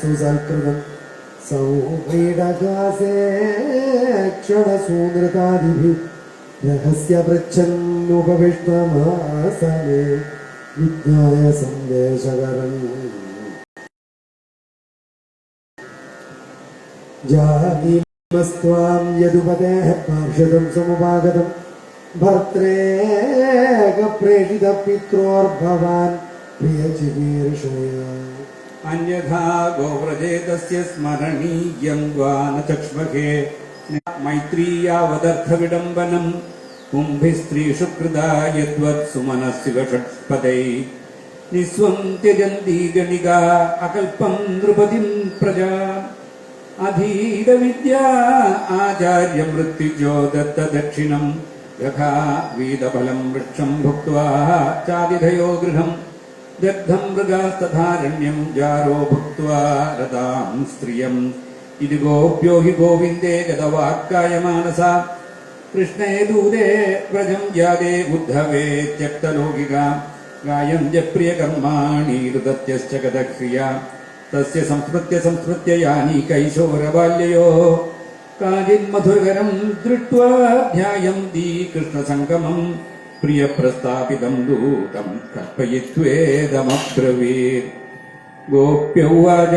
सुसൽकृतं सौक्रीडकासे क्षणसूनृतादिभिः रहस्य पृच्छन्नुपविष्टमासने विज्ञाय सन्देशकरम् जानीमस्त्वां यदुपतेः पार्षदं समुपागतं भर्त्रेकप्रेषितपित्रोर्भवान् प्रियचिकीर्षया अन्यथा गोव्रजेतस्य स्मरणीयं वा न चक्ष्महे मैत्रीयावदर्थविडम्बनं कुम्भिस्त्रीषु कृदा यद्वत् सुमनस्सिव षट्पदै निस्वं त्यजन्ति गणिका अकल्पं नृपतिं प्रजा अधीतविद्या आचार्यमृत्युजो दत्तदक्षिणं यथा वीदफलं वृक्षं भुक्त्वा चादिधयो गृहम् दग्धं मृगास्तथारण्यं जारो भुक्त्वा रतां स्त्रियम् इति गोप्यो हि गोविन्दे गतवाक्कायमानसा कृष्णे दूते व्रजं जाते उद्धवे त्यक्तलौकिका गायं च प्रियकर्माणि रुदत्यश्च गतक्रिया तस्य संस्मृत्य यानि कैशोरबाल्ययोः काचिन्मधुरकरं दृष्ट्वा ध्यायन्ति कृष्णसङ्गमम् प्रियप्रस्तापितं दूतं कल्पयित्वेदमब्रवीत् गोप्य उवाच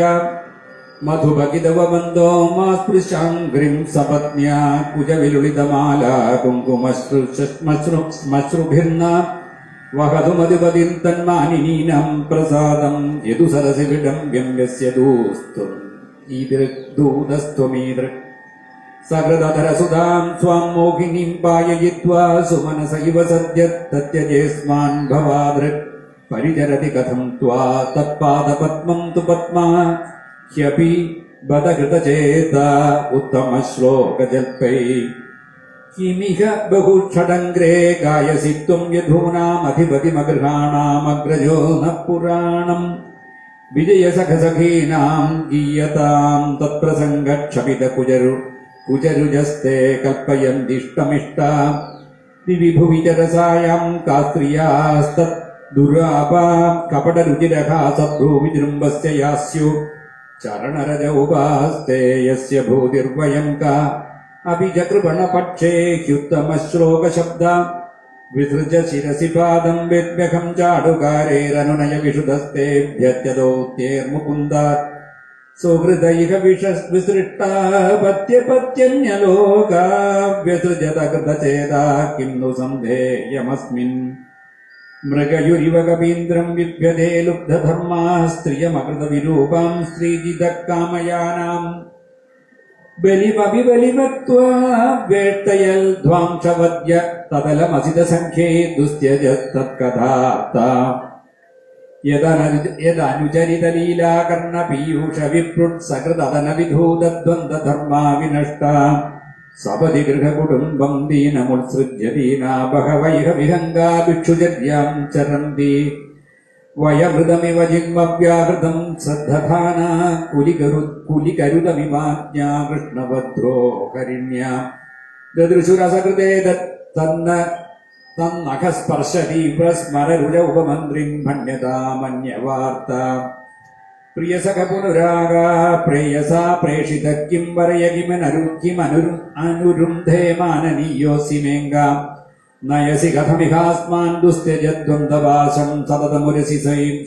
मधुभगितवबन्धो मा स्पृशाङ्घ्रिं सपत्न्या कुजविलुलितमाला कुङ्कुमश्रुभिर्ना वहतु मधुपतिं तन्मानिनीनां प्रसादं यदु सरसि विडम्ब्यं यस्य दूतस्त्वमीदृक् सकृदधरसुधां स्वां मोहिनीं पाययित्वा सुमनस इव सद्यस्तत्यजेस्मान् भवादृक् परिचरति कथं त्वा तत्पादपद्मं तु पद्मा ह्यपि बदकृतचेता उत्तमश्लोकजल्पै किमिह बहुषडङ्ग्रे गायसि त्वं यधूनामधिपतिमगृहाणामग्रजो न पुराणम् विजयसखसखीनां गीयतां तत्प्रसङ्गक्षपितकुजरुजस्ते कल्पयन्तिष्टमिष्टा विविभुविचरसायां का स्त्रियास्तद्दुरापा कपटरुचिरहासभ्रूविजृम्भस्य यास्यु चरणरजौपास्ते यस्य भूतिर्वयं का अपि च कृपणपक्षे ह्युत्तमश्लोकशब्दा विसृज शिरसि पादं वेद्म्यखं चाडुकारेरनुनय विशुधस्तेभ्यत्यदौत्यैर्मुकुन्दात् सुहृदैः विसृष्टा पत्यपत्यन्यलोका व्यसृजत कृतचेता किं नु सन्धेयमस्मिन् मृगयुरिव कपीन्द्रं विद्यते लुब्धधर्मा स्त्रियमकृतविरूपां श्रीजितः कामयानाम् बलिमपि बलिमत्वा वेष्टयल् ध्वांसवद्य तदलमसितसङ्ख्ये दुस्त्यजस्तत्कथार्ता यदनुचरितलीलाकर्णपीयूषविप्रुट्सकृतदनविधूतद्वन्द्वधर्मा विनष्टा सपदि गृहकुटुम्बं दीनमुत्सृज्य दीना बहवैह विहङ्गा भिक्षुचर्यां चरन्ति वयमृतमिव जिह्मव्याहृतं श्रद्धधाना कुलिकरुतमिवाज्ञा कृष्णभद्रोहरिण्या ददृशुरसकृते तन्नखस्पर्शतीव्रस्मररुजौपमन्त्रिं भण्यतामन्यवार्ता प्रियसख पुनरागा प्रेयसा प्रेषितः किं वरय किमनुरुन्धे माननीयोऽसि मेङ्गा नयसि कथमिहास्मान् दुस्त्यजद्वन्द्ववासं सततमुरसि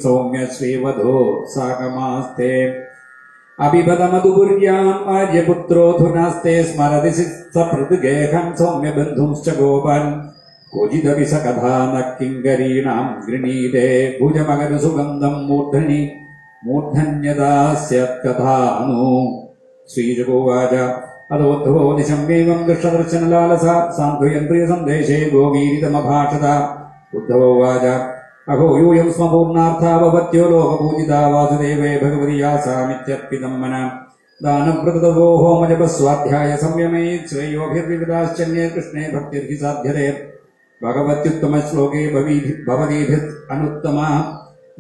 सौम्य श्रीवधो साकमास्ते अभिपदमधुपुर्याम् आर्यपुत्रोऽधुनास्ते स्मरति सपृथुगेहं सौम्यबन्धुंश्च गोपान् क्वचिदपि स कथा न किङ्करीणां गृणीते भुजमगनुसुगन्धं मूर्धन्यदास्यत्कथानु श्रीजुगोवाच अदोद्धवो निशम्येवं कृष्णदर्शनलालसा सान्त्वयन् प्रियसन्देशे गोगीरितमभाषत उद्धवोवाच अहो यूयं स्म पूर्णार्था भवत्यो लोकपूजिता वासुदेवे भगवति यासामित्यर्पितं मन दानव्रततपो होमजपस्वाध्याय संयमे श्रेयोभिर्विविधाश्चन्ये कृष्णे भक्तिर्हि साध्यते भगवत्युत्तमश्लोके भवतीभिः अनुत्तमा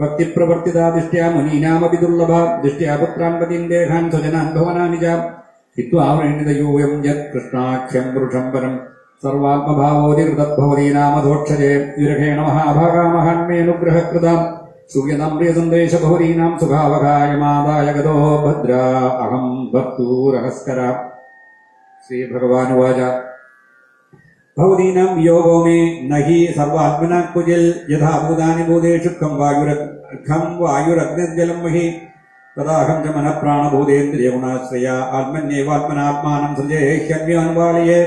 भक्तिप्रवर्तिता दृष्ट्या मुनीनामपि दुर्लभा दृष्ट्या पुत्रान् पतीन् देहान् स्वजनान् भवनानि च हित्वावृणीतयूयं यत्कृष्णाख्यं पुरुषं परम् सर्वात्मभावोऽधिकृतद्भवती नामधोक्षजे विरहेण महाभागा महान्मेऽनुग्रहकृताम् सूयतां प्रियसन्देशबहुरीणां सुखावकायमादाय गतो भद्रा अहं भर्तूरहस्कर। श्रीभगवानुवाच भवतीनां वियोगो मे न हि सर्वात्मना कुजिल यथा भूतानि भूतेषु खं वायुरग्निर्जलं महि तदाहं च मनः प्राणभूतेन्द्रियगुणाश्रया आत्मन्येवात्मनात्मानं सृजे ह्यन्व्यानुपालये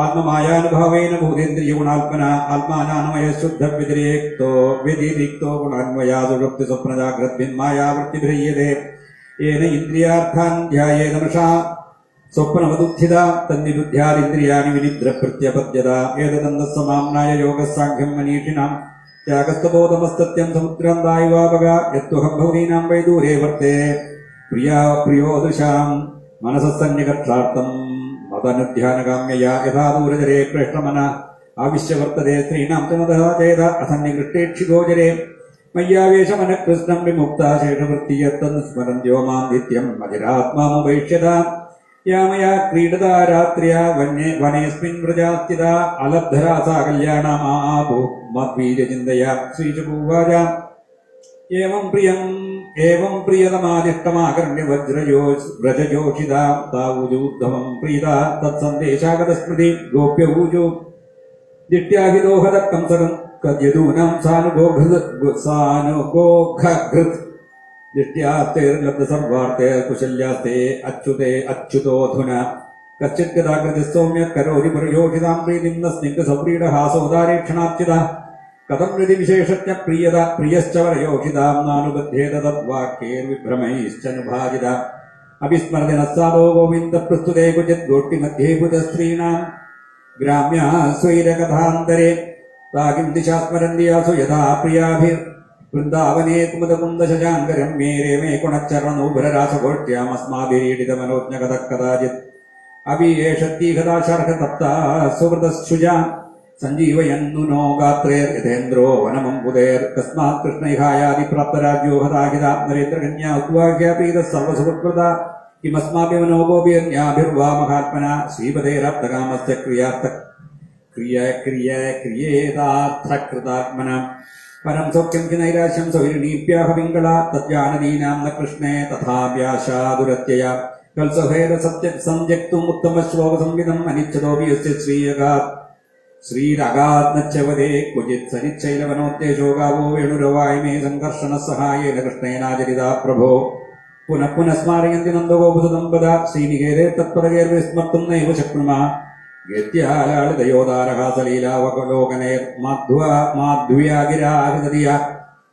आत्ममायानुभावेन भूतेन्द्रियगुणात्मना आत्मानान्मय शुद्धव्यतिरिक्तो गुणान्वया सुषुप्तिस्वप्नजाग्रद्भिन्मायावृत्तिभिर्यते येन इन्द्रियार्थान् ध्यायेदमृषा स्वप्नवदुत्थिता तन्निरुध्यादिन्द्रियाणि विनिद्रप्रत्यपद्यता एतदन्तस्समाम्नाय योगः साङ्ख्यं मनीषिणां त्यागस्तबोधमस्तत्यं समुद्रान्तायुवापगा यत्त्वहं भवतीनां वै दूरे वर्ते प्रियोदृशां मनसः सन्निकर्षार्थं मदनुध्यानकाम्यया यथा दूरजरे प्रेष्ठमन आविश्य वर्तते स्त्रीणां च मदः चेत असन्निकृष्टेक्षिगोचरे मय्यावेशमनः कृष्णं विमुक्ता शेषवृत्ति यत्तन्स्मरन्त्यो मां नित्यं मदिरात्मामुपैष्यता या मया क्रीडता रात्र्या वनेऽस्मिन् व्रजास्थिता अलब्धरासा कल्याणामापो मद्वीर्यचिन्तया श्रीशुकुवाच एवं प्रियतमादिष्टमाकर्ण्य व्रजयोषिता तावूजूर्ध्वं प्रीता तत्सन्देशागतस्मृति गोप्यऊजु दिष्ट्याहिदोहदक्कं यदूनां सानुगोघृत् दिष्ट्यास्तेर्लब्धसर्वार्थे कुशल्यास्ते अच्युते अच्युतोऽधुना कश्चित् गदाकृतिः सौम्यः करोति पुरयोषितां प्रीतिं न स्निग्धसौरीडहासोदारेक्षणार्चितः कथं हृदि विशेषज्ञ प्रियश्च वरयोषितां नानुबध्येत तद्वाक्यैर्विभ्रमैश्चनुभाजिता अभिस्मरदिनः साधो गोविन्दप्रस्तुते क्वचित् गोष्ठिमध्ये भूतस्त्रीणां ग्राम्याः स्वैरकथान्तरे ताकिं दिशा स्मरन्त्यासु यथा प्रियाभिर्वृन्दावने कुमुदकुन्दशशाङ्करं मेरे मे कुणच्चरणोभररासगोष्ठ्यामस्माभिरीडितमनोज्ञकथः कदाचित् अभियेषत्तीघदाशर्हतप्ता सुहृदशुजा सञ्जीवयन्नु नो गात्रेर्यथेन्द्रो वनमम्बुधेर्कस्मात् कृष्णैहायादिप्राप्तराज्यो हताहिता नरेन्द्रकन्या उद्वाह्या प्रीतः सर्वसुकृता किमस्माभिमनो गोपीर्न्याभिर्वा महात्मना श्रीपतेराप्तकामस्य क्रियेतार्थकृतात्मना परं सौख्यं च नैराश्यं सौरिणीप्याह पिङ्गला तज्जानदीनां न कृष्णे तथाप्याशादुरत्यया कल्सहेर संत्यक्तुम् उत्तमश्लोकसंविदम् अनिच्छतोऽपि यस्य श्रीरगात्नच्चवदे क्वचित् सनिच्छैलवनोद्देशो गावो वेणुरवायिमे सङ्कर्षणः सहायेन कृष्णेनाचरिता प्रभो पुनः पुनः स्मारयन्ति नन्दगोपुसदम्पदा श्रीनिकेते तत्पदगैर्विस्मर्तुं नैव शक्नुमः गेत्यालालितयोदारः सलीलावकलोकनैर्माध्व्यागिराहृदया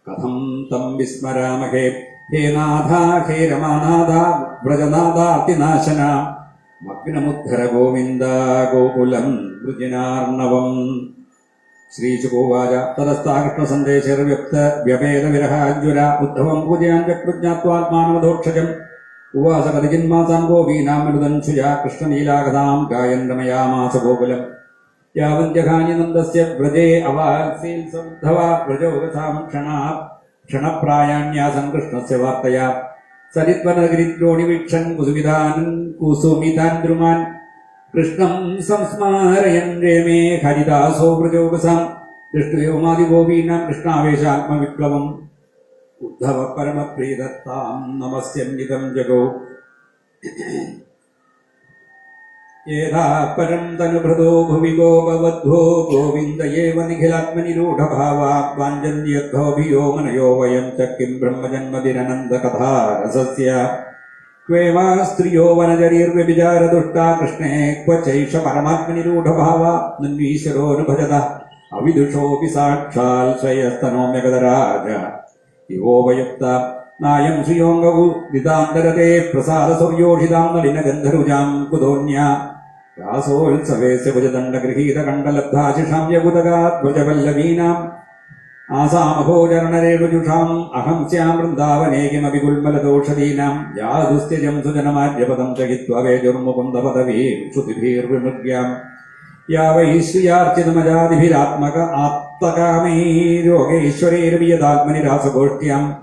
कथं तं विस्मरामहे हे नाथा हे रमानाथा व्रजनाथार्तिनाशना मग्नमुद्धर गोविन्द गोकुलं वृजिनार्णवम् श्रीशुकोवाच ततस्ताकृष्णसन्देशैर्व्यपेदविरहाज्वरा उद्धवं पूजयान् चक्रुज्ञात्वात्मानवधोक्षजम् उवास कतिचिन्मासां गोपीनामनुदंशुजा कृष्णलीलाकथां गायन् रमयामास गोकुलम् यावन्त्यघानि नन्दस्य व्रजे अवाल्सील्सौद्धवा व्रजोगसां क्षणप्रायाण्यासन् कृष्णस्य वार्तया सरित्वनगरिद्रोणिवीक्षन् कुसुमितान् द्रुमान् कृष्णं संस्मारयन् रेमे हरिदासो व्रजोगसां दृष्ट्व्योमादिगोपीनां कृष्णावेशात्मविप्लवम् उद्धव परमप्रीदत्तां नमस्यन्निदं जगौ येधा परं तनुभृतो भुवि गोपवद्धो गोविन्द एव निखिलात्मनिरूढभावा वाञ्छन्त्यर्थोऽभियो मनयो वयं च किं ब्रह्मजन्मदिरनन्दकथा रसस्य क्वेवा स्त्रियो वनजरीर्व्यभिचारदुष्टा कृष्णे क्व चैष परमात्मनिरूढभावा नन्वीश्वरोऽनुभजतः अविदुषोऽपि साक्षात् श्रेयस्तनोम्यगदराज इवोपयुक्ता नायं श्रियोऽङ्गौ दितान्तरते प्रसादसौर्योषितां नलिनगन्धरुजां कुतोऽन्या रासोत्सवेस्य भुजदण्डगृहीतकण्डलब्धाशिषां यबुदगाध्वजवल्लवीनाम् आसामभोजरणरेणुजुषाम् अहं स्यां वृन्दावने किमपि गुल्मलदोषदीनां यादुस्त्यजं सुजनमार्यपदं च हित्वा वेजुर्मुकुन्दपदवीं श्रुतिभिर्विमृग्याम् या वै श्रियार्चितमजादिभिरात्मक आप्तकामैर्योगैश्वरैर्वियदात्मनि रासगोष्ठ्याम्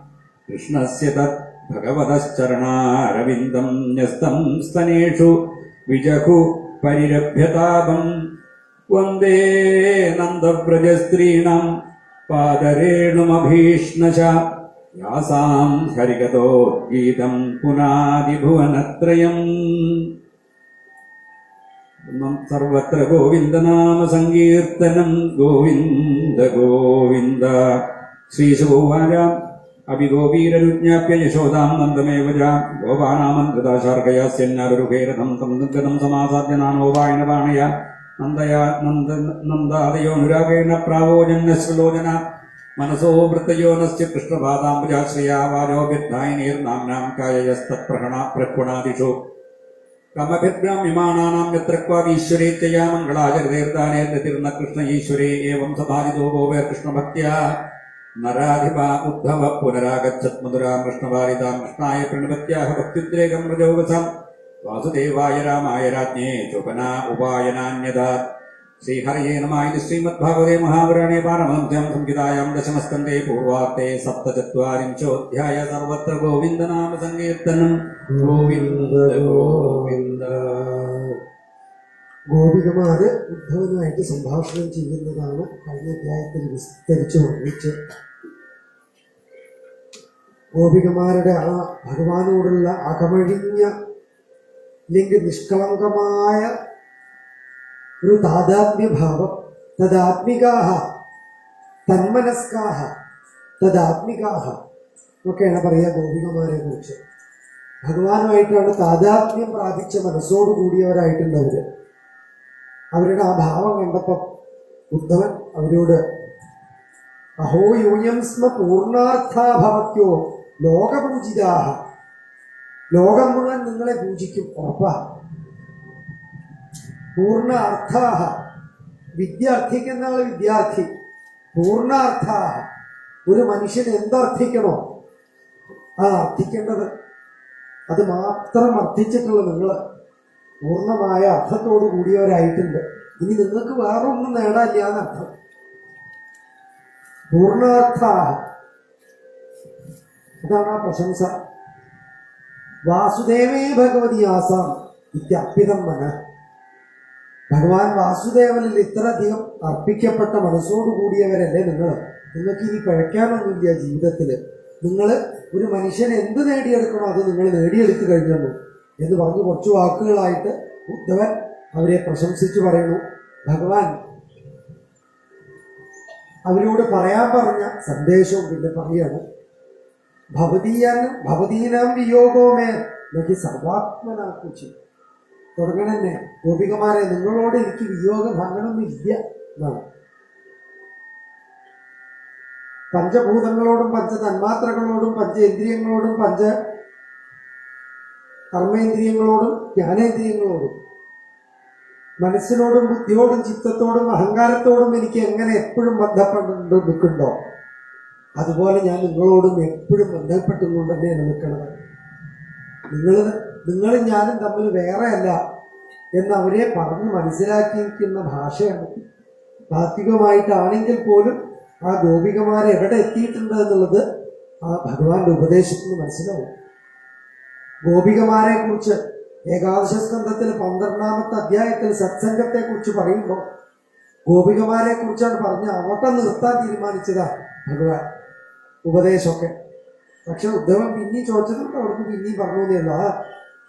कृष्णस्य तत् भगवतश्चरणारविन्दं न्यस्तं स्तनेषु विजहु परिरभ्यतापम् वन्दे नन्दव्रजस्त्रीणां पादरेणुमभीष्णश യാസാം ഹരികഥോദ്ഗീതം പുനാദിഭുവനത്രയം. സർവത്ര ഗോവിന്ദനാമ സങ്കീർത്തനം ഗോവിന്ദ ഗോവിന്ദ. ശ്രീശുഭോവാച അഭിഗോപീരനുജ്ഞാപ്യ യശോദാം നന്ദമേവ ച ഗോപാനാമന്ത്രദാശാർക്കയാസ്യന്നാരുരുഹേരഥം തം നിർഗതം സമാസാദ്യ നാനോപായന പാണയ നന്ദാദയോനുരാഗേണ പ്രാവോജന്യശ്ലോചന മനസോ വൃത്തയോനശ്ച കൃഷ്ണപാദാംബുജാശ്രയാ വാചോഭിർധായിനീർനാംനാം കായയസ്തത്പ്രഹണാദിഷു കമഭിർബ്രാഹ്മ്യമാണാനാം യത്ര ക്വാമീശ്വരേത്യയാ മംഗളാചരിതേർദാനേർനിർന്ന കൃഷ്ണ ഈശ്വരേ ഏവം സഭാജിതോ ഗോപേർ കൃഷ്ണഭക്ത്യാ നരാധിപ ഉദ്ധവ പുനരാഗച്ഛത് മധുരാം കൃഷ്ണവാരിതാം കൃഷ്ണായ പ്രണപത്യാഹ ഭക്ത്യുദ്രേകം പ്രജോഗസം വാസുദേവായ രാമായ രാജ്ഞേ ചോപന ഉപായനാന്യദാത്. ശ്രീഹരയേ നമഃ. ശ്രീമദ്ഭാഗവതേ മഹാപുരാണേ പാരമഹംസ്യാം സംഹിതായാം ദശമസ്കന്ധേ പൂർവാർത്തേ സപ്തചത്വാരിംശോऽധ്യായ. സർവത്ര ഗോവിന്ദനാമ സങ്കീർത്തനം ഗോവിന്ദ ഗോവിന്ദ. ഗോപികമാര് ഉദ്ധവനുമായിട്ട് സംഭാഷണം ചെയ്യുന്നതാണ് കഴിഞ്ഞ അധ്യായത്തിൽ വിസ്തരിച്ചു വർണ്ണിച്ച്. ഗോപികമാരുടെ ആ ഭഗവാനോടുള്ള അകമഴിഞ്ഞ അല്ലെങ്കിൽ നിഷ്കളങ്കമായ ഒരു താദാത്മ്യഭാവം, തദാത്മികാഹ തന്മനസ്കാഹ തദാത്മികാഹ എന്നൊക്കെയാണ് പറയുക ഗോപികമാരെ കുറിച്ച്. ഭഗവാനുമായിട്ടാണ് താദാത്മ്യം പ്രാപിച്ച മനസ്സോടുകൂടിയവരായിട്ടുള്ളവർ. അവരുടെ ആ ഭാവം കണ്ടപ്പോൾ ഉദ്ധവൻ അവരോട് അഹോ യൂയം സ്മ പൂർണ്ണാർത്ഥാഭവത്യോ ലോകപൂജിതാഹ. ലോകം മുഴുവൻ നിങ്ങളെ പൂജിക്കും, ഉറപ്പാ. പൂർണ്ണ അർത്ഥാഹ, വിദ്യാർത്ഥിക്കുന്ന ആൾ വിദ്യാർത്ഥി. പൂർണ്ണാർത്ഥാഹ, ഒരു മനുഷ്യൻ എന്തർത്ഥിക്കണോ ആ അർത്ഥിക്കേണ്ടത് അത് മാത്രം അർത്ഥിച്ചിട്ടുള്ള നിങ്ങൾ പൂർണ്ണമായ അർത്ഥത്തോടു കൂടിയവരായിട്ടുണ്ട്. ഇനി നിങ്ങൾക്ക് വേറെ ഒന്നും നേടാനില്ല എന്നർത്ഥം. പൂർണ്ണാർത്ഥാഹ, അതാണ് ആ പ്രശംസ. വാസുദേവേ ഭഗവതി ആസാം ഇത്യർപ്പിതം മന. ഭഗവാൻ വാസുദേവനിൽ ഇത്രയധികം അർപ്പിക്കപ്പെട്ട മനസ്സോടുകൂടിയവരല്ലേ നിങ്ങൾ. നിങ്ങൾക്ക് ഇനി പഴയ്ക്കാനൊന്നുമില്ല ജീവിതത്തിൽ. നിങ്ങൾ ഒരു മനുഷ്യൻ എന്ത് നേടിയെടുക്കണോ അത് നിങ്ങൾ നേടിയെടുത്തു കഴിഞ്ഞു എന്ന് പറഞ്ഞ് കുറച്ച് വാക്കുകളായിട്ട് ഉദ്ധവൻ അവരെ പ്രശംസിച്ചു പറയുന്നു. ഭഗവാൻ അവരോട് പറയാൻ പറഞ്ഞ സന്ദേശവും പിന്നെ പറയാണ്. ഭവതീനാം വിയോഗോമേ എനിക്ക് സർവാത്മനാക്കുച്ചു. തുടങ്ങണന്നെ ഗോപികമാരെ, നിങ്ങളോട് എനിക്ക് വിയോഗം അങ്ങനൊന്നുമില്ല എന്നാണ്. പഞ്ചഭൂതങ്ങളോടും പഞ്ചതന്മാത്രകളോടും പഞ്ചേന്ദ്രിയങ്ങളോടും പഞ്ച കർമ്മേന്ദ്രിയങ്ങളോടും ജ്ഞാനേന്ദ്രിയങ്ങളോടും മനസ്സിനോടും ബുദ്ധിയോടും ചിത്തത്തോടും അഹങ്കാരത്തോടും എനിക്ക് എങ്ങനെ എപ്പോഴും ബന്ധപ്പെട്ട് നിൽക്കുന്നുണ്ടോ അതുപോലെ ഞാൻ നിങ്ങളോടും എപ്പോഴും ബന്ധപ്പെട്ടുകൊണ്ട് തന്നെയാണ് നിൽക്കുന്നത്. നിങ്ങളും ഞാനും തമ്മിൽ വേറെയല്ല എന്ന് അവരെ പറഞ്ഞ് മനസ്സിലാക്കിയിരിക്കുന്ന ഭാഷയാണ്. താത്വികമായിട്ടാണെങ്കിൽ പോലും ആ ഗോപികമാരെ എവിടെ എത്തിയിട്ടുണ്ട് എന്നുള്ളത് ആ ഭഗവാന്റെ ഉപദേശത്തിൽ നിന്ന് മനസ്സിലാവും. ഗോപികമാരെ കുറിച്ച് ഏകാദശ സ്കന്ധത്തിൽ 12ാമത്തെ അധ്യായത്തിൽ സത്സംഗത്തെ കുറിച്ച് പറയുമ്പോൾ ഗോപികമാരെ കുറിച്ചാണ് പറഞ്ഞ് അവിടെ നിർത്താൻ തീരുമാനിച്ചതാ ഭഗവാൻ ഉപദേശമൊക്കെ. പക്ഷെ ഉദ്ധവൻ പിന്നെയും ചോദിച്ചതുകൊണ്ട് അവർക്ക് പിന്നെയും പറഞ്ഞു തന്നെയല്ല. ആ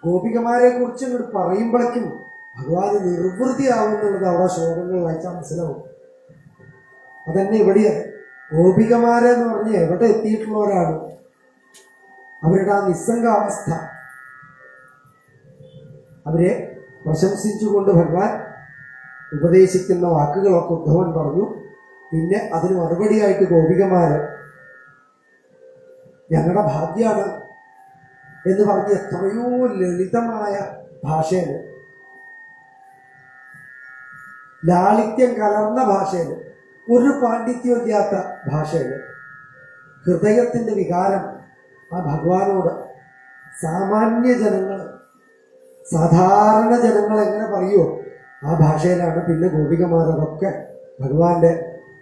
ഗോപികമാരെ കുറിച്ച് ഇങ്ങോട്ട് പറയുമ്പോഴേക്കും ഭഗവാന് നിർവൃത്തിയാവുന്നുള്ളത് അവിടെ ശ്ലോകങ്ങൾ വായിച്ചാൽ മനസ്സിലാവും. അതന്നെ ഇവിടെയാണ്. ഗോപികമാരെന്ന് പറഞ്ഞ് എവിടെ എത്തിയിട്ടുള്ളവരാണ്. അവരുടെ ആ നിസ്സംഗാവസ്ഥ അവരെ പ്രശംസിച്ചുകൊണ്ട് ഭഗവാൻ ഉപദേശിക്കുന്ന വാക്കുകളൊക്കെ ഉദ്ധവൻ പറഞ്ഞു. പിന്നെ അതിന് മറുപടിയായിട്ട് ഗോപികമാര് ഞങ്ങളുടെ ഭാഗ്യാണ് എന്ന് പറഞ്ഞ് എത്രയോ ലളിതമായ ഭാഷയിൽ, ലാളിത്യം കലർന്ന ഭാഷയിൽ, ഒരു പാണ്ഡിത്യം ഇല്ലാത്ത ഭാഷയിൽ ഹൃദയത്തിൻ്റെ വികാരം ആ ഭഗവാനോട് സാമാന്യ ജനങ്ങൾ, സാധാരണ ജനങ്ങൾ എങ്ങനെ പറയുമോ ആ ഭാഷയിലാണ് പിന്നെ ഗോപികമാരതൊക്കെ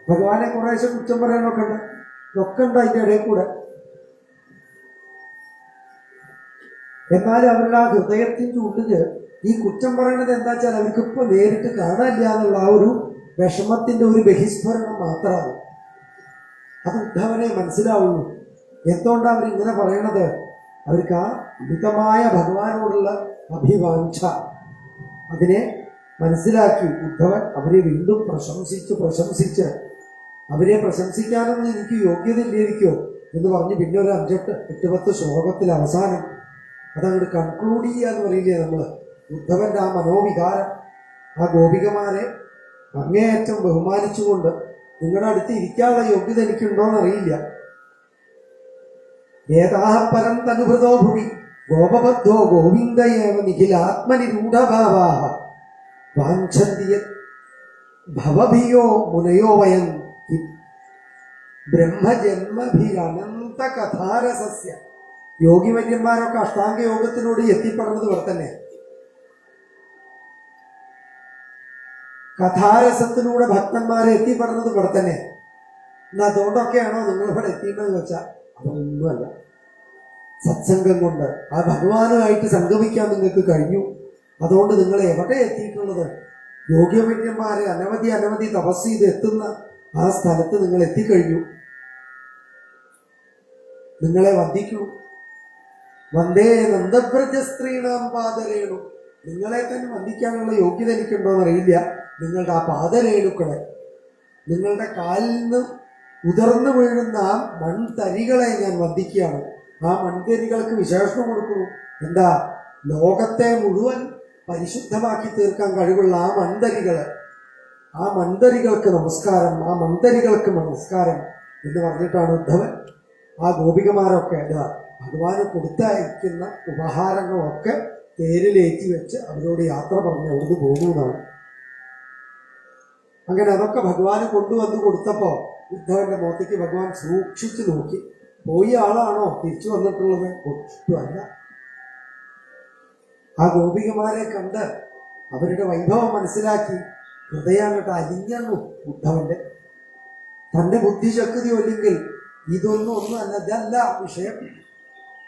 ഭഗവാനെ കുറേശ്ശെ കുറ്റം പറയാനൊക്കെ ഉണ്ട്. ഇതൊക്കെ ഉണ്ട് അതിൻ്റെ ഇടയിൽ കൂടെ. എന്നാൽ അവരുടെ ആ ഹൃദയത്തിൻ്റെ ഉള്ളില് ഈ കുറ്റം പറയണത് എന്താ വെച്ചാൽ അവർക്കിപ്പോൾ നേരിട്ട് കാണാനില്ല എന്നുള്ള ആ ഒരു വിഷമത്തിൻ്റെ ഒരു ബഹിസ്ഫുരണം മാത്രമാണ്. അത് ഉദ്ധവനെ മനസ്സിലാവുള്ളൂ. എന്തുകൊണ്ടാണ് അവരിങ്ങനെ പറയണത്? അവർക്ക് ആ അമിതമായ ഭഗവാനോടുള്ള അഭിവാഞ്ച അതിനെ മനസ്സിലാക്കി ഉദ്ധവൻ അവരെ വീണ്ടും പ്രശംസിച്ച് അവരെ പ്രശംസിക്കാനൊന്നും എനിക്ക് യോഗ്യത ഇല്ലായിരിക്കോ എന്ന് പറഞ്ഞ് പിന്നെ ഒരു 5-8 ശ്ലോകത്തിൽ അവസാനം അതങ്ങോട്ട് കൺക്ലൂഡ് ചെയ്യുക എന്ന് പറയില്ലേ നമ്മൾ. ഉദ്ധവന്റെ ആ മനോവികാരം ആ ഗോപികമാരെ അങ്ങേയറ്റം ബഹുമാനിച്ചുകൊണ്ട് നിങ്ങളുടെ അടുത്ത് ഇരിക്കാനുള്ള യോഗ്യത എനിക്കുണ്ടോന്ന് അറിയില്ല. ഏതാഹ പരം തനുഭൃതോ ഭൂമി ഗോപബദ്ധോ ഗോവിന്ദയേവ നിഖിലാത്മനിരൂഢഭാവാഹ വാഞ്ചന്തിയ ഭവഭിയോ മുനയോ വയൻ ബ്രഹ്മജന്മഭിരനന്ത കഥാരസസ്യ. യോഗിവര്യന്മാരൊക്കെ അഷ്ടാംഗ യോഗത്തിലൂടെ എത്തിപ്പെടുന്നത് ഇവിടെ തന്നെ. കഥാരസത്തിലൂടെ ഭക്തന്മാരെ എത്തിപ്പെടുന്നത് ഇവിടെ തന്നെ. എന്നാൽ അതുകൊണ്ടൊക്കെയാണോ നിങ്ങളിവിടെ എത്തിയിട്ടെന്ന് വെച്ചാൽ അതൊന്നുമല്ല. സത്സംഗം കൊണ്ട് ആ ഭഗവാനുമായിട്ട് സംഗമിക്കാൻ നിങ്ങൾക്ക് കഴിഞ്ഞു. അതുകൊണ്ട് നിങ്ങൾ എവിടെ എത്തിയിട്ടുള്ളത്? യോഗ്യവര്യന്മാരെ അനവധി തപസ് ചെയ്ത് എത്തുന്ന ആ സ്ഥലത്ത് നിങ്ങൾ എത്തിക്കഴിഞ്ഞു. നിങ്ങളെ വന്ദിക്കൂ. വന്ദേ നന്ദബ്രജ സ്ത്രീണാം പാദരേണു. നിങ്ങളെ തന്നെ വന്ദിക്കാനുള്ള യോഗ്യത എനിക്കുണ്ടോന്ന് അറിയില്ല. നിങ്ങളുടെ ആ പാദരേണുക്കളെ, നിങ്ങളുടെ കാലിൽ നിന്ന് ഉതിർന്നു വീഴുന്ന ആ മൺതരികളെ ഞാൻ വന്ദിക്കുകയാണ്. ആ മൺതരികൾക്ക് വിശേഷണം കൊടുക്കുന്നു. എന്താ? ലോകത്തെ മുഴുവൻ പരിശുദ്ധമാക്കി തീർക്കാൻ കഴിവുള്ള ആ മൺതരികള്, ആ മൺതരികൾക്ക് നമസ്കാരം, ആ മൺതരികൾക്ക് നമസ്കാരം എന്ന് പറഞ്ഞിട്ടാണ് ഉദ്ധവൻ ആ ഗോപികമാരൊക്കെ ഭഗവാന് കൊടുത്തയക്കുന്ന ഉപഹാരങ്ങളൊക്കെ തേരിലേറ്റി വെച്ച് അവരോട് യാത്ര പറഞ്ഞ് അവിടുന്ന് പോകുന്നതാണ്. അങ്ങനെ അതൊക്കെ ഭഗവാന് കൊണ്ടുവന്ന് കൊടുത്തപ്പോൾ ഉദ്ധവന്റെ മുഖത്തേക്ക് ഭഗവാൻ സൂക്ഷിച്ചു നോക്കി. പോയ ആളാണോ തിരിച്ചു വന്നിട്ടുള്ളത്? ഒട്ടുമല്ല. ആ ഗോപികമാരെ കണ്ട് അവരുടെ വൈഭവം മനസ്സിലാക്കി ഹൃദയാങ്ങട്ട് അലിഞ്ഞു ഉദ്ധവന്റെ. തന്റെ ബുദ്ധിശക്തി അല്ലെങ്കിൽ ഒന്നും അല്ല, ഇതല്ല വിഷയം.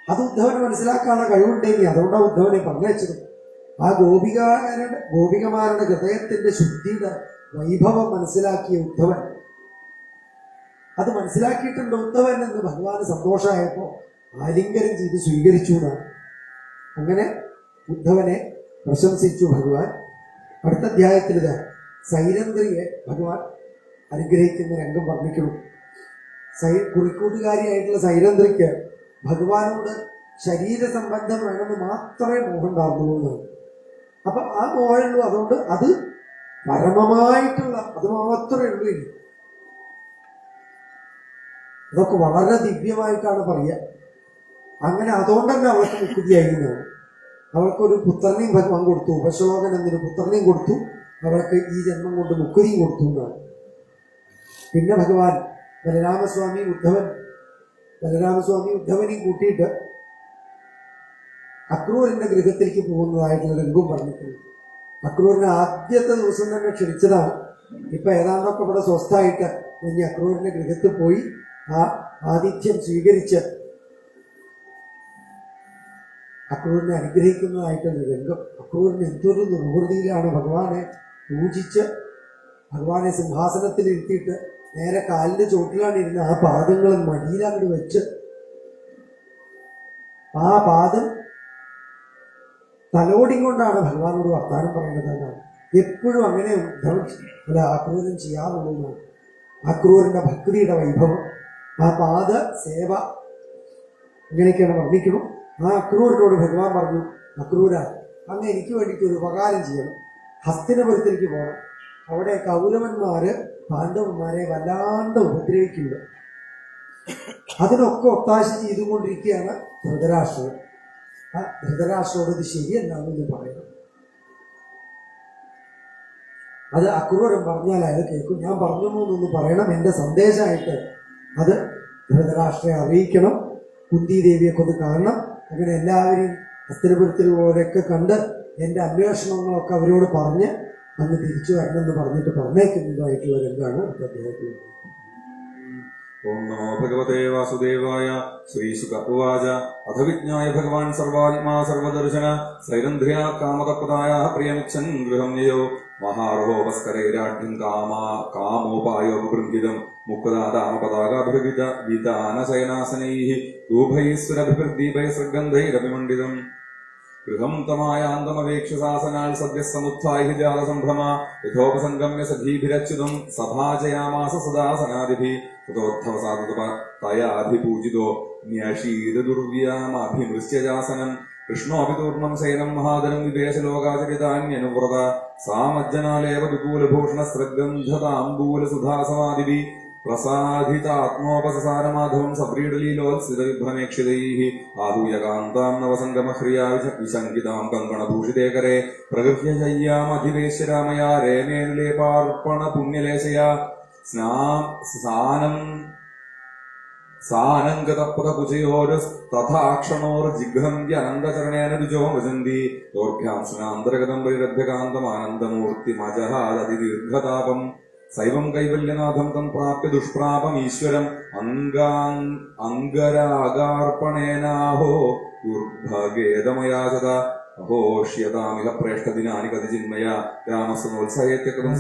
അത് ഉദ്ധവന് മനസ്സിലാക്കാനുള്ള കഴിവുണ്ടെങ്കിൽ അതുകൊണ്ടാണ് ഉദ്ധവനെ പറഞ്ഞത്. ആ ഗോപികമാരുടെ ഹൃദയത്തിന്റെ ശുദ്ധിയുടെ വൈഭവം മനസ്സിലാക്കിയ ഉദ്ധവൻ, അത് മനസ്സിലാക്കിയിട്ടുണ്ട് ഉദ്ധവൻ എന്ന് ഭഗവാന് സന്തോഷമായപ്പോൾ ആലിംഗനം ചെയ്ത് സ്വീകരിച്ചു എന്നാണ്. അങ്ങനെ ഉദ്ധവനെ പ്രശംസിച്ചു ഭഗവാൻ. അടുത്ത അധ്യായത്തിൽ സൈരന്ധ്രിയെ ഭഗവാൻ അനുഗ്രഹിക്കുന്ന രംഗം വർണ്ണിക്കണം. കുറിക്കൂട്ടുകാരിയായിട്ടുള്ള സൈരന്ധ്രിക്ക് ഭഗവാനോട് ശരീര സംബന്ധം വേണമെന്ന് മാത്രമേ മോഹം ഉണ്ടാകുന്നുള്ളൂ. അപ്പൊ ആ മോഹമുള്ളൂ. അതുകൊണ്ട് അത് പരമമായിട്ടുള്ള അത് മാത്രമേ ഉള്ളൂ. അതൊക്കെ വളരെ ദിവ്യമായിട്ടാണ് പറയുക. അങ്ങനെ അതുകൊണ്ട് തന്നെ അവൾക്ക് മുക്തിയായിരുന്നതാണ്. അവൾക്കൊരു പുത്രനെയും ഭഗവാൻ കൊടുത്തു. ഉപശ്ലോകൻ എന്നൊരു പുത്രനെയും കൊടുത്തു. അവൾക്ക് ഈ ജന്മം കൊണ്ട് മുക്തിയും കൊടുത്തു എന്നാണ്. പിന്നെ ഭഗവാൻ ബലരാമസ്വാമി ഉദ്ധവനെയും കൂട്ടിയിട്ട് അക്രൂരിന്റെ ഗൃഹത്തിലേക്ക് പോകുന്നതായിട്ടുള്ള രംഗം പറഞ്ഞിട്ടുണ്ട്. അക്രൂരിനെ ആദ്യത്തെ ദിവസം തന്നെ ക്ഷണിച്ചതാണ്. ഇപ്പൊ ഏതാണ്ടൊക്കെ ഇവിടെ സ്വസ്ഥായിട്ട് ഇനി അക്രൂരിന്റെ ഗൃഹത്തിൽ പോയി ആ ആതിഥ്യം സ്വീകരിച്ച് അക്രൂരിനെ അനുഗ്രഹിക്കുന്നതായിട്ടുള്ള രംഗം. അക്രൂരിന് എന്തൊരു നിർവൃതിയിലാണ് ഭഗവാനെ പൂജിച്ച് ഭഗവാനെ സിംഹാസനത്തിൽ ഇരുത്തിയിട്ട് നേരെ കാലിന്റെ ചോട്ടിലാണ് ഇരുന്ന് ആ പാദങ്ങളും മടിയിലങ്ങോട്ട് വെച്ച് ആ പാദം തലോടിക്കൊണ്ടാണ് ഭഗവാനോട് വർത്താനം പറയുന്നത് എന്നാണ്. എപ്പോഴും അങ്ങനെ ഉദ്ധവൻ അക്രൂരൻ ചെയ്യാറുള്ളതാണ്. അക്രൂരന്റെ ഭക്തിയുടെ വൈഭവം, ആ പാദ സേവ ഇങ്ങനെയൊക്കെയാണ് വർണ്ണിക്കണം. ആ അക്രൂരനോട് ഭഗവാൻ പറഞ്ഞു, അക്രൂര അങ്ങ് എനിക്ക് വേണ്ടിയിട്ട് ഒരു ഉപകാരം ചെയ്യണം. ഹസ്തിനപുരത്തിലേക്ക് പോകണം. അവിടെ കൗരവന്മാര് പാണ്ഡവന്മാരെ വല്ലാണ്ട് ഉപദ്രവിക്കുക. അതിനൊക്കെ ഒത്താശ ചെയ്തുകൊണ്ടിരിക്കുകയാണ് ധൃതരാഷ്ട്രൻ. ആ ധൃതരാഷ്ട്രോട് ഇത് ശരിയല്ലാന്ന് പറയണം. അത് അക്രൂരൻ പറഞ്ഞാൽ അയാൾ കേൾക്കും. ഞാൻ പറഞ്ഞു എന്നൊന്ന് പറയണം, എൻ്റെ സന്ദേശമായിട്ട് അത് ധൃതരാഷ്ട്രയെ അറിയിക്കണം. കുന്തി ദേവിയെ കൊണ്ട് കാണണം. അങ്ങനെ എല്ലാവരെയും ഹസ്തിനപുരത്തിലുള്ളവരൊക്കെ കണ്ട് എൻ്റെ അന്വേഷണങ്ങളൊക്കെ അവരോട് പറഞ്ഞ് അന്ന് തിരിച്ചു വരണമെന്ന് പറഞ്ഞിട്ട് പറഞ്ഞേക്കുന്നതായിട്ടുള്ള രംഗമാണ് അദ്ദേഹത്തിൽ. ഓം നമോ ഭഗവതേ വാസുദേവായ. ശ്രീശുക ഉവാച അഥ വിജ്ഞായ ഭഗവാൻ സർവാത്മാ സർവദർശന സൈരന്ധ്ര്യാ കാമതപദായ പ്രിയമിച്ഛൻ ഗൃഹം യയോ മഹാർഹോപസ്കരൈരാഢ്യം കാമോപായോപൃങ്കിതം മുക്താദാമപതാകാഭിർവിതാനശയനാസനൈः ൂഭൈസ്വരഭിർദീപൈ സൃഗന്ധൈരഭിമണ്ഡിതം ഗൃഹം തമായാന്തമവേക്ഷസാസനാൽ സദ്യഃ സമുത്ഥായ ജാതസംഭ്രമ യഥോപസംഗമ്യ സഖീഭിരച്യുതം സഭാജയാമാസ സദാസനാദിഭിः തതോത്ഥവസാധുതയാധിപൂജിതോ ന്യഷീദുർവ്യാമഭിമൃശ്യജാസനം കൃഷ്ണോഭിതൂർണം ശയനം മഹാദരം വിദേശലോകാചരിതാന്യനുവ്രത സാമജ്ജനാലേവ വിപൂലഭൂഷണസ്രഗന്ധതാംബൂലസുധാസമാദിഭിः പ്രസാധിതാത്മോപസസാരമാധവം സവ്രീഡലീലോത്സിതവിഭ്രമേക്ഷിതൈः ആഹൂയകാന്താം നവസംഗമഹ്രിയാ വിശങ്കിതാം കങ്കണഭൂഷിതേ കരേ പ്രഗൃഹ്യ ശയ്യാമധിവേശ്യരാമയാ രേമേനുലേപാർപ്പണ പുണ്യലേശയാ സാനംഗതപദകുചയോരസ്തഥാക്ഷണോർജിഘ്രന്ത്യനന്തചരണേന രുജോ വജന്തി ദോർഭ്യാം സ്നാന്തരഗതം പരിരഭ്യകാന്തമാനന്ദമൂർത്തിമജഹാദതിദീർഘതാപം സൈവം കൈവല്യനാഥം തം പ്രാപ്യ ദുഷ്പ്രാപമീശ്വരം അംഗരാഗാർപ്പണേനാഹോ ദുർഭഗേദമയാചത അഹോഷ്യതാമിഹ പ്രേഷ്ഠദിനാനി കതിചിന്മയ രമസ്തനോത്സഹേത്യകൃതം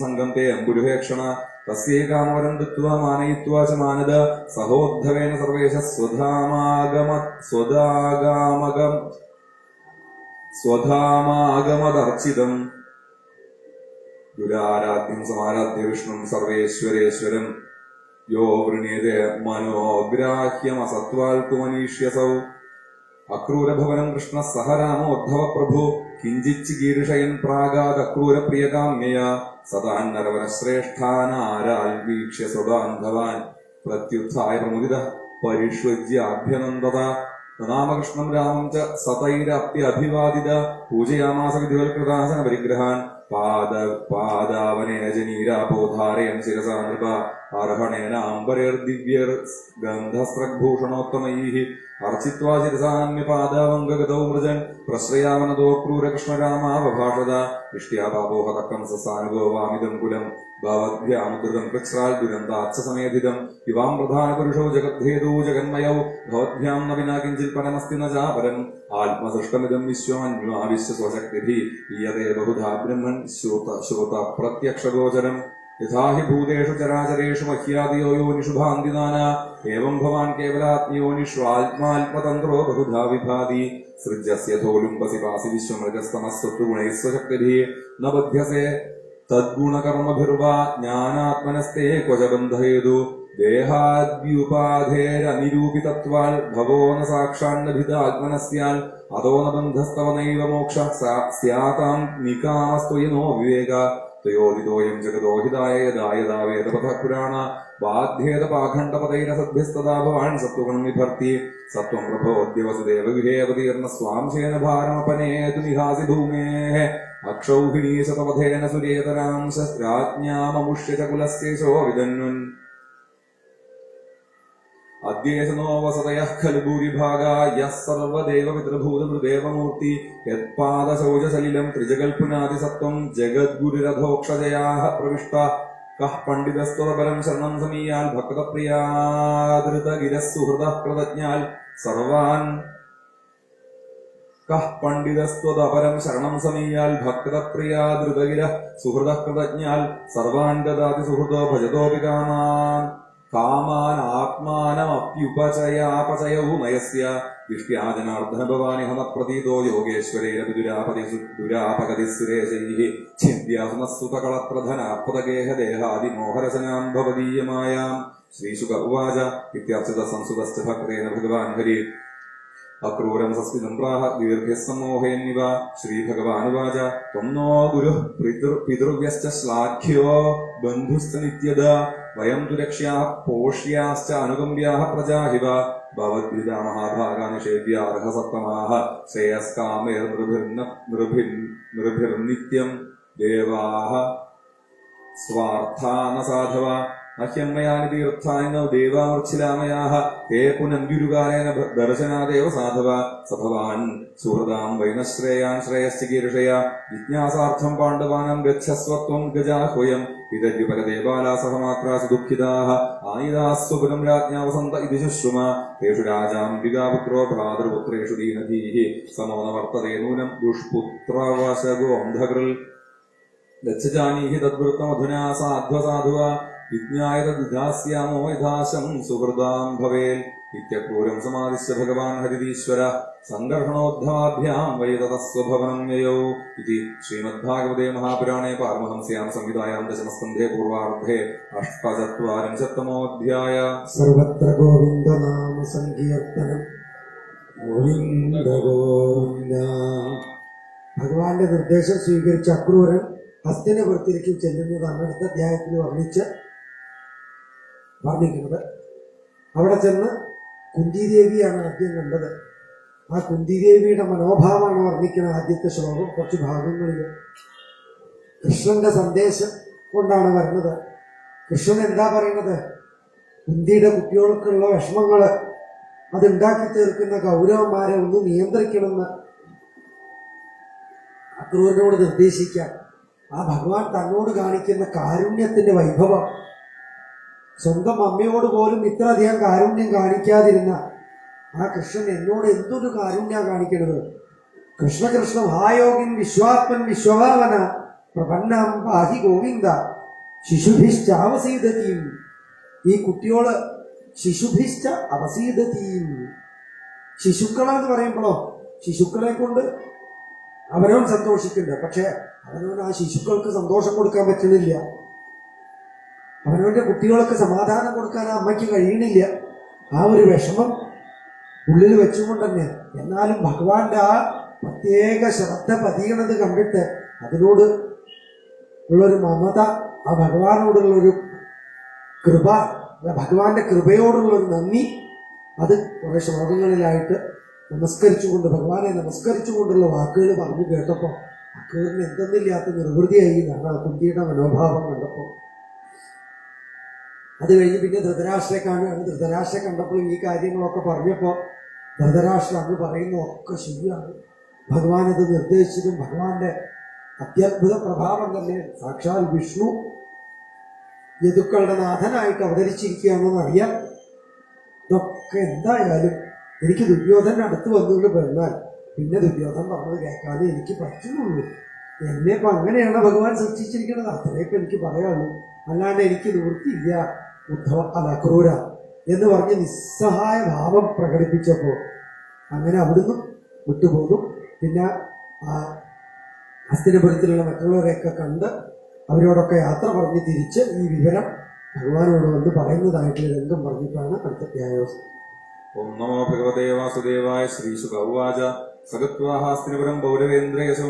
സംഘം തേ അംബുരുഹേക്ഷണ തസ്യേകാമവരം ദുത്വാ മാനയിത്വാ ച മാനദ സഹോദ്ധവേന സർവേശ സ്വധാമാഗമദർച്ചിതം ഗുരാരാധ്യം സമാരാധ്യ വിഷ്ണും സർവേശ്വരേശ്വരം യോ വൃണീതേ മനോഗ്രാഹ്യമസത്വാൽക്കുമനീഷ്യസൗ അക്രൂരഭവനം കൃഷ്ണ സഹ രാമോദ്ധവ പ്രഭു കിഞ്ചിച്ച് ഗീർഷയൻ പ്രാഗാദക്രൂരപ്രിയകാമ്യയ സദാൻ നരവനശ്രേഷ്ഠാനാരാൽ വീക്ഷ്യ സ്വദാന്ധവാൻ പ്രത്യുത്ഥായ പ്രമുദിത പരിഷ്വജ്യാഭ്യനന്ദത നാമകൃഷ്ണം രാമം ച സതൈരപ്യഭിവാദിത പൂജയാമാസ വിധിവൽകൃതാസന പരിഗ്രഹാൻ പാദാവനേജനീരാപോധാരയൻ ശിരസാ നൃപ അർഹണേന അംബരേർദിവ്യർ ഗന്ധസ്രഗ്ഭൂഷണോത്തമൈः അർച്ചിത്വാ ശിരസാമ്യപാദാവംഗഗതൗ മൃജൻ പ്രശ്രയാവനതോ ക്രൂരകൃഷ്ണരാമാവഭാഷത ഇഷ്ട്യാ പാപോഹതക്കം സസാനുഗോവാമിതം കുലം ഭവദ്ഭ്യാമുദ്രതം കൃച്ഛ്രാൽ ദുരന്താത്സമേധിതം ഇവാം പ്രധാന പുരുഷോ ജഗദ്ധേതൂ ജഗന്മയൗ ഭവദ്ഭ്യാം ന വിനാ കിഞ്ചിൽ പരമസ്തി ന ചാപരം ആത്മസൃഷ്ടമിതം വിശ്വാന്വാവിശ്വസ്വശക്തിഭിः ഈയതേ ബഹുധാ ബ്രഹ്മൺ ശ്രുത പ്രത്യക്ഷഗോചരം യഥാ ഹി ഭൂതേഷു ചരാചരേഷു മഹ്യാദിയോ യോനിഷു ഭാന്തിനാന ഏവം ഭവാൻ കേവലാത്മയോനിഷു ആത്മാത്മതന്ത്രോ ബഹുധാ വിഭാതി സൃജ്യസ്യഥോലുംബസി പാസി വിശ്വമൃഗസ്തമസ്വത്വഗുണൈः സ്വശക്തിഭിः ന ബധ്യസേ തദ്ഗുണകർമ്മഭിർവാ ജ്ഞാനാത്മനസ്തേ ക്വചബന്ധഹേതു ദേഹാദ്യുപാധേരനിരൂപിതത്വാൽ ഭവോ ന സാക്ഷാന്നഭിതാത്മനസ്യാൽ അതോ ന ബന്ധസ്തവ നൈവ മോക്ഷ സ്യാതാം നികാമസ്ത്വയിനോ വിവേക തയോദിതോയം ജഗദോഹിതായ യദാ യദാ വേദപഥ പുരാണ ബാധ്യേത പാഖണ്ഡപതൈരസദ്ഭിസ്തദാ ഭവാൻ സത്വഗുണം വിഭർത്തി സത്വം പ്രഭോദ്യ വസുദേവഗൃഹേ അവതീർണ സ്വാംശേന ഭാരമപനേതു നിഹാസി ഭൂമേഃ അക്ഷൗഹിണീശതവധേന സുരേതരാം രാജ്ഞാമമുഷ്യ ച കുലസ്യേശോ വിദന്വൻ അദ്യേശനോ വസതയഃ ഖലു ഭൂരിഭാഗാ യഃ സർവദേവപിതൃഭൂതമൃദേവമൂർത്തി യത്പാദശൗചസലിലം ത്രിജഗൽപുനാദിസത്വം ജഗദ്ഗുരുരഥോക്ഷജയാഃ പ്രവിഷ്ട കഃ പണ്ഡിതസ്ത്വതബലം ശരണം സമീയാൽ ഭക്തപ്രിയാധൃതഗിരഃ സുഹൃദഃ പ്രതജ്ഞാൽ സർവാൻ കഃ പണ്ഡിതസ്ത്വതപരം ശരണം സമീയാൽ ഭക്തപ്രിയാധൃതഗിരഃ സുഹൃദഃ പ്രതജ്ഞാൽ സർവാൻ ദദാതി സുഹൃദോ ഭജതോപി കാമാൻ ആത്മാനമപ്യുപചയാപചയൗ നയസ്യ ദിഷ്ട്യാ ജനാർദ്ദന ഭവാനി ഹതപ്രതീതോ യോഗേശ്വരൈരപി ദുരാപഗതി സുരേശൈഃ ഛിദ്യാസുതകളപ്രധനാപദഗേഹ ദേഹാദിമോഹരസനാം ഭവദീയമായാം ശ്രീശുക ഉവാച ഇത്യർച്ചിത സംസുതസ്ഥ ഭക്തേന ഭഗവാൻ ഹരി അക്രൂരം സംസ്കൃതം പ്രാഹ ദീർഘസമോഹയന്നിവ ശ്രീഭഗവാനുവാച ത്വം നോ ഗുരുഃ പിതൃവ്യശ്ച ശ്ലാഘ്യോ ബന്ധുശ്ച നിത്യദ വയം തു രക്ഷ്യാഃ പോഷ്യാശ്ച അനുകമ്പ്യാഃ പ്രജാഹിവ ഭവദ്ഭിതാ മഹാഭാഗാ നിഷേവ്യാർഹസത്തമാഃ ശ്രേയസ്കാമേർനൃഭിർനിത്യം ദേവാഃ സ്വാർത്ഥാ ന സാധവ അഹ്യന്മയാനി തീർത്ഥാനി നോ ദേവാമർച്ചിലാമയാഃ തേ പുനന്തിരുകാലേന ദർശനാദേവ സാധവ സഭവാൻ സുഹൃദാം വൈനശ്രേയാൻ ശ്രേയശ്ചികീർഷയ ജിജ്ഞാസാർത്ഥം പാണ്ഡവാനാം ഗച്ഛസ്വത്വം ഗജാഹ്വയം പിതര്യുപരദേവാലാ സഹമാത്രാസു ദുഃഖിതാഃ ആയിദാസ്വപുരം രാജ്ഞാ വസന്ത ഇതി ശുശ്രുമ തേഷു രാജാംബികാപുത്രോ ഭ്രാതൃപുത്രേഷു ദീനധീഃ സമോ ന വർത്തതേ നൂനം ദുഷ്പുത്രവശഗോ അന്ധകൃൽ गच्छजानीहि तद्वृत्तमधुना साध्वसाधुव विज्ञाय तद्विधास्यामो यथाशं सुहृदां भवेत् इत्यक्रूरं समादिश्य भगवान् हरिरीश्वर सङ्गर्षणोद्धवाभ्यां वै ततः स्वभवनं ययौ इति श्रीमद्भागवते महापुराणे पारमहंस्यां संहितायां दशमस्कन्धे पूर्वार्धे 48तमोऽध्याय। സർവത്ര ഗോവിന്ദ നാമ സങ്കീർത്തനം. ഗോവിന്ദ ഗോവിന്ദ. ഭഗവാന്റെ നിർദ്ദേശം സ്വീകരിച്ച അക്രൂരൻ ഹസ്തിനപുരത്തിലേക്ക് ചെല്ലുന്നതാണ് അടുത്ത അധ്യായത്തിൽ വർണ്ണിക്കുന്നത്. അവിടെ ചെന്ന് കുന്തിദേവിയാണ് ആദ്യം കണ്ടത്. ആ കുന്തിദേവിയുടെ മനോഭാവമാണ് വർണ്ണിക്കുന്നത് ആദ്യത്തെ ശ്ലോകം. കുറച്ച് ഭാഗങ്ങളിൽ കൃഷ്ണന്റെ സന്ദേശം കൊണ്ടാണ് വരുന്നത്. കൃഷ്ണൻ എന്താ പറയുന്നത്? കുന്തിയുടെ കുട്ടികൾക്കുള്ള വിഷമങ്ങൾ അതുണ്ടാക്കി തീർക്കുന്ന കൗരവന്മാരെ ഒന്ന് നിയന്ത്രിക്കണമെന്ന് അക്രൂരനോട് നിർദ്ദേശിക്കാൻ. ആ ഭഗവാൻ തന്നോട് കാണിക്കുന്ന കാരുണ്യത്തിന്റെ വൈഭവം, സ്വന്തം അമ്മയോട് പോലും ഇത്ര അധികം കാരുണ്യം കാണിക്കാതിരുന്ന ആ കൃഷ്ണൻ എന്നോട് എന്തൊരു കാരുണ്യം കാണിക്കണത്. കൃഷ്ണ കൃഷ്ണ മഹായോഗിൻ വിശ്വാത്മൻ വിശ്വഭാവന പ്രപന്നം പാഹി ഗോവിന്ദ ശിശുഭിശ്ചാവസീദതീം. ഈ കുട്ടിയോള് ശിശുഭിശ്ച അവസീദതീം. ശിശുക്കളെന്ന് പറയുമ്പോഴോ ശിശുക്കളെ കൊണ്ട് അവനവൻ സന്തോഷിക്കുന്നുണ്ട്. പക്ഷെ അവനവൻ ആ ശിശുക്കൾക്ക് സന്തോഷം കൊടുക്കാൻ പറ്റുന്നില്ല. അവനവന്റെ കുട്ടികൾക്ക് സമാധാനം കൊടുക്കാൻ ആ അമ്മയ്ക്ക് കഴിയണില്ല. ആ ഒരു വിഷമം ഉള്ളിൽ വെച്ചുകൊണ്ട് തന്നെ എന്നാലും ഭഗവാന്റെ ആ പ്രത്യേക ശ്രദ്ധ പതിയണത് കണ്ടിട്ട് അതിനോട് ഉള്ളൊരു മമത, ആ ഭഗവാനോടുള്ളൊരു കൃപ, ഭഗവാന്റെ കൃപയോടുള്ളൊരു നന്ദി, അത് കുറെ ശ്ലോകങ്ങളിലായിട്ട് നമസ്കരിച്ചുകൊണ്ട് ഭഗവാനെ നമസ്കരിച്ചുകൊണ്ടുള്ള വാക്കുകൾ പറഞ്ഞു കേട്ടപ്പോൾ അക്രൂരന് എന്തെന്നില്ലാത്ത നിർവൃതിയായി എന്നാണ് ആ കുന്തിയുടെ മനോഭാവം കണ്ടപ്പോൾ. അത് കഴിഞ്ഞ് പിന്നെ ധൃതരാഷ്ട്രയെ കാണുകയാണ്. ധൃതരാഷ്ട്രയെ കണ്ടപ്പോൾ ഈ കാര്യങ്ങളൊക്കെ പറഞ്ഞപ്പോൾ ധൃതരാഷ്ട്ര അന്ന് പറയുന്ന ഒക്കെ ശരിയാണ്. ഭഗവാൻ അത് നിർദ്ദേശിച്ചതും ഭഗവാന്റെ അത്യത്ഭുത പ്രഭാവം തന്നെ. സാക്ഷാൽ വിഷ്ണു യദുക്കളുടെ നാഥനായിട്ട് അവതരിച്ചിരിക്കുകയാണെന്ന് അറിയാം. ഇതൊക്കെ എന്തായാലും എനിക്ക് ദുര്യോധന അടുത്ത് വന്നുകൊണ്ട് പറഞ്ഞാൽ പിന്നെ ദുര്യോധൻ പറഞ്ഞത് കേൾക്കാതെ എനിക്ക് പറ്റുന്നുള്ളൂ. എന്നെ ഇപ്പം അങ്ങനെയാണ് ഭഗവാൻ സൃഷ്ടിച്ചിരിക്കുന്നത്. അത്രയൊക്കെ എനിക്ക് പറയാനുള്ളൂ. അല്ലാണ്ട് എനിക്ക് നിവൃത്തിയില്ല അക്രൂര എന്ന് പറഞ്ഞ് നിസ്സഹായ ഭാവം പ്രകടിപ്പിച്ചപ്പോൾ അങ്ങനെ അവിടുന്ന് വിട്ടുപോകും. പിന്നെ ആ ഹസ്തിനപുരത്തിലുള്ള മറ്റുള്ളവരെയൊക്കെ കണ്ട് അവരോടൊക്കെ യാത്ര പറഞ്ഞ് തിരിച്ച് ഈ വിവരം ഭഗവാനോട് വന്ന് പറയുന്നതായിട്ടുള്ള രംഗം പറഞ്ഞിട്ടാണ് അടുത്ത അധ്യായം. ഓം നമോ ഭഗവതേ വാസുദേവായ. ശ്രീശുക ഉവാച സഗത്വാ ഹസ്തിനപുരം പൗരവേന്ദ്രയശ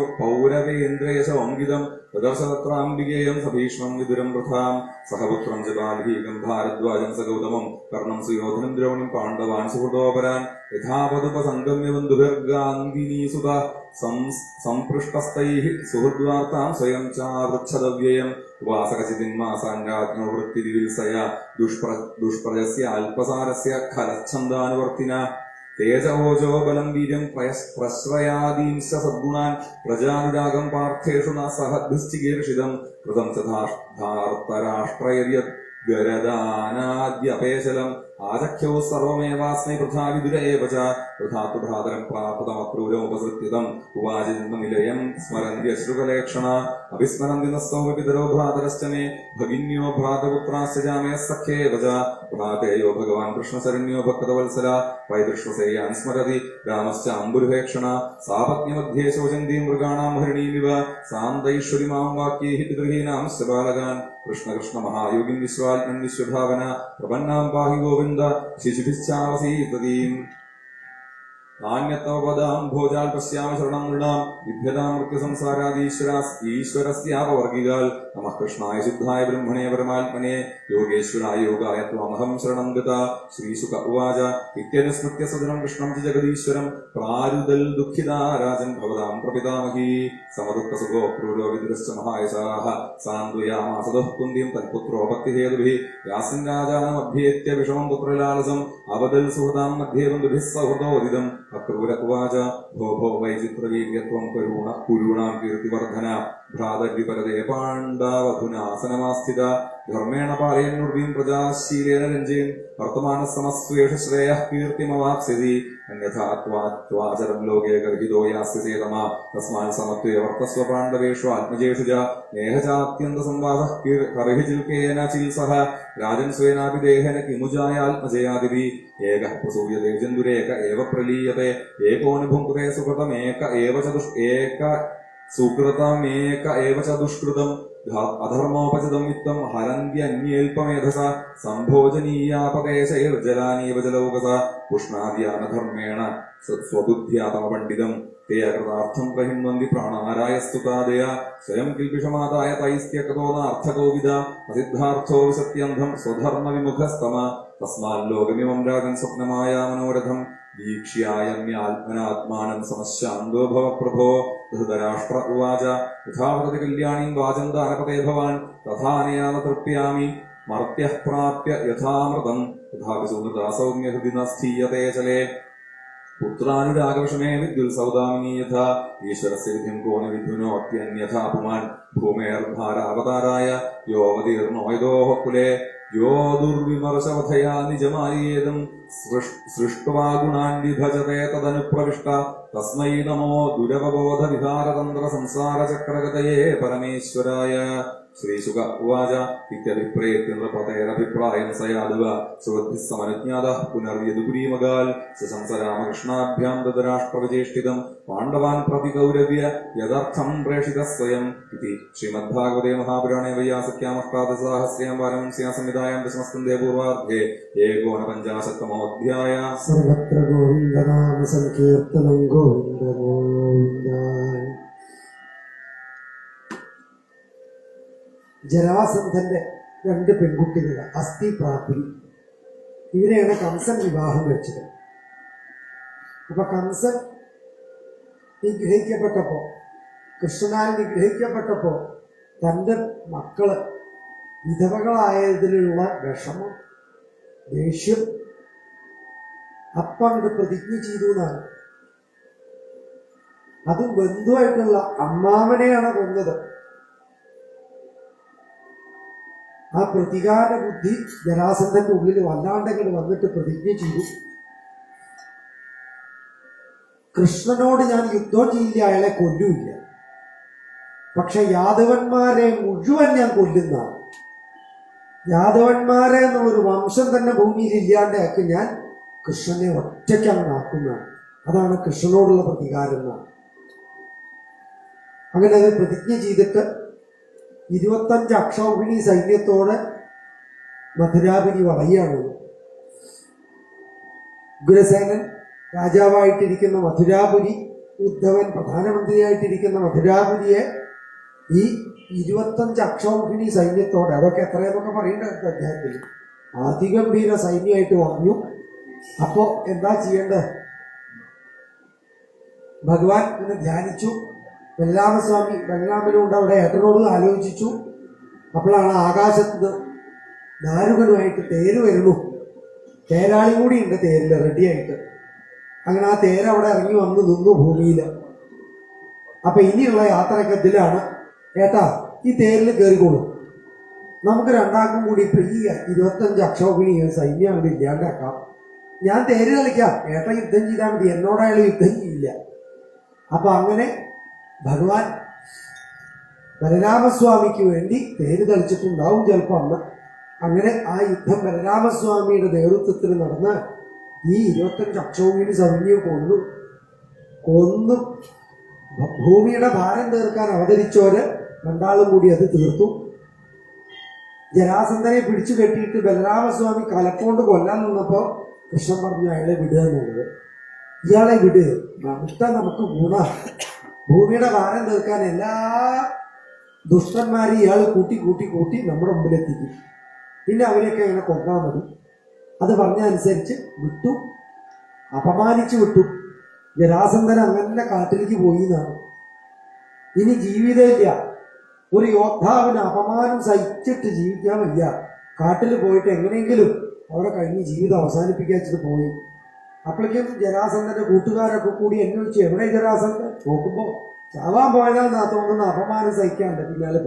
അങ്കിതം തദർശതത്രാംബികേയം സഭീഷ്മം വിദുരം വൃഥാം സഹപുത്രം ച ബാലീകം ഭാരദ്വാജം സഗൗതമം കർണം സുയോധനം ദ്രൗണിം പാണ്ഡവാൻ സുഹൃദോപരാൻ യഥാപതുപസംഗമ്യ ബന്ധുഭിർഗാന്ധിനീസുത സംപൃഷ്ടസ്ഥൈഃ സുഹൃദ്വാർത്താം സ്വയം ചാവൃച്ഛദവ്യയം ഉപാസകചിതിന്മാസാഞ്ജാജ്ഞോ വൃത്തിരിവിൽസയ ദുഷ്പ്രജസ്യ അല്പസാരസ്യ ഖലച്ഛന്ദാനുവർത്തിന തേജോജോ ബലം വീര്യം പ്രശ്രയാദീംശ സദ്ഗുണാൻ പ്രജാനുരാഗം പാർത്ഥേഷു ന സഹദ്ഭിശ്ചികീർഷിതം കൃതം ച ധാർത്തരാഷ്ട്രയര്യത് ഗരദാനാദ്യപേശലം ആചഖ്യോ സർവമേവാസ്മൈ വൃഥാ വിദുര ഏവ ച വൃഥാതു ഭ്രാതരം പ്രാപ്തമക്രൂരമുപസൃത്യതം ഉവാചിന്മനിലയം സ്മരന്ത്യശ്രുകലേക്ഷണ അവിസ്മരന്തി നസ്തൗ പിതരോ ഭ്രാതരശ്ച മേ ഭഗിന്യോ ഭ്രാതപുത്രാശ്ച ജാമേ സഖ്യേവ ച ഭ്രാതേയോ ഭഗവാൻ കൃഷ്ണശരണ്യോ ഭക്തവത്സല വൈദൃഷ്ണസേയാൻ സ്മരതി രാമശ്ച അംബുരുഹേക്ഷണ സാപത്ന്യമധ്യേ ശോചന്തീം മൃഗാണാം ഹരിണീമിവ സാന്തൈശ്വരിമാം വാക്യൈഃ പിതൃഹീനാം ബാലകാൻ കൃഷ്ണ കൃഷ്ണ മഹായോഗിൻ വിശ്വാത്മൻ വിശ്വഭാവന പ്രപന്നാം പാഹി ഗോവിന്ദ ശിശുഭിശ്ചാവസീതതീം നാന്യത്തവപദാം ഭോജാൽ പശ്യാമ ശരണം നൃണാം വിഭ്യതാം മൃത്യുസംസാരാദീശ്വരസ്യാപവർഗികാൽ നമഃ കൃഷ്ണായ ശുദ്ധായ ബ്രഹ്മണേ പരമാത്മനെ യോഗേശ്വരായ യോഗായ ത്വമഹം ശരണം ഗത. ശ്രീശുക ഉവാച ഇത്യനുസ്മൃത്യ സദനം കൃഷ്ണം ച ജഗദീശ്വരം പ്രാരുദൽ ദുഃഖിതാ രാജൻ ഭവതാം പ്രപിതാമഹീ സമദുഃഖസുഖോ ക്രൂരോ വിദുരശ്ച മഹായശാഃ സാന്ത്വയാമാസദഃ കുന്തിം തൽപുത്രോ ഭക്തിഹേതുഭിः യാസിൻ രാജാനമഭ്യേത്യ വിഷമം പുത്രലാലസം അവദൽ സുഹൃതാം മധ്യേ ബന്ധുഭിः സൗഹൃദോദിതം. അക്രൂര ഉവാച ഭോ ഭോ വൈചിത്രവീര്യത്വം കുരൂണാം കീർത്തിവർദ്ധന ഭ്രാതര്വിപരതേ പാണ്ഡാവധുനാസനമാസ്ഥിത ധർമ്മേണ പാലയന്നുർവീം പ്രജാശീലേന രഞ്ജയൻ വർത്തമാനസമസ്വേഷ ശ്രേയഃ കീർത്തിമവാപ്സ്യതി അന്യഥാ ത്വാചരം ലോകേ ഗർഹിതോ യാസ്യസേതമ തസ്മാൻ സമത്വേ വർത്തസ്വ പാണ്ഡവേഷു ആത്മജേഷു ച നേഹചാത്യന്ത സംവാദഃ കർഹി ചിൽക്കേന ചിൽസഹ രാജൻ സ്വേനാപി ദേഹന കിമുജായാത്മജയാദിവി ഏകഃ പ്രസൂയതേ ജന്തുരേക ഏവ പ്രലീയത്തെ ഏകോനുഭുങ്ക്തേ സുകൃതമേക ഏവ സുകൃതമേക ഏവ ച ദുഷ്കൃതം അധർമ്മോപചിതം വിത്തം ഹരന്ത്യന്യേൽപമേധസ സംഭോജനീയാപകേശൈർജലാനീവ ജലൗകസ പുഷ്ണാദ്യാനധർമ്മേണ സ്വബുദ്ധ്യാതമ പണ്ഡിതം തേ അകൃതാർത്ഥം പ്രഹിന്വന്തി പ്രാണാരായസ്തുതാദയ സ്വയം കിൽപിഷമാതായ തൈസ്ത്യകതോനാർത്ഥകോവിദ അസിദ്ധാർത്ഥോ വിസത്യന്ധം സ്വധർമ്മവിമുഖസ്തമ തസ്മാല്ലോകമിമം രാജൻ സ്വപ്നമായ മനോരഥം വീക്ഷ്യായമ്യാത്മനാത്മാനം സമശാന്തോ ഭവ പ്രഭോ ധൃതരാഷ്ട്ര ഉവാച യഥാവതതി കല്യാണീം വാചം ദാനപതേ ഭവാൻ തഥാനയാന തൃപ്യാമി മർത്യഃ പ്രാപ്യ യഥാമൃതം തഥാപി സുഹൃതാ സൗമ്യ ഹൃദി ന സ്ഥീയതേ ചലേ പുത്രാനുരാഗവിഷമേ വിദ്യുൽസൗദാമിനി യഥാ ഈശ്വരസ്യ വിധിം കോ ന വിധുനോത്യന്യഥാ പുമാൻ ഭൂമേർഭാരാവതാരായ യോവതീർണോയതോഃ കുലേ യോ ദുർവിമർശവധയാ നിജമായേദം സൃഷ്ട്വാ ഗുണാൻ വിഭജതേ തദനുപ്രവിഷ്ട തസ്മൈ നമോ ദുരവബോധ വിഹാരതന്ത്ര സംസാരചക്രഗതയേ പരമേശ്വരായ ശ്രീശുക ഉവാച ഇത്യഭിപ്രേത്യനൃപതേരഭിപ്രായം സയാദുവ സുവൃദ്ധിഃ സമനുജ്ഞാതഃ പുനർയദുപുരീമകാൽ സശംസരാമകൃഷ്ണാഭ്യാം ദദരാഷ്ട്രവിചേഷ്ടിതം പാണ്ഡവാൻ പ്രതി കൗരവ്യ യദർത്ഥം പ്രേഷിതഃ സ്വയം ഇതി ശ്രീമദ്ഭാഗവതേ മഹാപുരാണേ വൈയാസക്യാമഷ്ടാദശസാഹസ്ര്യാം വാരംസ്യാ സംവിധായാം ദശമസ്കന്ധേ പൂർവാർദ്ധേ ഏകോനപഞ്ചാശത്തമോऽധ്യായ സർവത്ര ഗോവിന്ദനാമ സങ്കീർത്തനം ഗോവിന്ദ ഗോവിന്ദ. ജരാസന്ധന്റെ 2 പെൺകുട്ടികൾ അസ്ഥി പ്രാപ്തി, ഇവരെയാണ് കംസൻ വിവാഹം കഴിച്ചത്. അപ്പൊ കംസൻ നിഗ്രഹിക്കപ്പെട്ടപ്പോ, കൃഷ്ണനാൽ നിഗ്രഹിക്കപ്പെട്ടപ്പോ തൻ്റെ മക്കള് വിധവകളായതിലുള്ള വിഷമം, ദേഷ്യം അപ്പം ഇത് പ്രതിജ്ഞ ചെയ്തു എന്നാണ്. അതും ബന്ധുവായിട്ടുള്ള അമ്മാവനെയാണ് കൊന്നത്. ആ പ്രതികാര ബുദ്ധി ജരാസന്ധന്റെ ഉള്ളിൽ വല്ലാണ്ടെങ്കിൽ വന്നിട്ട് പ്രതിജ്ഞ ചെയ്തു, കൃഷ്ണനോട് ഞാൻ യുദ്ധം ചെയ്യില്ല, അയാളെ കൊല്ലൂല്ല, പക്ഷെ യാദവന്മാരെ മുഴുവൻ ഞാൻ കൊല്ലുന്നതാണ്. യാദവന്മാരെ എന്നുള്ളൊരു വംശം തന്നെ ഭൂമിയിൽ ഇല്ലാണ്ടാക്കി ഞാൻ കൃഷ്ണനെ ഒറ്റയ്ക്കാണ് ആക്കുന്നതാണ്. അതാണ് കൃഷ്ണനോടുള്ള പ്രതികാരം എന്നാണ്. അങ്ങനെ അത് പ്രതിജ്ഞ ചെയ്തിട്ട് 25 അക്ഷൗഹിണി സൈന്യത്തോടെ മധുരാപുരി വളയുകയാണത്. ഉഗ്രസേനൻ രാജാവായിട്ടിരിക്കുന്ന മധുരാപുരി, ഉദ്ധവൻ പ്രധാനമന്ത്രിയായിട്ടിരിക്കുന്ന മധുരാപുരിയെ ഈ 25 അക്ഷൗഹിണി സൈന്യത്തോടെ, അതൊക്കെ എത്രയെന്നൊക്കെ പറയേണ്ടത് അദ്ദേഹത്തിൽ, അതിഗംഭീര സൈന്യമായിട്ട് വന്നു. അപ്പോ എന്താ ചെയ്യേണ്ടത്? ഭഗവാൻ ഇങ്ങനെ ധ്യാനിച്ചു. ബലരാമസ്വാമി ബലരാമനുണ്ട് അവിടെ, ഏട്ടനോട് ആലോചിച്ചു. അപ്പോഴാണ് ആകാശത്ത് ദാരുകനുമായിട്ട് തേര് വരുന്നു. തേരാളി കൂടി ഉണ്ട് തേരില് റെഡിയായിട്ട്. അങ്ങനെ ആ തേര് അവിടെ ഇറങ്ങി വന്ന് നിന്നു ഭൂമിയിൽ. അപ്പൊ ഇനിയുള്ള യാത്രക്കത്തിലാണ്, ഏട്ടാ ഈ തേരിൽ കയറിക്കോളൂ, നമുക്ക് രണ്ടാക്കും കൂടി ഇപ്പൊ ഈ 25 അക്ഷൗഹിണി സൈന്യം അവിടെ ഇല്ലാണ്ടാക്കാം, ഞാൻ തേര് കളിക്കാം, ഏട്ടൻ യുദ്ധം ചെയ്താൽ മതി, എന്നോടയാൾ യുദ്ധം ചെയ്യില്ല. അപ്പൊ അങ്ങനെ ഭഗവാൻ ബലരാമസ്വാമിക്ക് വേണ്ടി തേര് കളിച്ചിട്ടുണ്ടാവും ചിലപ്പോൾ അന്ന്. അങ്ങനെ ആ യുദ്ധം ബലരാമസ്വാമിയുടെ നേതൃത്വത്തിൽ നടന്ന് ഈ 25 അക്ഷൗഹിണി സൈന്യം കൊന്നു ഭൂമിയുടെ ഭാരം തീർക്കാൻ അവതരിച്ചവര് രണ്ടാളും കൂടി അത് തീർത്തു. ജരാസന്ധനെ പിടിച്ചു കെട്ടിയിട്ട് ബലരാമസ്വാമി കലക്കൊണ്ട് കൊല്ലാൻ നിന്നപ്പോ കൃഷ്ണൻ പറഞ്ഞു അയാളെ വിടുക എന്നുള്ളത്. ഇയാളെ വിട്, നമുക്ക് ഗുണ, ഭൂമിയുടെ ഭാരം തീർക്കാൻ എല്ലാ ദുഷ്ടന്മാരെയും ഇയാൾ കൂട്ടി കൂട്ടി കൂട്ടി നമ്മുടെ മുമ്പിലെത്തിക്കും, പിന്നെ അവരെയൊക്കെ ഇങ്ങനെ കൊണ്ടാൽ മതി. അത് പറഞ്ഞനുസരിച്ച് വിട്ടു, അപമാനിച്ചു വിട്ടു. ജരാസന്ധൻ അങ്ങനെ കാട്ടിലേക്ക് പോയി എന്നാണ്. ഇനി ജീവിതമില്ല, ഒരു യോദ്ധാവിന് അപമാനം സഹിച്ചിട്ട് ജീവിക്കാൻ വയ്യ, കാട്ടിൽ പോയിട്ട് എങ്ങനെയെങ്കിലും അവിടെ കഴിഞ്ഞ് ജീവിതം അവസാനിപ്പിക്കാച്ചിട്ട് പോയി. അപ്പോഴേക്കും ജരാസന്ധന്റെ കൂട്ടുകാരൊക്കെ കൂടി അന്വേഷിച്ചു, എവിടെ ജരാസന്ധൻ? നോക്കുമ്പോൾ ചാവാൻ പോയതാന്നാ തോന്നുന്ന അപമാനം സഹിക്കാണ്ട് പിന്നാലെ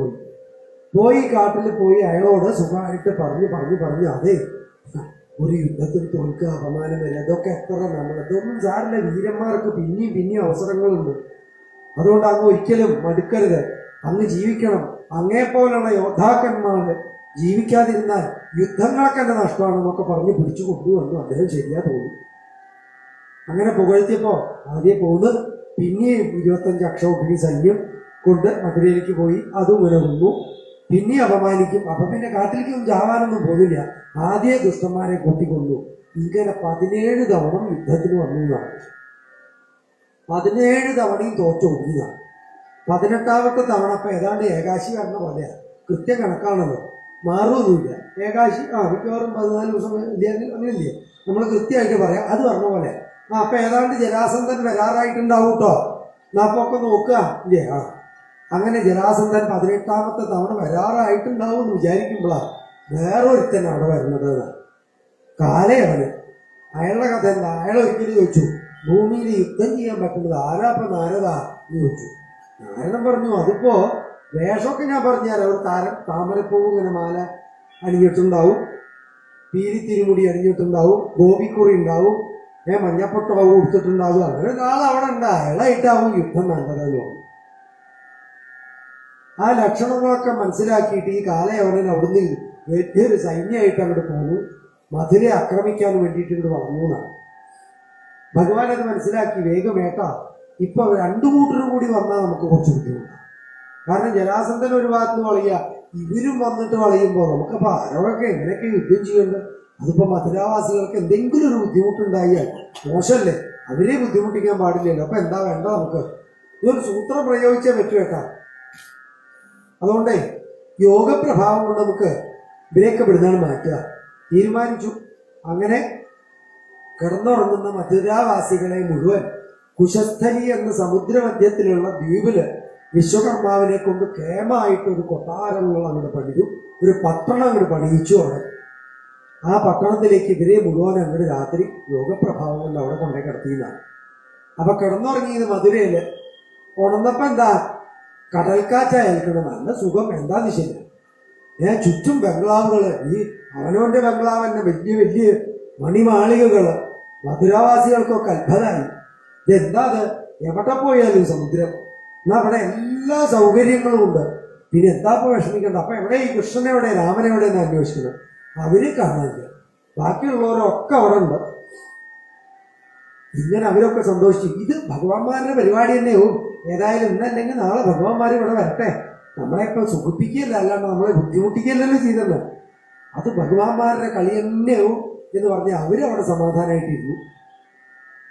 പോയി കാട്ടിൽ പോയി അയാളോട് സുഖമായിട്ട് പറഞ്ഞു അതെ ഒരു യുദ്ധത്തിൽ തോൽക്കുക, അപമാനം വരിക, അതൊക്കെ എത്ര ഇതൊന്നും സാറില്ല. വീരന്മാർക്ക് പിന്നെയും അവസരങ്ങളുണ്ട്. അതുകൊണ്ട് അങ്ങ് ഒരിക്കലും മടുക്കരുത്, അങ്ങ് ജീവിക്കണം. അങ്ങേപ്പോലുള്ള യോദ്ധാക്കന്മാർ ജീവിക്കാതിരുന്നാൽ യുദ്ധങ്ങളൊക്കെ തന്നെ നഷ്ടമാണെന്നൊക്കെ പറഞ്ഞ് പിടിച്ചു കൊണ്ടുവന്നു. അദ്ദേഹം ശരിയാ തോന്നി. അങ്ങനെ പുകഴ്ത്തിയപ്പോ ആദ്യം പോന്ന് പിന്നെയും 25 അക്ഷൗഹിണി സൈന്യം കൊണ്ട് മധുരയിലേക്ക് പോയി. അതും ഉണർന്നു. പിന്നെ അപമാനിക്കും. അപ്പൊ പിന്നെ കാട്ടിലേക്കും ചാവാനൊന്നും പോകില്ല. ആദ്യ ദുഷ്ടന്മാരെ കൂട്ടിക്കൊണ്ടു. ഇങ്ങനെ 17 തവണ യുദ്ധത്തിന് വന്നതാണ്. 17 തവണയും തോറ്റൊടുങ്ങിയതാണ്. 18ാമത്തെ തവണ ഇപ്പൊ ഏതാണ്ട് ഏകാശി പറഞ്ഞ പോലെ കൃത്യം കണക്കാണല്ലോ, മാറുമൊന്നുമില്ല. ഏകാശി മിക്കവാറും 14 ദിവസം അങ്ങനെയില്ലേ, നമ്മൾ കൃത്യമായിട്ട് പറയാം. അത് പറഞ്ഞ പോലെ അപ്പൊ ഏതാണ്ട് ജരാസന്ധൻ വരാറായിട്ടുണ്ടാവും കേട്ടോ. അപ്പൊ ഒക്കെ നോക്കുക ഇല്ലേ. അങ്ങനെ ജരാസന്ധൻ 18ാമത്തെ തവണ വരാറായിട്ടുണ്ടാവും എന്ന് വിചാരിക്കുമ്പോഴാണ് വേറൊരുത്തൻ അവിടെ വരുന്നത്. കാലയവന്. അയാളുടെ കഥ എന്താ? അയാൾ ഒരിക്കലും ചോദിച്ചു, ഭൂമിയിൽ യുദ്ധം ചെയ്യാൻ പറ്റുന്നത് ആരാപ്പ നാരദ എന്ന് ചോദിച്ചു. നാരദൻ പറഞ്ഞു, അതിപ്പോ വേഷമൊക്കെ ഞാൻ പറഞ്ഞുതരാം. ഒരു താമരപ്പൂവ് ഇങ്ങനെ മാല അണിഞ്ഞിട്ടുണ്ടാവും, പീലി തിരുമുടി അണിഞ്ഞിട്ടുണ്ടാവും, ഗോപിക്കുറി ഉണ്ടാവും, മഞ്ഞപ്പൊട്ടവും കൊടുത്തിട്ടുണ്ടാവും. അങ്ങനെ ഒരാൾ അവിടെ ഉണ്ട്. അയാളായിട്ടാവും യുദ്ധം വേണ്ടതെന്ന് പറഞ്ഞു. ആ ലക്ഷണങ്ങളൊക്കെ മനസ്സിലാക്കിയിട്ട് ഈ കാലയവനൻ അവിടുന്ന് വലിയൊരു സൈന്യമായിട്ട് അങ്ങോട്ട് പോന്നു. മധുരയെ ആക്രമിക്കാൻ വേണ്ടിയിട്ട് ഇങ്ങോട്ട് വന്നു എന്നാണ്. ഭഗവാൻ അത് മനസ്സിലാക്കി വേഗമേട്ടാ ഇപ്പൊ 2 കൂട്ടരും കൂടി വന്നാൽ നമുക്ക് കുറച്ച് ബുദ്ധിമുട്ടാണ്. കാരണം ജരാസന്ധൻ ഒരു ഭാഗത്ത് വളയുക, ഇവരും വന്നിട്ട് വളയുമ്പോൾ നമുക്കപ്പോൾ ആരോടൊക്കെ എങ്ങനെയൊക്കെ യുദ്ധം ചെയ്യേണ്ടത്? അതിപ്പോ മധുരാവാസികൾക്ക് എന്തെങ്കിലും ഒരു ബുദ്ധിമുട്ടുണ്ടായാൽ മോശമല്ലേ, അവരെ ബുദ്ധിമുട്ടിക്കാൻ പാടില്ലല്ലോ. അപ്പൊ എന്താ വേണ്ട, നമുക്ക് ഇതൊരു സൂത്രം പ്രയോഗിച്ചേ പറ്റൂ കേട്ടാ. അതുകൊണ്ടേ യോഗപ്രഭാവം കൊണ്ട് നമുക്ക് ഇവരെയൊക്കെ വിടുന്നാണ് മാറ്റുക തീരുമാനിച്ചു. അങ്ങനെ കിടന്നുറങ്ങുന്ന മധുരാവാസികളെ മുഴുവൻ കുശസ്ഥലി എന്ന സമുദ്രമധ്യത്തിലുള്ള ദ്വീപില് വിശ്വകർമാവിനെ കൊണ്ട് കേമായിട്ട് ഒരു കൊട്ടാരങ്ങൾ അങ്ങോട്ട് പണിതു, ഒരു പട്ടണം അങ്ങോട്ട് പണിയിച്ചു. അവിടെ ആ പട്ടണത്തിലേക്ക് ഇവരെ മുഴുവൻ അങ്ങോട്ട് രാത്രി യോഗപ്രഭാവം കൊണ്ട് അവിടെ കൊണ്ടേ കിടത്തിയതാണ്. അപ്പൊ കിടന്നുറങ്ങിയത് മധുരയില്. ഉണർന്നപ്പോ എന്താ, കടൽക്കാറ്റായിരിക്കണം, നല്ല സുഖം. എന്താന്ന് ശരി, ചുറ്റും ബംഗ്ലാവുകള്, ഈ അവനവന്റെ ബംഗ്ലാവ് തന്നെ വലിയ മണിമാളികകള്. മധുരാവാസികൾക്കൊക്കെ അത്ഭുതമായി. ഇതെന്താ അത്, എവിടെ പോയാലും സമുദ്രം, എന്നാ അവിടെ എല്ലാ സൗകര്യങ്ങളും ഉണ്ട്. പിന്നെ എന്താ ഇപ്പൊ വിഷമിക്കണ്ട. അപ്പൊ എവിടെ ഈ കൃഷ്ണനെവിടെ രാമനെവിടെയെന്ന് അന്വേഷിക്കുന്നത്, അവര് കാണാനില്ല. ബാക്കിയുള്ളവരൊക്കെ അവിടെ ഉണ്ട്. ഇങ്ങനെ അവരൊക്കെ സന്തോഷിച്ചു. ഇത് ഭഗവാന്മാരുടെ പരിപാടി തന്നെയാവും. ഏതായാലും ഇന്നല്ലെങ്കിൽ നാളെ ഭഗവാന്മാർ ഇവിടെ വരട്ടെ, നമ്മളെ ഇപ്പൊ സുഖിപ്പിക്കുകയല്ല, അല്ലാണ്ട് നമ്മളെ ബുദ്ധിമുട്ടിക്കുകയല്ലല്ലോ ചെയ്തല്ലോ. അത് ഭഗവാന്മാരുടെ കളി തന്നെയാവും എന്ന് പറഞ്ഞ് അവരവിടെ സമാധാനമായിട്ടിരുന്നു.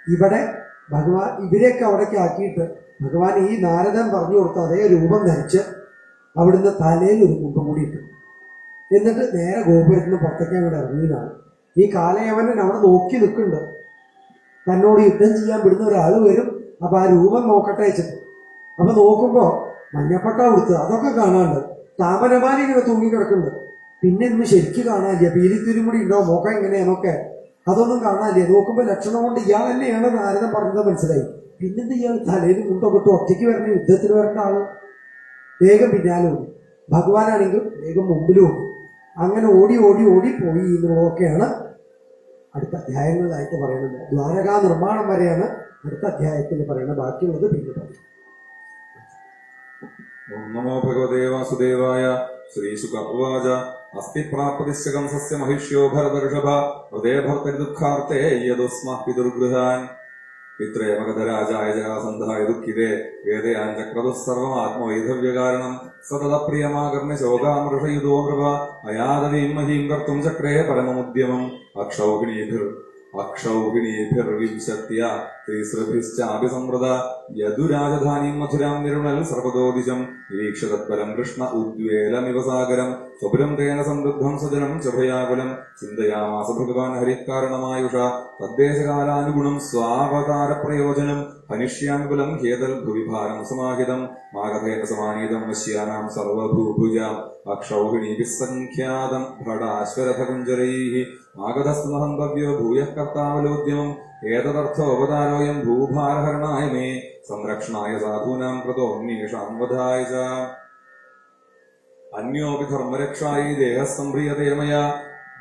ഇവിടെ ഭഗവാൻ ഇവരെയൊക്കെ അവിടേക്ക് ആക്കിയിട്ട് ഭഗവാൻ ഈ നാരദൻ പറഞ്ഞു കൊടുത്ത അതേ രൂപം ധരിച്ച് അവിടുന്ന് തലയിൽ ഒരു മുണ്ടും കൂടി ഇട്ടു. എന്നിട്ട് നേരെ ഗോപുരത്തിന് പുറത്തേക്ക് അങ്ങോട്ട് ഇറങ്ങിയതാണ്. ഈ കാലയവനൻ അവിടെ നോക്കി നിൽക്കുന്നുണ്ട്. തന്നോട് യുദ്ധം ചെയ്യാൻ വിടുന്ന ഒരാൾ വരും, അപ്പൊ ആ രൂപം നോക്കട്ടെ വെച്ചിട്ട്. അപ്പൊ നോക്കുമ്പോ മഞ്ഞപ്പട്ട കൊടുത്ത് അതൊക്കെ കാണാണ്ട്, താമരമാല ഇങ്ങനെ തൂങ്ങി കിടക്കുന്നുണ്ട്. പിന്നെ ഇന്ന് ശരിക്കും കാണാനില്ല, പീലിത്തിരുമുടി ഉണ്ടോ നോക്കാൻ എങ്ങനെയാണൊക്കെ അതൊന്നും കാണാനില്ല. നോക്കുമ്പോ ലക്ഷണം കൊണ്ട് ഇയാൾ തന്നെയാണ് നാരദൻ പറഞ്ഞത് മനസ്സിലായി. പിന്നെന്ത് ഇയാൾ തലയിൽ മുണ്ടൊക്കെ ഇട്ട് ഒറ്റയ്ക്ക് വരേണ്ട, യുദ്ധത്തിന് വരേണ്ട ആള് വേഗം പിന്നാലെ ഓടി. ഭഗവാനാണെങ്കിൽ വേഗം മുമ്പിലും ഓടി. അങ്ങനെ ഓടി പോയി എന്നുള്ളതൊക്കെയാണ് അടുത്ത അധ്യായങ്ങളിലായിട്ട് പറയുന്നത്. ദ്വാരകാ നിർമ്മാണം വരെയാണ് അടുത്ത അധ്യായത്തിൽ പറയുന്നത്. ബാക്കിയുള്ളത് പിന്നെ പറയും. ഓം നമോ ഭഗവതേ വാസുദേവായ. ശ്രീശുക ഉവാച അസ്തി പ്രാപ്തിശ്ച കംസസ്യ മഹിഷ്യോ ഭരതഋഷഭ ഹൃദയ ഭർത്തരി ദുഃഖാർത്തേ യദുസ്മഃ പിതൃഗൃഹാൻ പിത്രേമഗതരാജായ ജരാസന്ധായ ദുഃഖിതേ വേദയാൻ ചക്രതുഃ സർവമാത്മവൈധവ്യകാരണം സതത പ്രിയമാകർണ്യ ശോകാമൃഷയുധോ നൃപ അയാദവീം മഹീം കർത്തും ചക്രേ പരമമുദ്യമം അക്ഷൗഹിണീഭിർവിംശത്യ ശ്രീശ്രഭിശ്ചാഭിസംവൃത യദുരാജധാനീം മധുരാം നിരുണൽ സർവതോദിശം നിരീക്ഷതത്പരം കൃഷ്ണ ഉദ്വേലമിവ സാഗരം സ്വപുരം തേന സമൃദ്ധം സജനം ച ഭയാകുലം ചിന്തയാമാസ ഭഗവാൻ ഹരിക്കാരണമായുഷ തദ്ദേശകാലാനുഗുണം സ്വാവതാര പ്രയോജനം हनिष्यामि बलं ह्येतद्भुविभारं समाहितं मागधेन समानीतं वश्यानां सर्वभूभुजाम् अक्षौहिणीभिः सङ्ख्यातं भटाश्वरथकुञ्जरैः मागधस्तु महन्तव्यो भूयः कर्तावलोद्यमम् एतदर्थोपदारोऽयं भूभारहरणाय मे संरक्षणाय साधूनां कृतोऽन्येषां वधाय च अन्योऽपि धर्मरक्षायै देहः सम्भ्रियते मया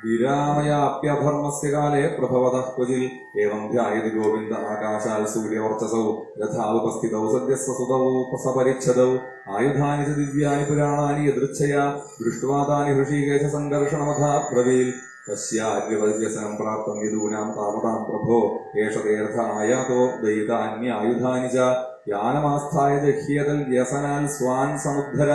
विरामयाप्यधर्मस्य काले प्रभवतः क्वचित् एवं ध्यायति गोविन्द आकाशात् सूर्यवर्चसौ यथावुपस्थितौ सद्यस्य सुतौ सपरिच्छदौ आयुधानि च दिव्यानि पुराणानि यदृच्छया दृष्ट्वा तानि हृषीकेश सङ्घर्षणमथा ब्रवीत् तस्यार्यवद्यसनं प्राप्तं यदूनां तावतां प्रभो एष तेऽर्थ आयातो दयितान्यायुधानि च यानमास्थाय जह्येतल्व्यसनान् स्वान् समुद्धर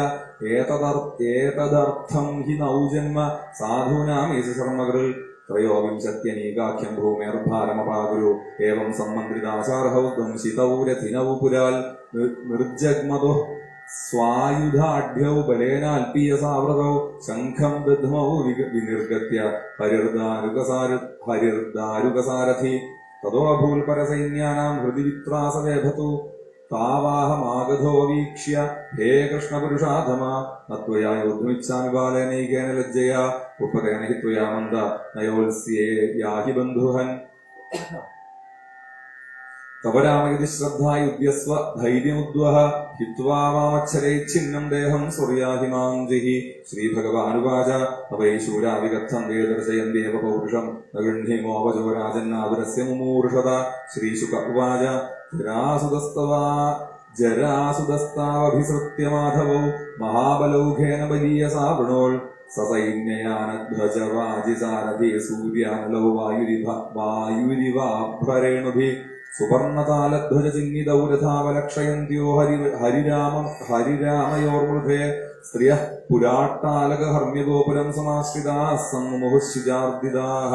एतदर्थं हि नौजन्म साधूनाम् ईशशर्मकृत् त्रयोविंशत्यनीकाख्यं भूमेर्भारमपाकुरु एवं सम्मन्त्रिताचारहौ दंशितौ रथिनौ पुराल् निर्जग्मतुः स्वायुधाढ्यौ बलेनाल्पीयसावृतौ शङ्खं दध्मौ विनिर्गत्य हरिर्दारुकसारथि ततोऽभूल्परसैन्यानां हृदि वित्रासवेभतु तावाहमागधो वीक्ष्य हे कृष्णपुरुषाधमा न त्वया योद्धुमिच्छामि बालेनैकेन लज्जया उपतेन हि त्वया मन्द नयोत्स्ये याहि बन्धुहन् तव राम यदि श्रद्धा युध्यस्व धैर्यमुद्वह हित्वा वामच्छरैच्छिन्नं देहं सूर्याहि मां जिहि श्रीभगवानुवाच तवै शूरा विगच्छन्ते दर्शयन्त्येव पौरुषं न गृह्णीमोऽवजो राजन्नादुरस्य मुमूर्षत श्रीशुक उवाच जरासुदस्तावभिसृत्य माधवौ महाबलौघेन बलीयसा वृणोल् ससैन्ययानध्वजवाजिसारथि सूर्यानलौ वायुरिवाभ्रेणुभिः सुवर्णतालध्वजचिह्नितौ रथावलक्षयन्त्यो हरिरामयोर्मृधे स्त्रियः पुराट्टालकहर्म्यगोपुरं समाश्रिताः सम्मुहुः शुजार्दिताः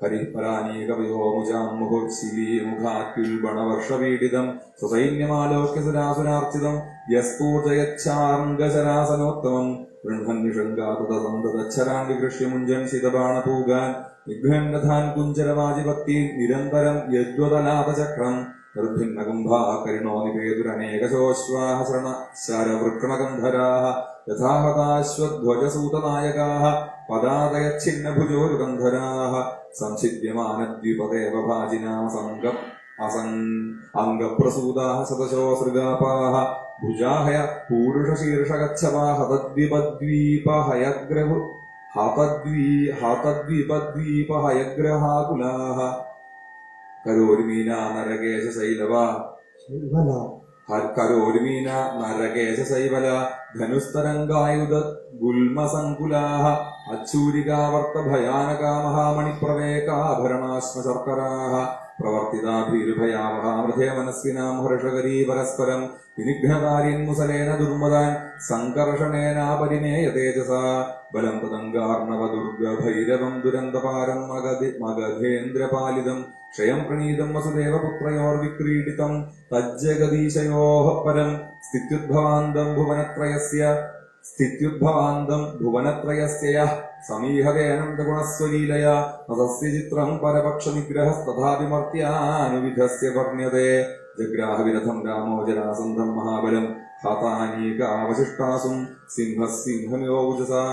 हरिः परानीकवयो मुजाम्मुहुर्शिलीमुखात्युल्बणवर्षपीडितं स्वसैन्यमालोक्य सुरासुरार्चितं यस्फूर्जयच्छार्ङ्गशरासनोत्तमम् गृह्णन्निषङ्गातदसन्ततच्छरान् विकृष्य मुञ्जन् शितबाणपूगान् निघ्नन्नथान् कुञ्जरवाजिभक्ति निरन्तरं यद्वदलातचक्रम् निर्भिन्नकुम्भाः करिणो निपेतुरनेकशोऽश्वाः शरवृक्णगन्धराः यथा हताश्वध्वजसूतनायकाः पदादयच्छिन्नभुजोरुगन्धराः संच्छिद्यमानद्विपदेव भाजिनामसङ्ग अङ्गप्रसूदाः शतशोऽसृगापाः भुजाहय पूरुषशीर्षगच्छवा हतद्वीपहयग्रहाकुलाः करोर्मीना नरकेशशैलवा करोर्मीना नरकेशशैवल धनुस्तरङ्गायुध गुल्मसङ्कुलाः अच्छूरिकावर्तभयानका महामणिप्रवेकाभरणाश्मशर्कराः प्रवर्तिताभिर्भयावहामृधे मनस्विनां हर्षकरी परस्परं विनिघ्नकार्यन्मुसलेन दुर्मदान् सङ्कर्षणेनापरिमेय तेजसा बलं तदङ्गार्णवदुर्गभैरवं दुरन्तपारं मगधेन्द्रपालितं क्षयं प्रणीतं वसुदेवपुत्रयोर्विक्रीडितं तज्जगदीशयोः परं स्थित्युद्भवान्दं भुवनत्रयस्य यः समीहतेऽनन्तगुणस्वलीलया तस्य चित्रं परपक्षनिग्रहस्तथापि मर्त्यानुविधस्य वर्ण्यते जग्राहविरथं रामो जरासन्धं महाबलं हतानीकावशिष्टासुं सिंहः सिंहमिवौजसा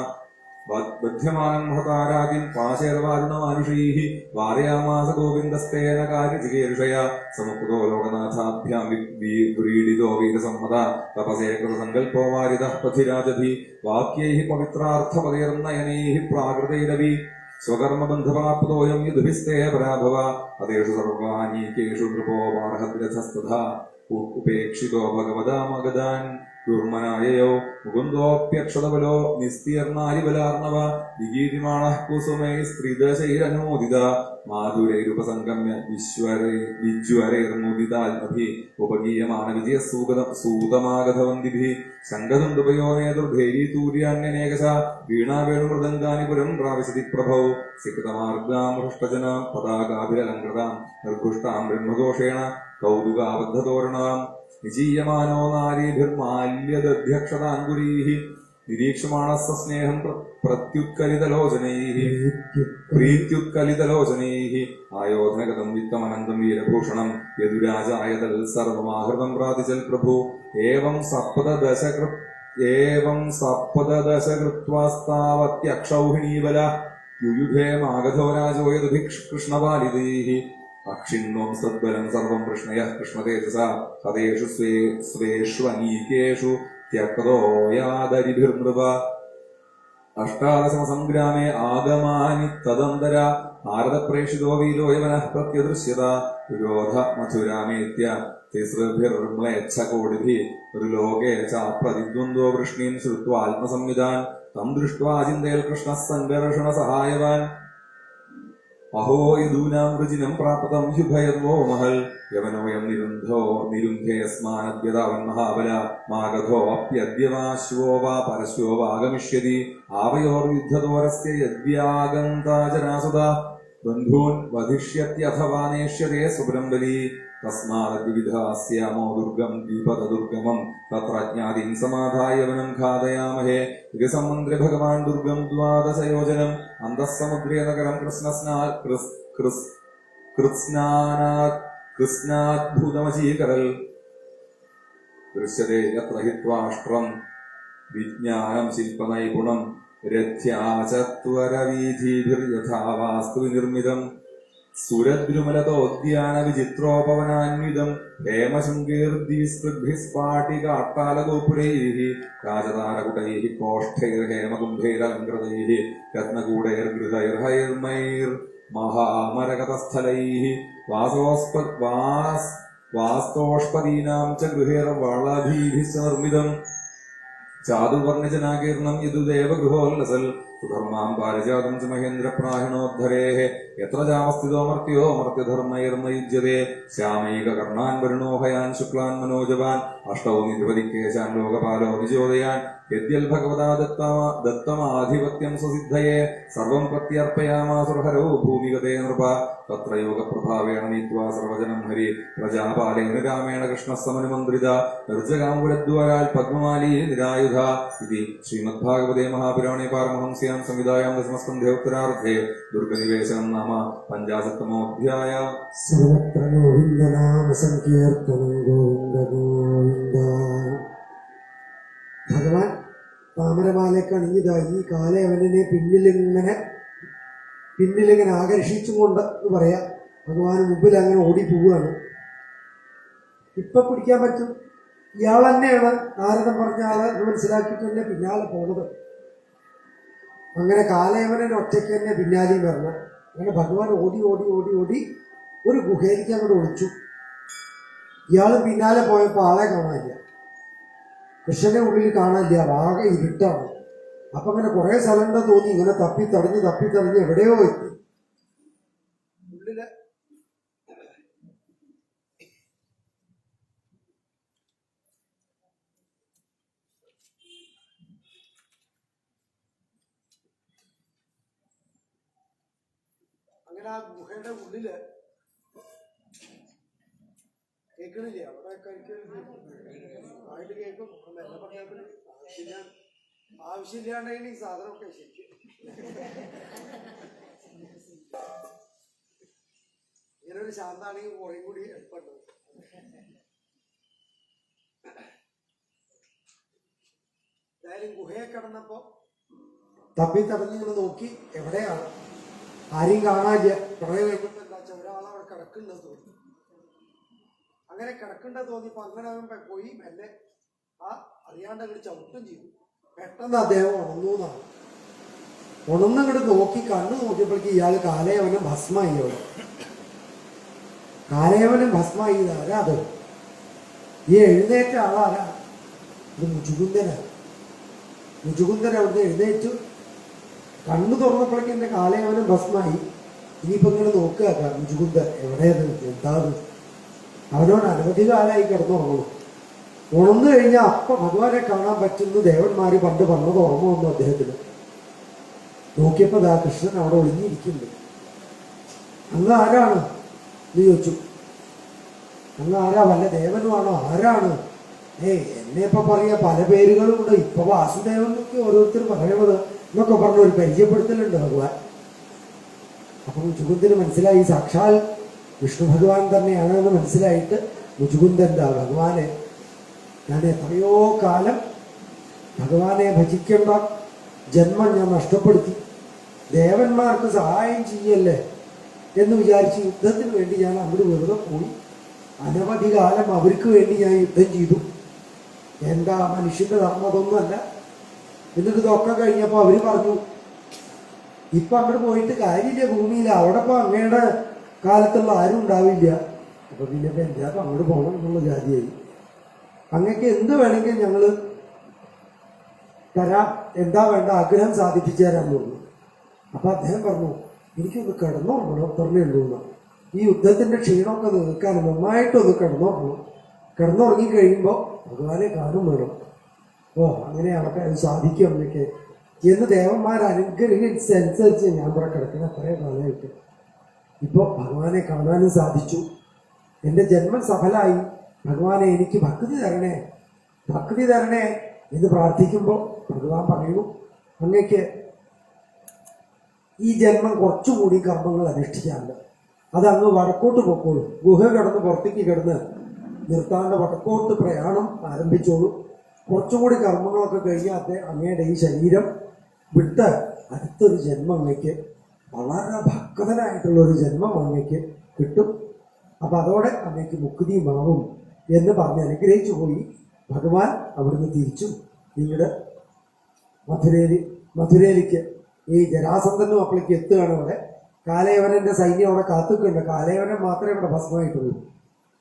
बध्यमानं हतारातिं पाशैर्वारुणमानुषैः वारयामास गोविन्दस्तेन कार्यचिकीर्षया समुक्तो लोकनाथाभ्यां व्रीडितो वीरसम्मता तपसे कृतसङ्कल्पो वारितः पथिराजधि वाक्यैः पवित्रार्थपदैर्नयनैः प्राकृतैरवि स्वकर्मबन्धवाप्तोऽयं यदुभिस्ते पराभव अतेषु सर्वानीकेषु नृपो वार्हद्रथस्तथा उपेक्षितो भगवदामगदान् दुर्मनाययो मुकुन्दोऽप्यक्षतबलो निस्तीर्णारिबलार्णव विगीर्यमाणः कुसुमैः स्त्रीदशैरनुमोदिता माधुरैरुपसङ्गम्य विज्वरैर्मुदिताल्मभिः उपगीयमानविजयः सूतमागधवन्दिभिः सङ्गधुन्दुपयो नेतुर्भेरी तूर्यान्यनेकशा वीणावेणुमृदङ्गानि पुरं प्राविशति प्रभौ सिकृतमार्गां हृष्टजनां पताकाभिरलङ्कृतां निर्घुष्टां ब्रह्मघोषेण कौतुकाबद्धतोरणाम् निचीयमानो नारीभिर्माल्यदध्यक्षताङ्गुरीः നിരീക്ഷമാണസ്ത സ്നേഹം പ്രീത്യുത്കലിതലോചനൈः ആയോധനഗതം വിത്തമനന്തം വീരഭൂഷണം യദുരാജായതൽ സർവമാഹൃതം പ്രാതിചൽ പ്രഭു ഏവം സപ്തദശകൃത്വാസ്താവത്യക്ഷൗഹിണീബല യുയുധേ മാഗധോ രാജോ യദുഭി കൃഷ്ണപാലിതൈः അക്ഷിണ്വം സദ്ബലം സർവം കൃഷ്ണയഃ കൃഷ്ണതേജസ ഹതേഷു സ്വേഷ്വനീകേഷു ത്യക്തോ യാദരിഭിർനൃപ അഷ്ടാദശമസംഗ്രാമേ ആഗമാനി തദന്തര ഭാരതപ്രേഷിതോ വീലോയവനഃ പ്രത്യദൃശ്യത വിരോധ മഥുരാമേത്യ തിസൃഭിർമ്ലേച്ഛകോടിഭിः ത്രിലോകേ ചാപ്രതിദ്വന്ദ്വോ വൃഷ്ണീം ശ്രുത്വാ ആത്മസംവിധാൻ തം ദൃഷ്ട്വാ ചിന്തയൽ കൃഷ്ണഃ സംഘർഷണ സഹായവാൻ അഹോ യദൂനാം വൃജിനം പ്രാപ്തം ഹ്യുഭയർവോ മഹൽ യവനോയം നിരുന്ധേസ്മാനദ്യതാവൻ മഹാബല മാഗധോ അപ്യദ്യവാശ്വോ വാ പരശ്വോ വാഗമിഷ്യതി ആവയോർയുദ്ധതോരസ്യ യദ്യാഗന്താജനാസുത ബന്ധൂൻ വധിഷ്യത്യഥവാ നേഷ്യതേ സുബ്രംബലി തസ്മാദ്വിവിധാസ്യാമോ ദുർഗം ദ്വിപദുർഗമം തത്രജ്ഞാതിം സമാധായ വനം ഘാതയാമഹേ ഗസമന്ത്രേ ഭഗവാൻ ദുർഗം ദ്വാദശയോജനം അന്തഃസമുദ്രേ നഗരം കൃത്സ്നാദ്ഭൂതമചീകരൽ ദൃശ്യതേ യത്ര ഹിത്വാഷ്ട്രം വിജ്ഞാനം ശില്പനൈപുണം രഥ്യാചത്വരവീഥിഭിർയഥാ വാസ്തു വിനിർമ്മിതം സുരദ്രുമലതോദ്യാന വിചിത്രോപവനാന്വിതം ഹേമശൃംഗേർദ്ദിസ്പൃഗ്ഭിസ്ഫാടികാട്ടാലഗോപുരൈः രാജതാരകുടൈः കോഷ്ഠൈർഹേമകുംഭൈരലങ്കൃതൈः രത്നകൂടൈർഗൃഹൈർഹൈർമൈർമഹാമരകതസ്ഥലൈः വാസ്തോഷ്പദീനാം ച ഗൃഹൈർവളഭീഭിശ്ച നിർമ്മിതം ചാതുർവർണ്ണജനാകീർണം യദുദേവ ഗൃഹോല്ലസൽ സുധർമാം പാരിജാതം ച മഹേന്ദ്രപ്രാഹിണോദ്ധരേः യത്ര ചാവസ്ഥിതോ മർത്യോ മർത്യധർമ്മൈർനയുജ്യതേ ശ്യാമൈകകർണാൻ വരുണോഹയാൻ ശുക്ലാൻ മനോജവാൻ അഷ്ടൗ നിധിപതിക്കേശാൻ ലോകപാലോ വിജോദയാൻ യദ്യൽ ഭഗവതാ ദത്തമാധിപത്യം സ്വസിദ്ധയേ സർവം പ്രത്യർപ്പയാമാസുർഹരോ ഭൂമിഗതേ നൃപ തത്ര യോഗപ്രഭാവേണ നീത്വാ സർവജനം ഹരി പ്രജാപാലേന രാമേണ കൃഷ്ണസ്സമനുമന്ത്രിത നിർജ്ജകാംബുരദ്വാരാൽ പദ്മമാലീ നിരായുധ ഇതി ശ്രീമദ്ഭാഗവതേ മഹാപുരാണേ പാരമഹംസ്യാം സംവിധായാം ദശമസ്കന്ധേ ഉത്തരാർദ്ധേ ദുർഗനിവേശനം നാമ പഞ്ചാശത്തമോऽധ്യായ സർവത്ര ഗോവിന്ദനാമ സങ്കീർത്തനം ഗോവിന്ദ ഗോവിന്ദ. ഭഗവാൻ താമരമാലയൊക്കെ അണിഞ്ഞതായി ഈ കാലയവനെ പിന്നിലിങ്ങനെ ആകർഷിച്ചുകൊണ്ട് എന്ന് പറയാം. ഭഗവാന് മുമ്പിൽ അങ്ങനെ ഓടിപ്പോവുകയാണ്. ഇപ്പൊ പിടിക്കാൻ പറ്റും. ഇയാൾ തന്നെയാണ് നാരദൻ പറഞ്ഞ ആള് എന്ന് മനസ്സിലാക്കിയിട്ട് തന്നെ പിന്നാലെ പോണത്. അങ്ങനെ കാലയവനെ ഒറ്റയ്ക്ക് തന്നെ പിന്നാലെയും വരണം. അങ്ങനെ ഭഗവാൻ ഓടി ഓടി ഓടി ഓടി ഒരു ഗുഹയിലേക്ക് അങ്ങോട്ട് ഒളിച്ചു. ഇയാൾ പിന്നാലെ പോയപ്പോൾ ആളെ കാണാനില്ല, കൃഷ്ണന്റെ ഉള്ളിൽ കാണാനില്ല, ആകെ ഇരുട്ടാണ്. അപ്പൊ അങ്ങനെ കുറെ സ്ഥലമുണ്ടെന്ന് തോന്നി. ഇങ്ങനെ തപ്പിത്തറിഞ്ഞ് എവിടെയോ എത്തി. ഉള്ളില് അങ്ങനെ ആ ഗുഹയുടെ ഉള്ളില് കേൾക്കണില്ലേ? അവിടെ ആയിട്ട് കേൾക്കും. ആവശ്യമില്ലാണ്ടാണ് ഈ സാധനമൊക്കെ ശരിക്കും. ഇങ്ങനെ ഒരു ശാന്താണെങ്കിൽ കുറേ കൂടി എളുപ്പമുണ്ട്. എന്തായാലും ഗുഹയെ കടന്നപ്പോ തപ്പിത്തടഞ്ഞിങ്ങനെ നോക്കി എവിടെയാണ്, ആരെയും കാണാനില്ല. കുറെ കഴിയുമ്പോ എന്താ വെച്ചാൽ ഒരാളവിടെ കിടക്കുന്നുണ്ടെന്ന് തോന്നി. അങ്ങനെ കിടക്കേണ്ടത് തോന്നിയപ്പോ അങ്ങനെ പോയി മെല്ലെ ആ അറിയാണ്ട് അങ്ങോട്ട് ചവിട്ടും ചെയ്തു. പെട്ടെന്ന് അദ്ദേഹം ഉണർന്നാണ്. ഉണർന്നങ്ങോട്ട് നോക്കി കണ്ണു നോക്കിയപ്പോഴേക്ക് ഇയാള് കാലയവനം ഭസ്മായി. അവിടെ കാലയവനം ഭസ്മായി. ആരാ അത്? ഈ എഴുന്നേറ്റ ആളാരാ? ഇത് മുജുകുന്ദനാണ്. മുജുകുന്ദൻ അവിടുന്ന് എഴുന്നേറ്റു. കണ്ണു തുറന്നപ്പോഴേക്ക് എന്റെ കാലയവനം ഭസ്മായി. ഇനിയിപ്പോ ഇങ്ങനെ നോക്കുക മുജുകുന്ദൻ എവിടെയത്, എന്താത്? അവനോട് അനവധി കാലമായി കിടന്നുറങ്ങുന്നു. ഉണർന്നു കഴിഞ്ഞാൽ അപ്പൊ ഭഗവാനെ കാണാൻ പറ്റുന്ന ദേവന്മാര് പണ്ട് പറഞ്ഞത് ഓർമ്മ വന്നു അദ്ദേഹത്തിന്. നോക്കിയപ്പോ ദാ കൃഷ്ണൻ അവിടെ ഒളിഞ്ഞിരിക്കുന്നു. അങ്ങ് ആരാണ് എന്ന് ചോദിച്ചു. അങ്ങ് ആരാ? വല്ല ദേവനുമാണോ? ആരാണ്? എന്നെ ഇപ്പൊ പറയാ പല പേരുകളും ഉണ്ട്. ഇപ്പൊ വാസുദേവൻ എന്നൊക്കെ ഓരോരുത്തർ പറയണത് എന്നൊക്കെ പറഞ്ഞ ഒരു പരിചയപ്പെടുത്തലുണ്ട് ഭഗവാൻ. അപ്പൊ മുചുകുന്ദന് മനസ്സിലായി സാക്ഷാൽ വിഷ്ണു ഭഗവാൻ തന്നെയാണെന്ന് മനസ്സിലായിട്ട് മുചുകുന്ദൻ ഭഗവാനെ ഞാൻ എത്രയോ കാലം ഭഗവാനെ ഭജിക്കേണ്ട ജന്മം ഞാൻ നഷ്ടപ്പെടുത്തി, ദേവന്മാർക്ക് സഹായം ചെയ്യല്ലേ എന്ന് വിചാരിച്ച് യുദ്ധത്തിന് വേണ്ടി ഞാൻ അങ്ങോട്ട് വെറുതെ പോയി. അനവധി കാലം അവർക്ക് വേണ്ടി ഞാൻ യുദ്ധം ചെയ്തു. എന്താ മനുഷ്യന്റെ ധർമ്മം അതൊന്നുമല്ല. എന്നിട്ട് ഇതൊക്കെ കഴിഞ്ഞപ്പോൾ അവര് പറഞ്ഞു, ഇപ്പൊ അങ്ങോട്ട് പോയിട്ട് കാര്യമില്ല, ഭൂമിയില്ല, അവിടെ ഇപ്പൊ അങ്ങയുടെ കാലത്തുള്ള ആരും ഉണ്ടാവില്ല. അപ്പൊ പിന്നെ ഇപ്പൊ എന്താ അങ്ങോട്ട് പോകണം എന്നുള്ള ജാതിയായി. അങ്ങക്ക് എന്ത് വേണമെങ്കിലും ഞങ്ങള് തരാം, എന്താ വേണ്ട ആഗ്രഹം സാധിപ്പിച്ചു തരാന്ന് പറഞ്ഞു. അപ്പൊ അദ്ദേഹം പറഞ്ഞു, എനിക്കൊന്ന് കിടന്നുറങ്ങണം, പറഞ്ഞേ ഉള്ളൂ. ഈ യുദ്ധത്തിന്റെ ക്ഷീണമൊക്കെ നിൽക്കാൻ നന്നായിട്ടൊന്ന് കിടന്നുറങ്ങണം. കിടന്നുറങ്ങി കഴിയുമ്പോൾ ഭഗവാനെ കാണും വേണം. ഓ അങ്ങനെയാണൊക്കെ അത് സാധിക്കും എന്നൊക്കെ എന്ന് ദേവന്മാർ അനുഗ്രഹിച്ചനുസരിച്ച് ഞാൻ ഇവിടെ കിടക്കുന്ന അത്രയും കാലമായിട്ട് ഇപ്പോൾ ഭഗവാനെ കാണാനും സാധിച്ചു. എൻ്റെ ജന്മം സഫലമായി. ഭഗവാനെ എനിക്ക് ഭക്തി തരണേ, ഭക്തി തരണേ എന്ന് പ്രാർത്ഥിക്കുമ്പോൾ ഭഗവാൻ പറയുന്നു, അങ്ങക്ക് ഈ ജന്മം കുറച്ചുകൂടി കർമ്മങ്ങൾ അനുഷ്ഠിക്കാറുണ്ട്. അതങ്ങ് വടക്കോട്ട് പൊക്കോളൂ, ഗുഹ കിടന്ന് പുറത്തേക്ക് കിടന്ന് നിർത്താണ്ട് വടക്കോട്ട് പ്രയാണം ആരംഭിച്ചോളൂ. കുറച്ചുകൂടി കർമ്മങ്ങളൊക്കെ കഴിഞ്ഞാൽ അങ്ങയുടെ ഈ ശരീരം വിട്ട് അടുത്തൊരു ജന്മം അങ്ങയ്ക്ക്, വളരെ ഭക്തനായിട്ടുള്ളൊരു ജന്മം അങ്ങയ്ക്ക് കിട്ടും. അപ്പം അതോടെ അങ്ങയ്ക്ക് മുക്തിയുമാവും എന്ന് പറഞ്ഞ് അനുഗ്രഹിച്ചു പോയി. ഭഗവാൻ അവിടുന്ന് തിരിച്ചു നിങ്ങളുടെ മധുരയിലേക്ക് ഈ ജരാസന്ധനും അപ്പോഴേക്ക് എത്തുകയാണ്. അവിടെ കാലയവനന്റെ സൈന്യം അവിടെ കാത്തുക്കുണ്ട്. കാലയവനൻ മാത്രമേ ഇവിടെ ഭസ്മമായിട്ടുള്ളൂ.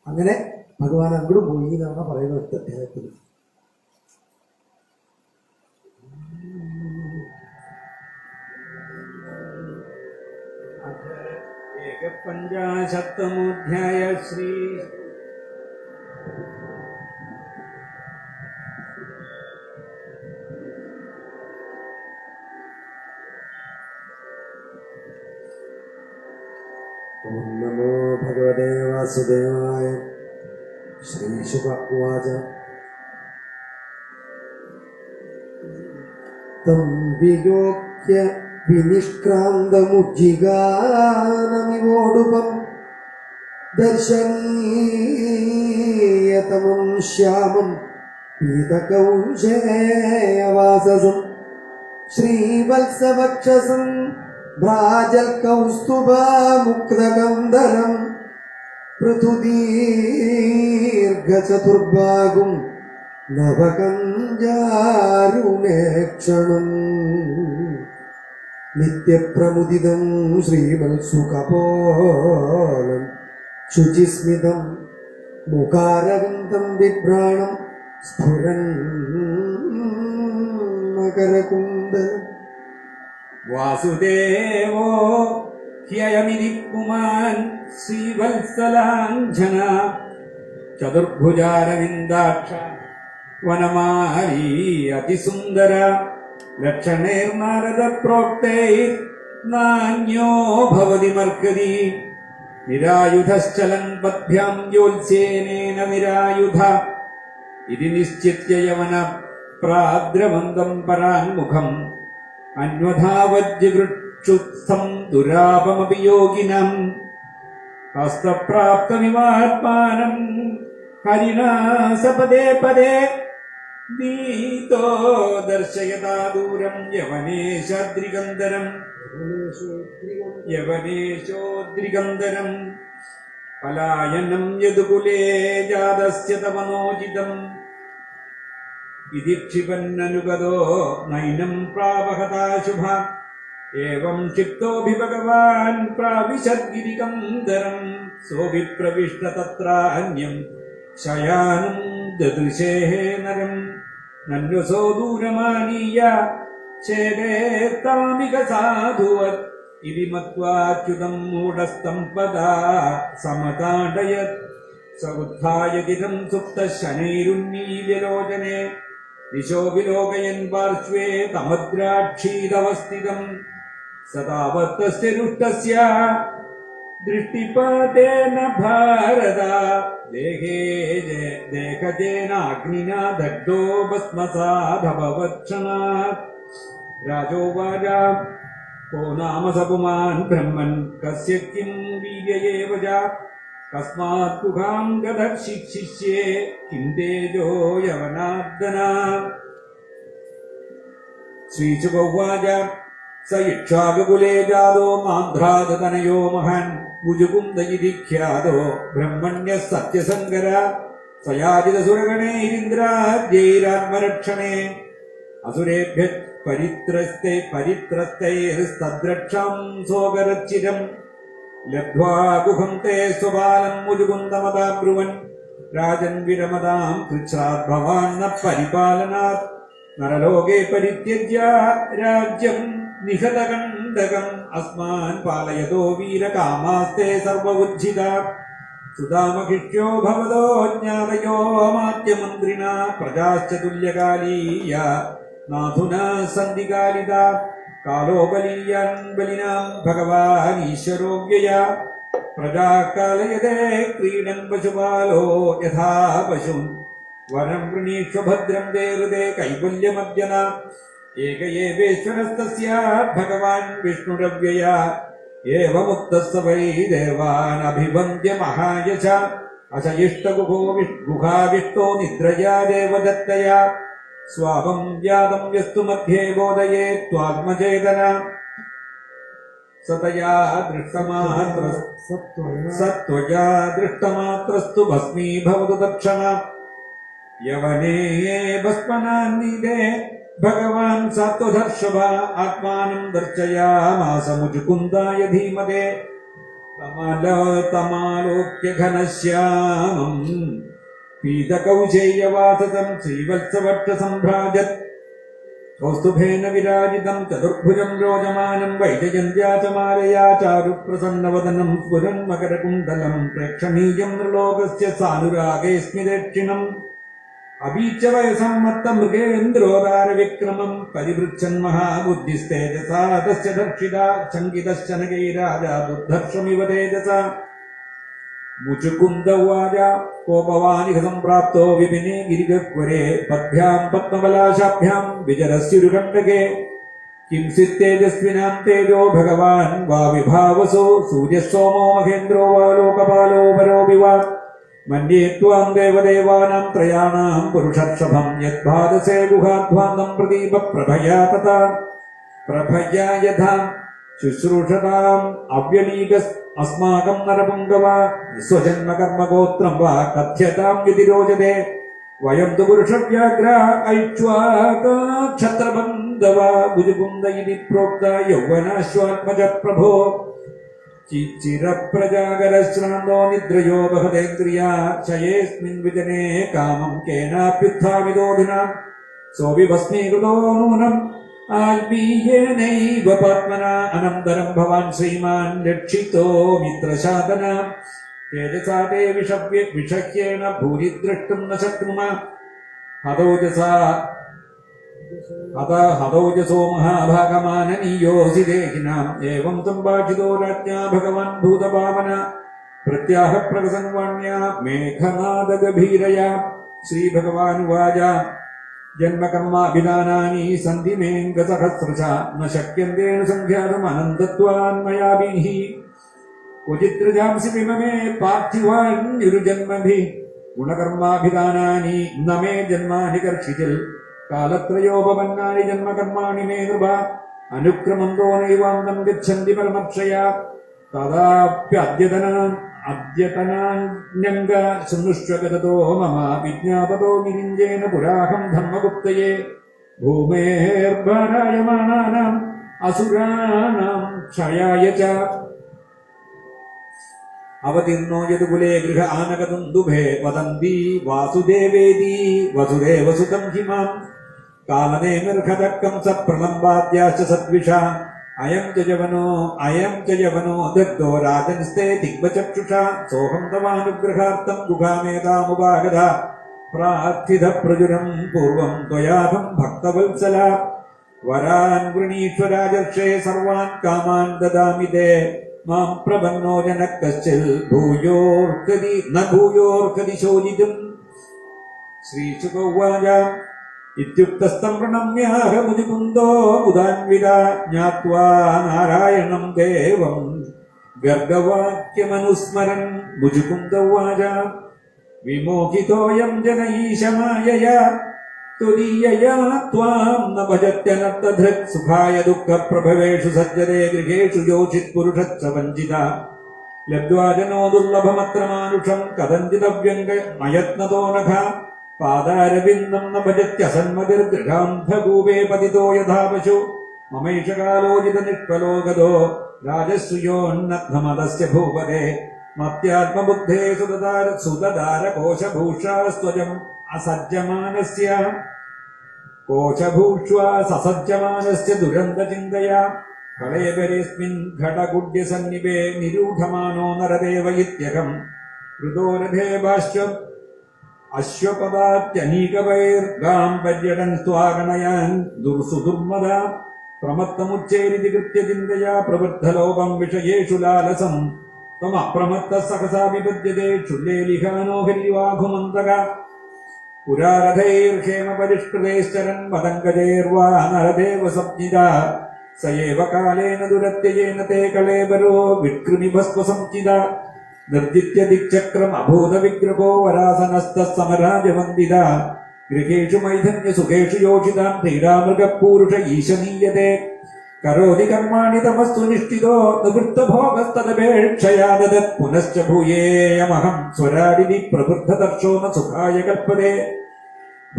അങ്ങനെ ഭഗവാൻ അങ്ങോട്ട് പോയി എന്നാണ് പറയുന്നത് അദ്ദേഹത്തിന്. ഏകപഞ്ചാശത്തമോധ്യായ ശ്രീ ഓം നമോ ഭഗവതേ വാസുദേവായ. ശ്രീശുക ഉവാച തം വിലോക്യ വിനിഷ്ക്രാന്തമുജ്ജിഗാനമിവോടുപം ദർശനീയതമം ശ്യാമം പീതകൗശേയവാസസം ശ്രീവത്സവക്ഷസം ഭ്രാജൽകൗസ്തുഭമുക്തകന്ധരം പൃഥുദീർഘചതുർബാഹും നവകഞ്ചാരുണേക്ഷണം നിത്യപ്രമുദിതം ശ്രീമത്സുകപോലം ശുചിസ്മിതം മുഖാരവിന്ദം ബിഭ്രാണം സ്ഫുരൻ മകരകുണ്ടലം. വാസുദേവോ ഹ്യയമിതി പുമാൻ ശ്രീവത്സലാഞ്ജന ചതുർഭുജാരവിന്ദാക്ഷ വനമാലീ അതിസുന്ദര ലക്ഷണൈർനാരദ പ്രോക്തൈർനാന്യോ ഭവതി മർക്കതി നിരായുധശ്ചലൻ പദ്ഭ്യാം ജ്യോത്സ്യേനേന നിരായുധ ഇതി നിശ്ചിത്യ യവന പ്രാദ്രവന്തം പരാൻമുഖം അന്വധാവജ്ജൃക്ഷുത്സം ദുരാപമപി യോഗിനം ഹസ്തപ്രാപ്തമിവാത്മാനം ഹരിണാ സപദേ പദേ നീതോ ദർശയതാ ദൂരം യവനേശോദ്രിഗന്ധരം പലായനം യദുകുലേ ജാതസ്യ തവനോജിതം ഇതി ക്ഷിപന്നനുഗതോ നൈനം പ്രാവഹതാശുഭ ഏവം ക്ഷിപ്തോഭി ഭഗവാൻ പ്രാവിശദ്ഗിരികന്ധരം സോഭി പ്രവിഷ്ട തത്രാന്യം ശയാനം ദദൃശേ നരം നന്വസോ ദൂരമാനീയ ഛേദേത്താമിക സാധുവത് ഇതി മത്വാച്യുതം മൂഢസ്തം പദാ സമതാടയത് സ ഉത്ഥായതിരം സുപ്തശനൈരുന്നീല്യലോചനെ ദിശോ വിലോകയൻ പാർശ്വേ തമദ്രാക്ഷീതവസ്ഥിതം സദാവത്തസ്യ രുഷ്ടസ്യ दृष्टिपातेन भारत देहजेनाग्निना दग्धो भस्मसादभवत्क्षणात् राजोवाच को नाम स पुमान् ब्रह्मन् कस्य किं वीर्य एव च कस्मात् गुहां गतः शिक्षिष्ये किं तेजो यवनार्दन श्रीशुकोवाच स इक्ष्वाकुकुले जातो मान्ध्रादतनयो महान् भुजकुन्द इति ख्यातो ब्रह्मण्यः सत्यशङ्कर स याजितसुरगणैरिन्द्राद्यैरात्मरक्षणे असुरेभ्यः परित्रस्तैस्तद्रक्षां सोगरच्चिरम् लब्ध्वा गुहं ते स्वबालम् मुजुकुन्दमदा ब्रुवन् राजन् विरमदाम् कृच्छ्रात् भवान् न परिपालनात् नरलोके परित्यज्य राज्यम् निहतकण्डकम् अस्मान् पालयतो वीरकामास्ते सर्वउज्झिता सुदामहिष्यो भवतो ज्ञातयो मात्यमन्त्रिणा प्रजाश्च तुल्यकालीया नाथुना सन्धिकालिता कालो बलीयान् बलिनाम् भगवानीश्वरो व्यया प्रजा कालयते क्रीडन् पशुपालो यथा पशून् वरम् वृणीष्व भद्रम् ते हृदे कैवल्यमद्यना एक एवेश्वरस्तस्य भगवान् विष्णुरव्यया एवमुक्तः स वै देवान् अभिवन्द्य महायश गुहाविष्टो निद्रया देवदत्तया स्वापम् व्यादम् यस्तु मध्ये बोधयेत् त्वात्मचेतना सत्वया दृष्टमात्रस्तु भस्मीभवतु तत्क्षणा यवने भस्मनान्निदे भगवान् सत्त्वधर्षभ आत्मानम् दर्शयामास मुजुकुन्दाय धीमते तमालोक्य घनश्यामम् पीतकौशेयवाससम् श्रीवत्सवक्षसम्भ्राजत् कौस्तुभेन विराजितम् चतुर्भुजम् रोचमानम् वैजयन्त्या च मालया चारुप्रसन्नवदनम् स्फुरन् मकरकुण्डलम् प्रेक्षणीयम् नृलोकस्य सानुरागे स्मिदक्षिणम् अबीच वयसम्मत्तमृगेन्द्रोदारविक्रमम् परिवृच्छन् महाबुद्धिस्तेजसा तस्य दर्शिता शङ्कितश्च नगैराजा दुर्धर्षमिव तेजसा मुचुकुन्द उवाच कोपवानिह सम्प्राप्तो विपिने गिरिगह्वरे पद्भ्याम् पद्मपलाशाभ्याम् विचरस्युरुकण्टके किंसित्तेजस्विनाम् तेजो भगवान् वा विभावसो सूर्यः सोमो महेन्द्रो वा लोकपालो वरोऽपि वा मन्ये त्वाम् देवदेवानाम् त्रयाणाम् पुरुषर्षभम् यद्भादसे गुहाध्वान्तम् प्रदीपप्रभया तथा प्रभया यथा शुश्रूषताम् अव्यलीकस् अस्माकम् नरपुङ्गव स्वजन्मकर्मगोत्रम् वा कथ्यताम् यदि रोचते वयम् तु पुरुषव्याघ्रा ऐक्ष्वाकक्षत्रबन्धव भुजकुन्द इति प्रोक्ता यौवनाश्वात्मज प्रभो चिरप्रजागरश्रान्तो निद्रयो बहतेन्द्रिया शयेऽस्मिन् विजने कामम् केनाप्युत्थापितोऽधुना सोऽपि भस्मीकृतो नूनम् आल्मीयेनैव पात्मना अनन्तरम् भवान् श्रीमान् रक्षितो मित्रशातना तेजसा ते विषह्येन भूरि द्रष्टुम् न शक्नुम हतौजसो महाभागमाननीयोऽसि देहिनाम् एवम् सम्भाषितो राज्ञा भगवान् भूतभावना प्रत्याह प्रसन्वाण्या मेघनादगभीरया श्रीभगवानुवाच जन्मकर्माभिधानानि सन्ति मेऽङ्गसहस्रशः न शक्यन्ते संख्यातमनन्तत्वान्मयाभिः क्वचिद्रजांसि विममे पार्थिवान्युर्जन्मभिः गुणकर्माभिधानानि न मे जन्मानि कर्षिचिल् कालत्रयोपपन्नानि जन्मकर्माणि मे नृपा अनुक्रमन्तो नैवान्तम् गच्छन्ति परमक्षया तदाप्यद्यतनान्यङ्ग शृणुष्वगतो मम विज्ञापतो गिरिञ्जेन पुराहम् धर्मगुप्तये भूमेर्भारायमाणानाम् असुराणाम् क्षयाय च अवतीर्णो यदुकुले गृह आनगदुन्दुभे वदन्ति वासुदेवेति वसुदेवसुतम् हि माम् कालनेमिर्हदक्कम् स प्रलम्बाद्याश्च सद्विषा अयम् च यवनो दग्धो राजन्स्ते दिग्वचक्षुषा सोऽहम् तवानुग्रहार्थम् गुहामेतामुपागता प्रार्थित प्रजुरम् पूर्वम् त्वयाहम् भक्तवत्सला वरान् वृणीष्व राजर्षे सर्वान् कामान् ददामि ते മാം പ്രപന്നോ ജനക്കശ്ചിൽ ഭൂയോർക്കതി ശോചിതും. ശ്രീശുകൗവാച ഇത്യുക്തസ്തം പ്രണമ്യാഹ മുചുകുന്ദോ മുദാൻവിത ജ്ഞാത്വാ നാരായണം ദേവം ഗർഗവാക്യമനുസ്മരൻ. മുചുകുന്ദൗവാച വിമോഹിതോയം ജന ഈശമായയാ തുരീയയാ ത്വാം ന ഭജത്യനർത്ഥധൃക്. സുഖായ ദുഃഖപ്രഭവേഷു സജ്ജതേ ഗൃഹേഷു യോഷിത് പുരുഷശ്ച വഞ്ചിത. ലബ്ധ്വാ ജനോ ദുർലഭമത്ര മാനുഷം കഥഞ്ചിതവ്യംഗമയത്നതോ നഖ. പാദാരവിന്ദം ന ഭജത്യസന്മതിർഗൃഹാന്ധകൂപേ പതിതോ യഥാ പശു. മമൈഷ കാലോചിത നിഷ്ഫലോ ഗതോ രാജശ്രിയോന്നമതസ്യ ഭൂപതേ. മത്യാത്മബുദ്ധേ സുതദാര കോശഭൂഷാസ്ത്വജം അസജ്ജമാനസ്യ. കോശഭൂഷ്വാ സസജ്ജമാനസ്യ ദുരന്തചിന്തയാ കളേബരേസ്മിൻ ഘടകുഡ്യസന്നിഭേ നിരൂഢമാനോ നരദേവ ഇത്യഹം. ഹൃദോരഥേ ഭാഷ്യം അശ്വപദാത്യനീകവൈർഗാം പര്യടൻ സ്വാഗണയാൻ ദുർസുദുർമദ. പ്രമത്തമുച്ചേരിതി കൃത്യചിന്തയാ പ്രവൃദ്ധലോകം വിഷയേഷു ലാലസം. ത്വമപ്രമത്ത സഹസാ വിപദ്യതേ ക്ഷുല്ലേലിഹാനോ ഹരിവാഘുമന്തക. പുരാരഥൈർഹേമ പരിഷ്കൃതൈശ്ചരൻ മദങ്കജൈർവാ നരദേവ സംജ്ഞിത. സ ഏവ കാലേന ദുരത്യയേന തേ കളേബരോ വിക്രമിഭസ്വസംചിത. നിർജിത്യ ദിക്ചക്രം അഭൂത വിഗ്രഹോ വരാസനസ്ഥ സമരാജവന്ദിത. ഗൃഹേഷു മൈഥന്യ സുഖേഷു യോഷിതാം ക്രീഡാമൃഗപൂരുഷ ഈശനീയതേ. കരോതി കർമാണി തമസ്തു നിഷ്ഠിതോ നിവൃത്തഭോഗസ്തദപേക്ഷയാ ദദത്. പുനശ്ച ഭൂയേയമഹം സ്വരാടിനി പ്രവൃദ്ധദർശോ ന സുഖായ കൽപ്പതേ.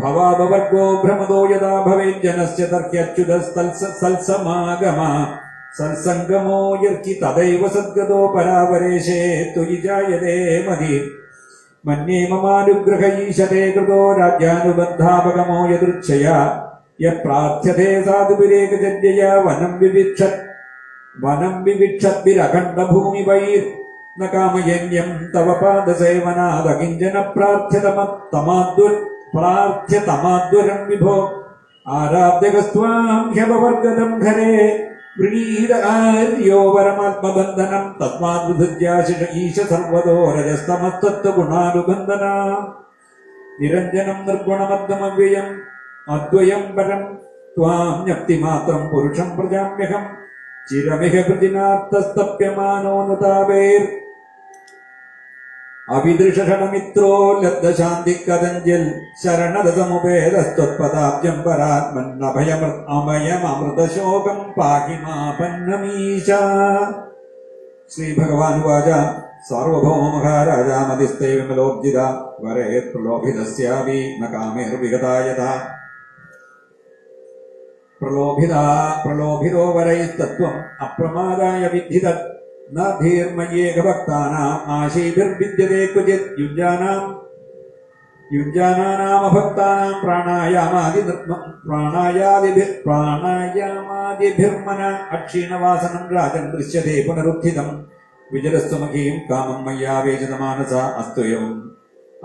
ഭവാഭവർഗോ ഭ്രമദോ യഥാ ഭവേജ്ജനസ്യ തർക്യച്യുതസ്തൽസമാഗമ. സത്സംഗമോ യർക്കി തദൈവ സദ്ഗതോ പരാപരേശേ ത്വയി ജായതേ മതി. മന്യേ മമാനുഗ്രഹ ഈശതേ കൃതോ രാജ്യാനുബന്ധാപകമോ യദൃച്ഛയാ. യപ്രാർത്ഥ്യതേ സാധുവിരേകജന്യയാ വനം വിവിക്ഷദ്ഭിരഖണ്ഡഭൂമിവൈർ. ന കാമയന്യം തവ പാദസേവനാദകിഞ്ചന പ്രാർത്ഥ്യതമാദ്വരം വിഭോ. ആരാധ്യകസ്ത്വാം ഹ്യപവർഗദം ഖരേ വൃണീത ആര്യോ പരമാത്മബന്ധനം. തസ്മാദ്വിധുര്യാശിഷ ഈശ സർവതോ രജസ്തമസ്തത്വഗുണാനുബന്ധന. നിരഞ്ജനം നിർഗുണമദ്ദമവ്യയം അദ്വയം പരം. ത്വാം ജ്ഞപ്തിമാത്രം പുരുഷം പ്രജാമ്യഹം. ചിരമിഹ കൃതിനാർത്ഥസ്തപ്യമാനോ നതാപേർ. അവിദൃഷണമിത്രോ ലബ്ധശാന്തി കഥഞ്ചിൽ ശരണദമുപേതസ്ത്വത്പദാബ്ജം പരാത്മന്നഭയമൃതശോകം പാഹി മാപന്നമീശ. ശ്രീഭഗവാനുവാച സാർവഭൗമ മഹാരാജാമതിസ്തേ വിമലോർജിത. വരേത് പ്രലോഭിതസ്യാപി ന കാമേർവിഗതായത. പ്രലോഭിതോ വരൈസ്തത്വം അപ്രമാദായ വിദ്ധിത. ന ധീർമയേകഭക്താനാം ആശീഭിർവിദ്യതേ ക്വചിത്. യുഞ്ജാനാമഭക്താനാം പ്രാണായാദിഭിർമന. അക്ഷീണവാസനം രാജൻ ദൃശ്യതേ പുനരുത്ഥിതം. വിജലസ്വമഖീം കാമം മയ്യാവേശിതമാനസ.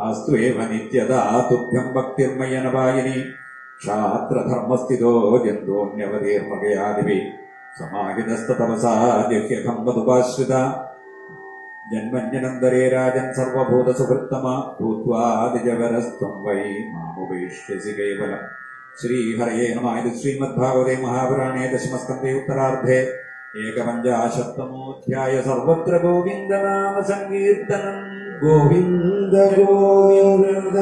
അസ്തു ഏവ നിത്യദാ തുഭ്യം ഭക്തിർമയ്യനപായിനി. ക്ഷാത്രധർമ്മസ്ഥിതോ ജന്തോന്യവതീർമകയാദിവി. സമാഹിതസ്തപസാ ജഹ്യഖം വധുപാശ്രിത. ജന്മന്യനന്തരേ രാജൻ സർവഭൂതസുഹൃത്തമ. ഭൂത്വാദിജവരസ്ത്വം വൈ മാമുപേക്ഷ്യസി കേവലം. ശ്രീഹരയേ നമഃ. ഇത് ശ്രീമദ്ഭാഗവതേ മഹാപുരാണേ ദശമസ്കന്ധേ ഉത്തരാർദ്ധേ ഏകപഞ്ചാശത്തമോധ്യായ. സർവത്ര ഗോവിന്ദനാമ സങ്കീർത്തനം. ഗോവിന്ദ ഗോവിന്ദ.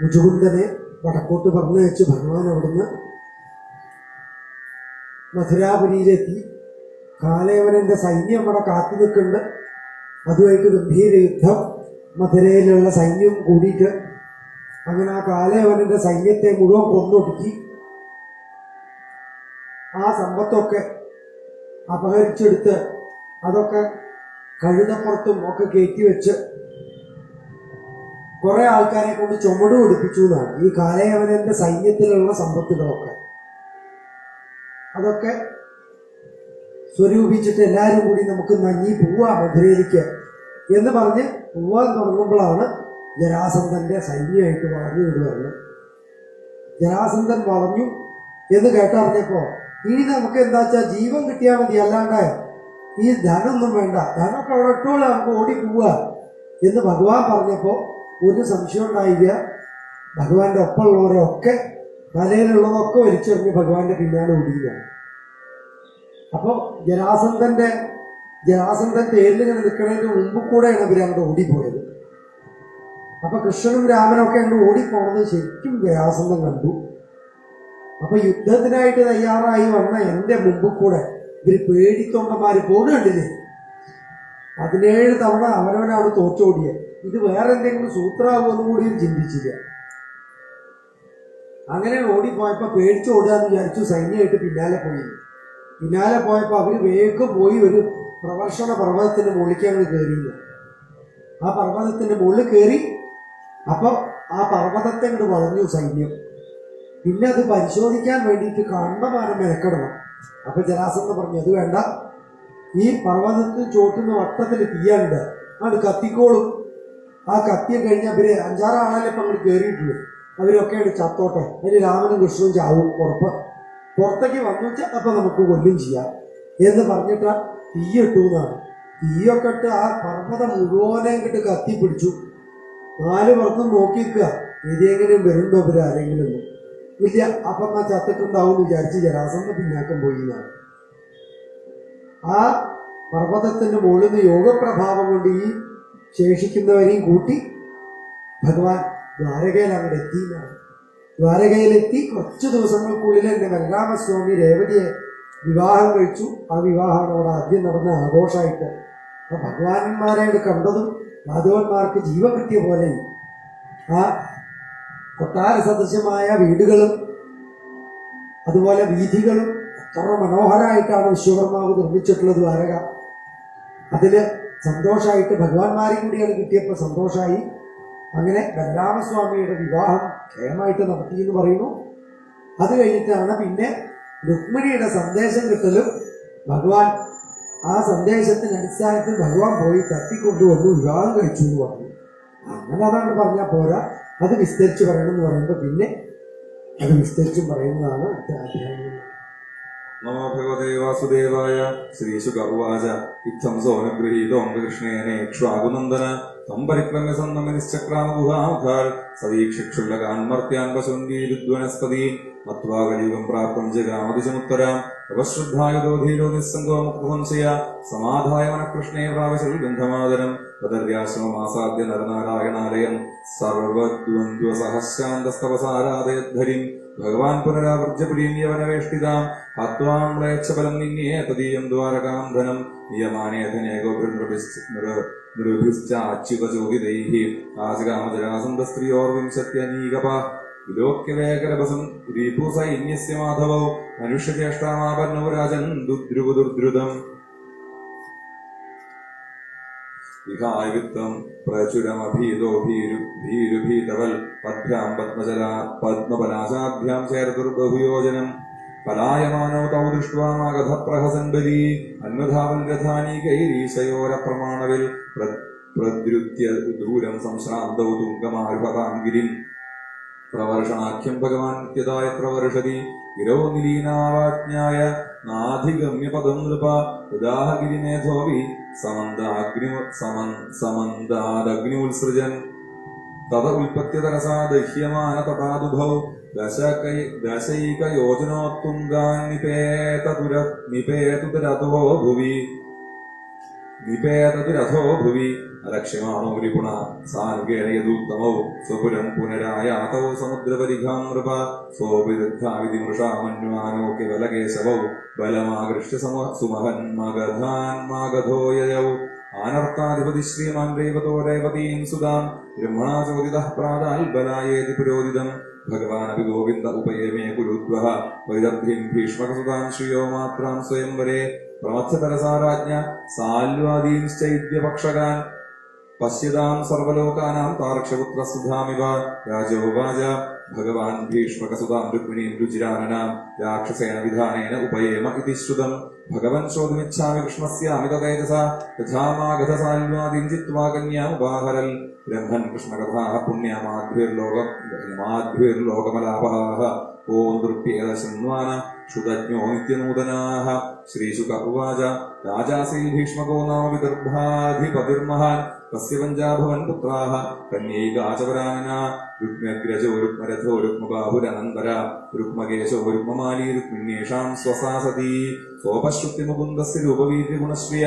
മുചുകുന്ദനെ വടക്കോട്ട് പറഞ്ഞു വെച്ച് ഭഗവാൻ അവിടുന്ന് മഥുരാപുരിയിലെത്തി. കാലയവനന്റെ സൈന്യം അവിടെ കാത്തു നിൽക്കുന്നുണ്ട്. അതുമായിട്ട് ഗംഭീര യുദ്ധം. മഥുരയിലുള്ള സൈന്യം കൂടിയിട്ട് അങ്ങനെ ആ കാലയവനന്റെ സൈന്യത്തെ മുഴുവൻ കൊന്നൊടുക്കി. ആ സമ്പത്തൊക്കെ അപഹരിച്ചെടുത്ത് അതൊക്കെ കഴുതപ്പുറത്തും ഒക്കെ കയറ്റി വെച്ച് കുറെ ആൾക്കാരെ കൊണ്ട് ചുമട് കൊടുപ്പിച്ചു എന്നാണ്. ഈ കാലയവനന്റെ സൈന്യത്തിലുള്ള സമ്പത്തുകളൊക്കെ അതൊക്കെ സ്വരൂപിച്ചിട്ട് എല്ലാവരും കൂടി നമുക്ക് നഞ്ഞി പോവാ മധുരയിലേക്ക് എന്ന് പറഞ്ഞ് പോവാൻ തുടങ്ങുമ്പോഴാണ് ജരാസന്ധന്റെ സൈന്യമായിട്ട് വളർന്നു വരുന്നത്. ജരാസന്ധൻ വളഞ്ഞു എന്ന് കേട്ടറിഞ്ഞപ്പോ ഇനി നമുക്ക് എന്താ വെച്ചാൽ ജീവൻ കിട്ടിയാൽ മതി, അല്ലാണ്ട് ഈ ധനമൊന്നും വേണ്ട, ധനമൊക്കെ അവിടെ ഇട്ടോളൂ, നമുക്ക് ഓടി പോവുക എന്ന് ഭഗവാൻ പറഞ്ഞപ്പോ ഒരു സംശയം ഉണ്ടായില്ല. ഭഗവാന്റെ ഒപ്പമുള്ളവരൊക്കെ തലയിലുള്ളതൊക്കെ വലിച്ചെറിഞ്ഞ് ഭഗവാന്റെ പിന്നാലെ ഓടിക്കുകയാണ്. അപ്പൊ ജരാസന്ധൻ തേരിൽ ഇങ്ങനെ നിൽക്കുന്നതിന് മുമ്പ് കൂടെയാണ് ഇവർ അങ്ങോട്ട് ഓടിപ്പോയത്. അപ്പൊ കൃഷ്ണനും രാമനൊക്കെ അങ്ങോട്ട് ഓടിപ്പോണത് ശരിക്കും ജരാസന്ധൻ കണ്ടു. അപ്പൊ യുദ്ധത്തിനായിട്ട് തയ്യാറായി വന്ന എന്റെ മുമ്പ് കൂടെ ഇവര് പേടിത്തൊണ്ടന്മാര് പോലും കണ്ടില്ലേ. 17 തവണ അവനവനാണ് തോറ്റോടിയത്. ഇത് വേറെ എന്തെങ്കിലും സൂത്രമാകുമെന്ന് കൂടിയും ചിന്തിച്ചില്ല. അങ്ങനെ ഓടിപ്പോയപ്പോ പേടിച്ച് ഓടുകയെന്ന് വിചാരിച്ചു. സൈന്യമായിട്ട് പിന്നാലെ പോയപ്പോ അവര് വേഗം പോയി ഒരു പ്രവർഷണ പർവ്വതത്തിന്റെ മുകളിലേക്ക് കയറിയില്ല. ആ പർവ്വതത്തിന്റെ മുകളിൽ കയറി. അപ്പൊ ആ പർവ്വതത്തെ കൊണ്ട് വളഞ്ഞു സൈന്യം. പിന്നെ അത് പരിശോധിക്കാൻ വേണ്ടിയിട്ട് കണ്ടമാനം മെനക്കെടണം. അപ്പൊ ജരാസന്ധൻ പറഞ്ഞു, അത് വേണ്ട, ഈ പർവ്വതത്തിൽ ചോട്ടുന്ന വട്ടത്തിൽ തീയാണ്ട് അത് കത്തിക്കോളും. ആ കത്തിയെ കഴിഞ്ഞ് അവര് 5-6 ആളല്ലേ ഇപ്പൊ അങ്ങോട്ട് കയറിയിട്ടുള്ളൂ. അവരൊക്കെയാണ് ചത്തോട്ടെ, അതിന് രാമനും കൃഷ്ണനും ചാവും, പുറത്തേക്ക് വന്നു വെച്ചാൽ അപ്പൊ നമുക്ക് കൊല്ലും ചെയ്യാം എന്ന് പറഞ്ഞിട്ട് തീയിട്ടു എന്നാണ്. തീയൊക്കെ ഇട്ട് ആ പർവ്വതം മുഴുവനെ ഇങ്ങോട്ട് കത്തി പിടിച്ചു. 4 പുറത്തും നോക്കി നിൽക്കുക, ഏതെങ്കിലും വരുന്നുണ്ടോ ഇവര് ആരെങ്കിലും ഇല്ല. അപ്പം ആ ചത്തിട്ടുണ്ടാവും വിചാരിച്ച് ജരാസന്ധ പിന്നാക്കം പോയി എന്നാണ്. ആ പർവ്വതത്തിന്റെ മുകളിൽ നിന്ന് യോഗപ്രഭാവം കൊണ്ട് ഈ ശേഷിക്കുന്നവരെയും കൂട്ടി ഭഗവാൻ ദ്വാരകയിൽ അങ്ങോട്ട് എത്തി എന്നാണ്. ദ്വാരകയിലെത്തി കുറച്ച് ദിവസങ്ങൾക്കുള്ളിൽ എൻ്റെ ബലരാമസ്വാമി രേവതിയെ വിവാഹം കഴിച്ചു. ആ വിവാഹമാണ് അവിടെ ആദ്യം നടന്ന ആഘോഷമായിട്ട്. അപ്പൊ ഭഗവാനന്മാരായിട്ട് കണ്ടതും മാധവന്മാർക്ക് ജീവൻ കിട്ടിയ പോലെ ആ കൊട്ടാര സദൃശമായ വീടുകളും അതുപോലെ വീഥികളും എത്ര മനോഹരമായിട്ടാണ് വിശ്വകർമാവ് നിർമ്മിച്ചിട്ടുള്ളത് ദ്വാരക. അതില് സന്തോഷമായിട്ട് ഭഗവാന്മാരെയും കൂടിയാണ് കിട്ടിയപ്പോൾ സന്തോഷമായി. അങ്ങനെ ബലരാമസ്വാമിയുടെ വിവാഹം ക്ഷേമമായിട്ട് നടത്തി എന്ന് പറയുന്നു. അത് കഴിഞ്ഞിട്ടാണ് പിന്നെ രുക്മിണിയുടെ സന്ദേശം കിട്ടലും ഭഗവാൻ ആ സന്ദേശത്തിന്റെ അടിസ്ഥാനത്തിൽ ഭഗവാൻ പോയി തട്ടിക്കൊണ്ടുവന്നു വിവാഹം കഴിച്ചു എന്ന് പറഞ്ഞു. അങ്ങനെ അതാണ് പറഞ്ഞാൽ പോരാ, അത് വിസ്തരിച്ച് പറയണം എന്ന് പറയുമ്പോൾ പിന്നെ അത് വിസ്തരിച്ചും പറയുന്നതാണ് അടുത്ത അധ്യായങ്ങൾ. നമോ ഭഗവതേ വാസുദേവായ. ശ്രീശുക ഉവാച ഇത്തം സോനുഗൃഹീതോംഗകൃഷ്ണേനേക്ഷ്വാകുനന്ദന തം പരിക്രമ്യ സന്നമനിശ്ചക്രാമഗുഹാമുഖാൽ സദീക്ഷിക്ഷുല്ലകാൻ മർത്യാൻ പശുന്ദീരുദ്വനസ്പതീൻ മത്വാ കലിയുഗം പ്രാപ്തം ജഗാമതിശമുത്തരാം തപശ്രദ്ധായുധോ ധീരോ നിസ്സംഗോ മുക്തസംശയ സമാധായ മനഃകൃഷ്ണേ പ്രാവശ്യ ഗന്ധമാതരം തദര്യാശ്രമമാസാദ്യ നരനാരായണാലയം സർവദ്വന്ദ്വസഹശാന്തസ്തവസാരാദയദ്ധരിം ഭഗവാൻ പുനരാവർജ്യപുരീം യവനവേഷ്ടിതാം ഹത്വാം മ്ലേച്ഛബലം നിന്യേ തദീയം ദ്വാരകാം ധനം നിയമാനേധനേകോഭിർനൃഭിശ്ചാച്യുതചോദിതൈഃ ആചകാമജരാസന്ധസ്ത്രിയോർവിംശത്യനീകപ വിലോക്യവേകരഭസം രീപുസൈന്യസ്യ മാധവൗ മനുഷ്യചേഷ്ടാമാപന്നോ രാജൻ ദുദ്രുപുദുർദ്രുതം വിഹായ വിത്തം പ്രചുരമഭീതോ ഭീരുഭീതവൽ പദ്ഭ്യാം പദ്മപലാശാഭ്യാം ചേർത്തുർബഹുയോജനം പലായമാനോ തൗ ദൃഷ്ട്വാ മാഗധ പ്രഹസൻ ബലീ അന്വധാവൽ രഥാനീകൈരീശയോരപ്രമാണവിൽ പ്രദ്രുത്യ ദൂരം സംശ്രാന്തൗ തുംഗമാരുഹതാം ഗിരിം പ്രവർഷണാഖ്യം ഭഗവാൻ നിത്യതായ പ്രവർഷതി ഗിരോ നിലീനാവാജ്ഞായ നാധിഗമ്യ പദം നൃപ ഉദാഹഗിരിമേധോവി സമന്താദഗ്നിമുത്സൃജൻ തത ഉൽപത്യതരസാ ദഹ്യമാന തടാദുഭൗ ദശൈകയോജനോത്തുംഗാൻ നിപേതതുരഥോ ഭുവി അലക്ഷ്യമാണോ രിപുണ സാനുഗേണ യദുത്തമൗ സ്വപുരം പുനരായാതൗ സമുദ്രപരിഘാം നൃപ സോപിരുദ്ധാവിധിമൃഷാമന്വാനോ കേവലകേശവൗ ബലമാകൃഷ്യ സുമഹൻ മഗധാൻ മാഗധോ യയൗ ആനർത്താധിപതി ശ്രീമാൻ രേവതോ രേവതീം സുതാം ബ്രഹ്മണാ ചോദിതഃ പ്രാതാൽ ബലായേതി പുരോദിതം ഭഗവാനപി ഗോവിന്ദ ഉപയമേ കുരുദ്വഃ വൈദഗ്ധ്യം ഭീഷ്മകസുതാം ശ്രിയോ മാത്രാം സ്വയംവരേ പ്രമഥതരസാരാജ്ഞ സാൽവാദീംശ്ചൈദ്യപക്ഷകാൻ പശ്യതാം സർവലോകാനാം താർക്ഷപുത്രസുധാമിവ രാജോവാച ഭഗവാൻ ഭീഷ്മകസുതാം രുക്മിണീം രുചിരാനനാം രാക്ഷസേന വിധാനേന ഉപയേമ ഇതി ശ്രുതം ഭഗവൻ ശ്രോതുമിച്ഛാമി കൃഷ്ണസ്യ അമിത തേജസ യഥാമാഗതസാൽവാദിം ജിത്വാ കന്യാമുപാഹരൽ ബ്രഹ്മൻ കൃഷ്ണകഥാ പുണ്യമാധ്വിർലോകമലാപഹാ ഓം തൃപ്യേത ശൃണ്വാന ശ്രുതജ്ഞോ നിത്യനൂതനാഃ. ശ്രീശുക ഉവാച രാജാസീ ഭീഷ്മകോ നാമ വിദർഭാധിപതിർമഹാൻ തസ്യ പഞ്ചാഭവൻ പുത്രാഃ കന്യൈകാചപരാനന രുക്മ്യഗ്രജോ രുക്മരഥോ രുക്മബാഹുരനന്തര രുക്മകേശോ രുക്മമാലീ രുക്മിണ്യേഷാം സ്വസാ സതീ സോപശ്രുതിമുകുന്ദസ്യ രൂപവീര്യഗുണശ്രിയ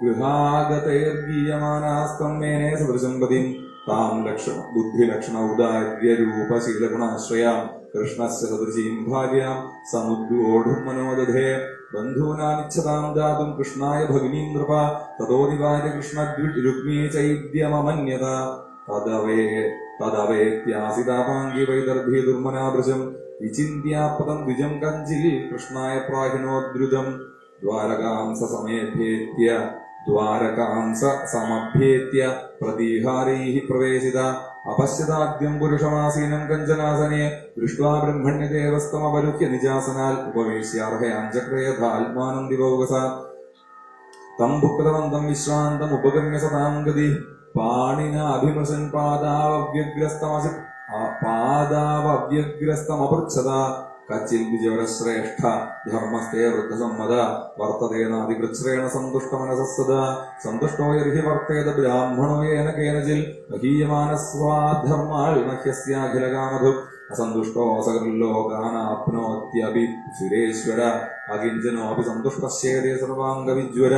ഗൃഹാഗതൈർഗീയമാനാസ്തം മേനേ സദൃശം പതിം താം ലക്ഷണ ബുദ്ധിലക്ഷണ ഔദാര്യരൂപശീലഗുണാശ്രയാം കൃഷ്ണസ്യ സദൃശീം ഭാര്യാം സമുദ്രോഢും മനോദധേ ബന്ധൂനാമിച്ഛതാം ദാതും കൃഷ്ണായ ഭഗിനീം നൃപ തതോ നിവാര്യ കൃഷ്ണരുക്മീ ചൈദ്യമമന്യത തദവേത്യാസിതാപാംഗി വൈദർഭി ദുർമനാഭൃശം വിചിന്യാപദം ദ്വിജം കഞ്ചിൽ കൃഷ്ണായ പ്രാഹിനോദ്രുതം ദ്വാരകാം സമഭ്യേത്യ പ്രതീഹാരൈഃ പ്രവേശിത അപശ്യതാദ്യം പുരുഷമാസീനം കഞ്ചനാസനെ ദൃഷ്ട്വാ ബ്രഹ്മണ്യദേവസ്തമവരുഹ്യ നിജാസനാൽ ഉപവേശ്യാർഹയാഞ്ചക്രയഥാത്മാനം ദിവൗകസ തം ഭുക്തവന്തം വിശ്രാന്തം ഉപഗമ്യ സതാം ഗതി പാണിനാഭിമൃശൻ പാദാവവ്യഗ്രസ്തമപൃച്ഛത കച്ചിൽ വിജയശ്രേഷ്ഠ ധർമ്മസ്ഥേ വൃദ്ധസമ്മത വർത്തതേനാദികൃച്ഛ്രേണ സന്തുഷ്ടമനസസ്സദാ സന്തുഷ്ടോ യർഹി വർത്തേത ബ്രാഹ്മണോ യേന കേനചിൽ മഹീയമാനസ്വാധർമാൾ മഹ്യസ്യാഖിലകാമധു അസന്തുഷ്ടോ സകലോകാനാപ്നോത്യപി സുരേശ്വര അകിഞ്ചനോപി സന്തുഷ്ടശ്ചേതേ സർവാംഗവിജ്വര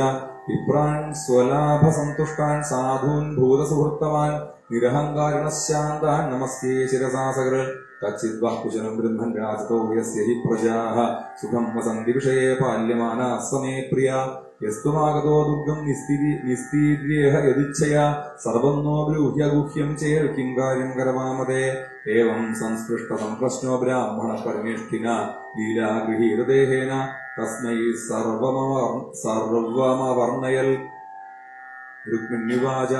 വിപ്രാൻ സ്വലാഭസന്തുഷ്ടാൻ സാധൂൻ ഭൂതസുഹൃത്തവാൻ നിരഹങ്കാരിണശാന്താൻ നമസ്യേ ശിരസാ സകൃ കച്ചിദ്വാ കുശലം ബ്രഹ്മൻ രാജതോ യസ്യ ഹി പ്രജാഃ സുഖം വസന്തി വിഷയേ പാല്യമാനാ സമേ പ്രിയ യസ്തുമാഗതോ ദുർഗം നിസ്തീര്യേഹ യദിച്ഛയാ സർവം നോ ബ്രൂഹ്യ ഗുഹ്യം ചേർ കിം കാര്യം കരവാമതേ ഏവം സംസ്പൃഷ്ട സംപ്രശ്നോ ബ്രാഹ്മണ പരിനിഷ്ഠിന ലീലാഗൃഹീതദേഹേന തസ്മൈ സർവമവർണ്ണയൽ രുക്മിണ്യുവാച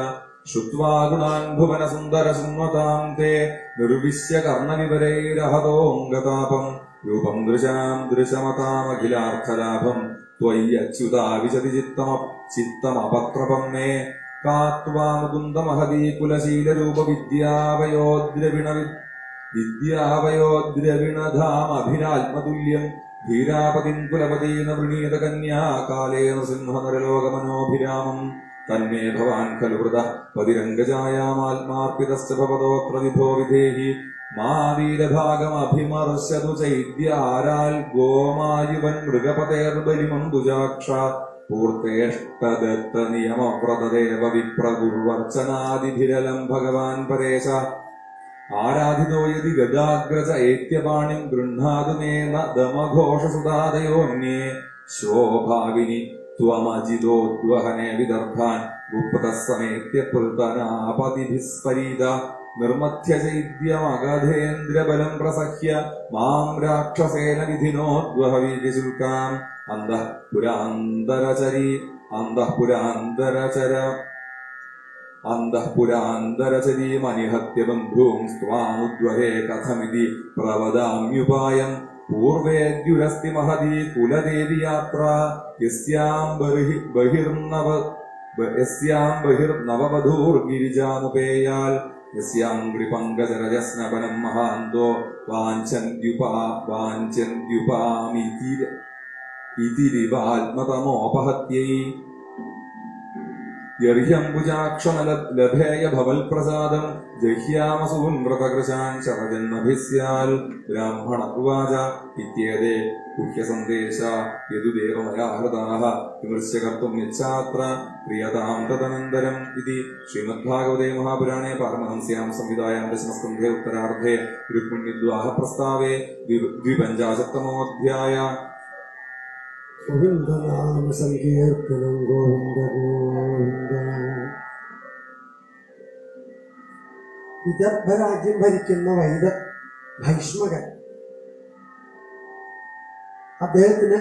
ശ്രുത്വാ ഗുണാൻ ഭുവന സുന്ദര ശൃണ്വതാം തേ നിർവിശ്യ കർണവിവരൈരഹതോംഗതാപം രൂപം ദൃശാം ദൃശമതാമഖിലാർത്ഥലാഭം ത്വയ്യച്യുതാ വിശതി ചിത്തമപത്രപം മേ കാത്വാ മുകുന്ദമഹതീ കുലശീലരൂപ വിദ്യാവയോദ്രവിണധാമഭിരാത്മതുല്യം ധീരാപതിം കുലപതീന വൃണീത കന്യാ കാലേ നൃസിംഹനരലോകമനോഭിരാമം തന്മേ ഭവാൻ ഖലു വൃത പതിരംഗജായാമാത്മാർപ്പിതശ്ച ഭവതോത്ര വിഭോ വിധേഹി മാ വീരഭാഗമഭിമർശതു ചൈദ്യാരാൽ ഗോമായുവൻ മൃഗപതേർബലിമംബുജാക്ഷ പൂർത്തേഷ്ടദത്ത നിയമവ്രതദേവ വിപ്രഗുർവർച്ചനാദിഭിരലം ഭഗവാൻ പരേശ ആരാധിതോ യതി ഗജാഗ്രജ ഏത്യപാണിം ഗൃഹാതു നേന ദമഘോഷസുതാദയോന്യേ ശോഭാവിനി ത്വമജിതോദ്വഹനേ വിദർഭാൻ ഗുപ്തസമേത്യ പുൽതനാപതിഭിസ്പരീത നിർമഥ്യ ചൈദ്യമഗധേന്ദ്രബലം പ്രസഹ്യ മാം രാക്ഷസേന വിധിനോദ്വഹ വീര്യശുൽക്കാം അന്തഃപുരാന്തരചരീമനിഹത്യ ബന്ധൂം സ്ത്വാമുദ്വഹേ കഥമിതി പ്രവദാമ്യുപായം പൂർവേദ്യുരസ്തി മഹതീ കുലദേവി യാത്ര യസ്യാം ബഹിർനവവധൂർഗിരിജാമുപേയാൽ യസ്യാംഗ്രിപങ്കജരജസ്നപനം മഹാന്തോ വാഞ്ചന്യുപാമിതിരിവാത്മതമോപഹത്യൈ യർഹ്യംബുജാക്ഷമലഭേയ ഭവൽപ്രസാദം ജഹ്യാമസൂൻ വ്രതകൃശാൻ ശതജന്മഭിസ്യാൽ ബ്രാഹ്മണ ഉവാച ഇത്യേതേ ഗുഹ്യസന്ദേശ യദുദേവമയാ ഹൃതാഃ വിമൃശ്യ കർത്തും യച്ഛാത്ര ക്രിയതാം തദനന്തരം ഇതി ശ്രീമദ്ഭാഗവതേ മഹാപുരാണേ പാരമഹംസ്യാം സംഹിതായാം ദശമസ്കന്ധേ ഉത്തരാർദ്ധേ രുക്മിണ്യദ്വാഹ പ്രസ്താവേ ദ്വിപഞ്ചാശത്തമോऽധ്യായ. ഗോവിന്ദനാമ സങ്കീർത്തനം ഗോവിന്ദ ഗോവിന്ദ. വിദർഭരാജ്യം ഭരിക്കുന്ന ഭൈഷ്മകൻ അദ്ദേഹത്തിന്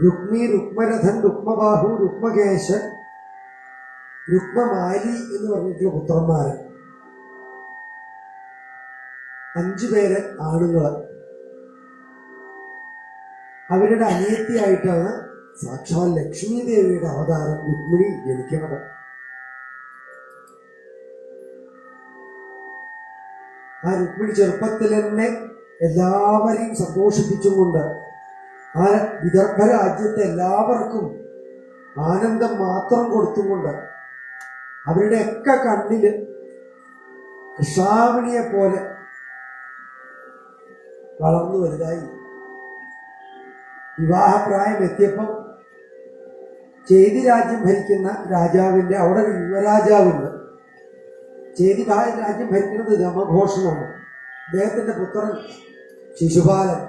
രുക്മി, രുക്മരഥൻ, രുക്മബാഹു, രുക്മകേശൻ, രുക്മമാലി എന്ന് പറഞ്ഞിട്ടുള്ള പുത്രന്മാര് 5 പേര് ആണുങ്ങള്. അവരുടെ അനിയത്തിയായിട്ടാണ് സാക്ഷാൽ ലക്ഷ്മി ദേവിയുടെ അവതാരം രുക്മിണി ജനിക്കുന്നത്. ആ രുക്മിണി ചെറുപ്പത്തിൽ തന്നെ എല്ലാവരെയും സന്തോഷിപ്പിച്ചുകൊണ്ട് ആ വിദർഭ രാജ്യത്തെ എല്ലാവർക്കും ആനന്ദം മാത്രം കൊടുത്തുകൊണ്ട് അവരുടെയൊക്കെ കണ്ണില് കൃഷ്ണാമണിയെ പോലെ വളർന്നു വലുതായി. വിവാഹപ്രായം എത്തിയപ്പോൾ ചേതി രാജ്യം ഭരിക്കുന്ന രാജാവിന്റെ അവിടെ ഒരു യുവരാജാവുണ്ട്. ചേതി രാജ്യം ഭരിക്കുന്നത് രമഘോഷനാണ്. അദ്ദേഹത്തിന്റെ പുത്രൻ ശിശുപാലൻ.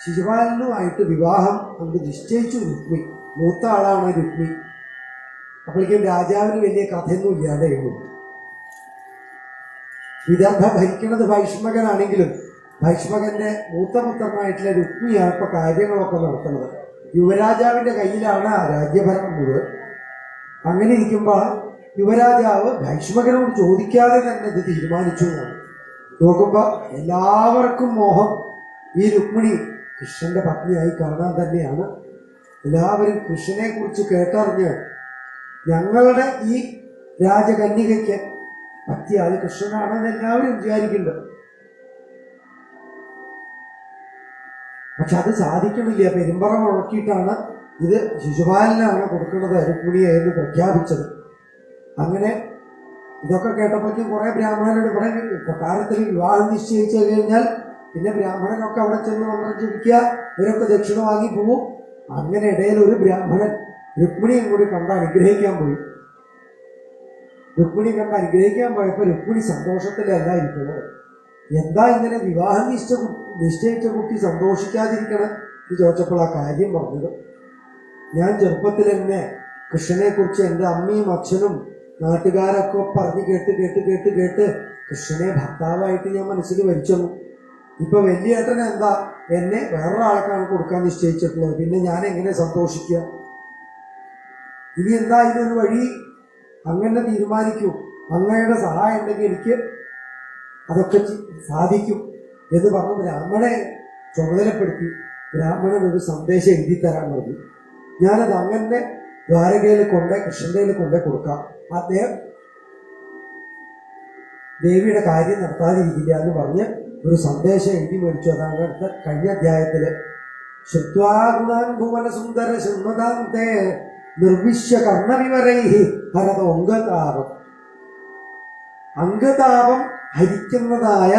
ശിശുപാലനുമായിട്ട് വിവാഹം നമുക്ക് നിശ്ചയിച്ചു രുക്മി. മൂത്ത ആളാണ് രുക്മി. അപ്പോഴേക്കും രാജാവിന് വലിയ കഥയൊന്നും ഇല്ലാതെയുള്ളൂ. വിദർഭ ഭരിക്കുന്നത് ഭൈഷ്മകനാണെങ്കിലും ഭൈഷ്മകന്റെ മൂത്ത പുത്രനായിട്ടുള്ള രുക്മിയാണ് ഇപ്പൊ കാര്യങ്ങളൊക്കെ നടത്തുന്നത്. യുവരാജാവിന്റെ കയ്യിലാണ് ആ രാജ്യഭരണം മുഴുവൻ. അങ്ങനെ ഇരിക്കുമ്പോൾ യുവരാജാവ് ഭൈഷ്മകനോട് ചോദിക്കാതെ തന്നെ ഇത് തീരുമാനിച്ചു എന്നാണ്. നോക്കുമ്പോ എല്ലാവർക്കും മോഹം ഈ രുക്മിണി കൃഷ്ണന്റെ പത്നിയായി കാണാൻ തന്നെയാണ്. എല്ലാവരും കൃഷ്ണനെ കുറിച്ച് കേട്ടറിഞ്ഞ് ഞങ്ങളുടെ ഈ രാജകന്യകയ്ക്ക് പറ്റിയാൽ കൃഷ്ണനാണെന്ന് എല്ലാവരും വിചാരിക്കുന്നുണ്ട്. പക്ഷെ അത് സാധിക്കണില്ല. പെരുമ്പറ മുഴക്കിയിട്ടാണ് ഇത് ശിശുപാലനാണ് കൊടുക്കുന്നത് രുക്മിണിയെ എന്ന് പ്രഖ്യാപിച്ചത്. അങ്ങനെ ഇതൊക്കെ കേട്ടപ്പോഴേക്കും കുറെ ബ്രാഹ്മണരോട് ഇവിടെ കൊട്ടാരത്തിൽ വിവാഹം നിശ്ചയിച്ചു കഴിഞ്ഞാൽ പിന്നെ ബ്രാഹ്മണനൊക്കെ അവിടെ ചെന്ന് മന്ത്രം ജപിക്കുക, ഇവരൊക്കെ ദക്ഷിണ വാങ്ങി പോവും. അങ്ങനെ ഇടയിൽ ഒരു ബ്രാഹ്മണൻ രുക്മിണിയും കൂടി കണ്ട് അനുഗ്രഹിക്കാൻ പോയി. രുക്മിണി കണ്ട് അനുഗ്രഹിക്കാൻ പോയപ്പോൾ രുക്മിണി സന്തോഷത്തിലല്ല ഇരിക്കുന്നത്. എന്താ ഇങ്ങനെ വിവാഹം നിശ്ചയിച്ച കുട്ടി സന്തോഷിക്കാതിരിക്കണം എന്ന് ചോദിച്ചപ്പോൾ ആ കാര്യം പറഞ്ഞത്, ഞാൻ ചെറുപ്പത്തിൽ തന്നെ കൃഷ്ണനെ കുറിച്ച് എൻ്റെ അമ്മയും അച്ഛനും നാട്ടുകാരൊക്കെ പറഞ്ഞ് കേട്ട് കൃഷ്ണനെ ഭർത്താവായിട്ട് ഞാൻ മനസ്സിൽ വരിച്ചെന്നു. ഇപ്പൊ വലിയേട്ടൻ എന്താ എന്നെ വേറൊരാൾക്കാണ് കൊടുക്കാൻ നിശ്ചയിച്ചിട്ടുള്ളത്. പിന്നെ ഞാൻ എങ്ങനെ സന്തോഷിക്കുക? ഇനി എന്താ ഇതിനൊരു വഴി? അങ്ങനെ തീരുമാനിക്കൂ. അങ്ങയുടെ സഹായം ഉണ്ടെങ്കിൽ എനിക്ക് അതൊക്കെ സാധിക്കും എന്ന് പറഞ്ഞ് ബ്രാഹ്മണനെ ചുമതലപ്പെടുത്തി. ബ്രാഹ്മണൻ ഒരു സന്ദേശം എഴുതി തരാൻ പറഞ്ഞു. ഞാനത് അങ്ങനെ ദ്വാരകയിൽ കൃഷ്ണന്റെ കൊണ്ടേ കൊടുക്കാം. അദ്ദേഹം ദേവിയുടെ കാര്യം നടത്താതിരിക്കില്ല എന്ന് പറഞ്ഞ് ഒരു സന്ദേശം എഴുതി മേടിച്ചു. അതാണ് അടുത്ത കഴിഞ്ഞ അധ്യായത്തില് ശ്രുത്വാഗുണാൻ ഭുവന സുന്ദര ശൃണ്വതാന്തേ നിർവിശ്യ കർണവിവരൈഹി ഹരത അംഗതാപം. അംഗതാപം ഹരിക്കുന്നതായ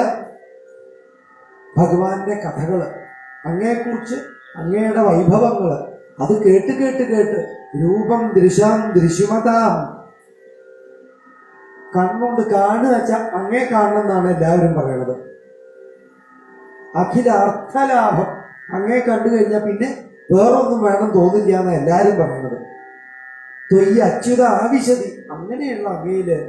ഭഗവാന്റെ കഥകള്, അങ്ങയെക്കുറിച്ച് അങ്ങയുടെ വൈഭവങ്ങള് അത് കേട്ട് രൂപം ദൃശാം ദൃശ്യമതാം, കണ്ണുകൊണ്ട് കാണുക വെച്ചാൽ അങ്ങേ കാണണമെന്നാണ് എല്ലാവരും പറയണത്. അഖില അർത്ഥലാഭം, അങ്ങേ കണ്ടു കഴിഞ്ഞാൽ പിന്നെ വേറൊന്നും വേണം തോന്നില്ല എന്നാണ് എല്ലാവരും പറയണത്. തൊയ്യ അച്യുത ആവിശതി, അങ്ങനെയുള്ള അങ്ങയില്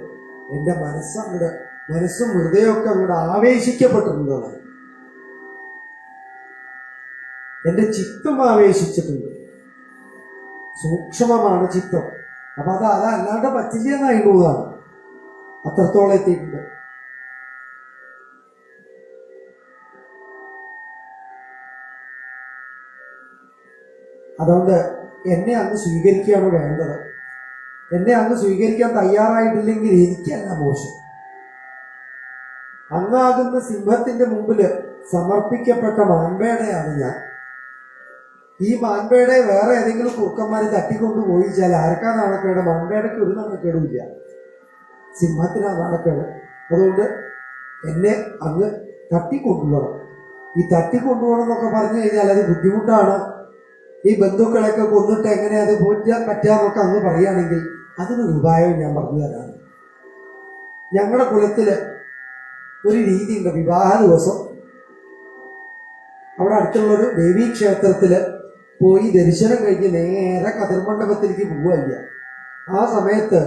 എൻ്റെ മനസ്സും ഹൃദയമൊക്കെ അങ്ങോട്ട് ആവേശിക്കപ്പെട്ടിട്ടുള്ളത്. എൻ്റെ ചിത്തം ആവേശിച്ചിട്ടുണ്ട്. സൂക്ഷ്മമാണ് ചിത്തം. അപ്പൊ അതല്ലാണ്ട് പറ്റില്ല എന്നായിരുന്നതാണ്. അത്രത്തോളം എത്തിയിട്ടുണ്ട്. അതുകൊണ്ട് എന്നെ അങ്ങ് സ്വീകരിക്കുകയാണ് വേണ്ടത്. എന്നെ അങ്ങ് സ്വീകരിക്കാൻ തയ്യാറായിട്ടില്ലെങ്കിൽ എനിക്കല്ല മോശം. അങ്ങാകുന്ന സിംഹത്തിന്റെ മുമ്പിൽ സമർപ്പിക്കപ്പെട്ട മാൻപേടയാണ് ഞാൻ. ഈ മാൻപേടെ വേറെ ഏതെങ്കിലും കുറുക്കന്മാർ തട്ടിക്കൊണ്ടു പോയിച്ചാൽ ആർക്കാ നാണക്കേട്? മാൻപേടയ്ക്ക് ഒരു നാണക്കേടുമില്ല, സിംഹത്തിനാ നാണക്കേട്. അതുകൊണ്ട് എന്നെ അങ്ങ് തട്ടിക്കൊണ്ടുപോകണം. ഈ തട്ടിക്കൊണ്ടുപോകണം എന്നൊക്കെ പറഞ്ഞു കഴിഞ്ഞാൽ അത് ബുദ്ധിമുട്ടാണ്. ഈ ബന്ധുക്കളൊക്കെ കൊന്നിട്ട് എങ്ങനെ അത് പോറ്റാൻ പറ്റാന്നൊക്കെ അങ്ങ് പറയുകയാണെങ്കിൽ അതിനൊരു ഉപായം ഞാൻ പറഞ്ഞു തരാണ്. ഞങ്ങളുടെ കുലത്തില് ഒരു രീതിയുണ്ട്. വിവാഹ ദിവസം അവിടെ അടുത്തുള്ളൊരു ദേവീക്ഷേത്രത്തില് പോയി ദർശനം കഴിഞ്ഞ് നേരെ കതിർമണ്ഡപത്തിലേക്ക് പോവുകയില്ല. ആ സമയത്ത്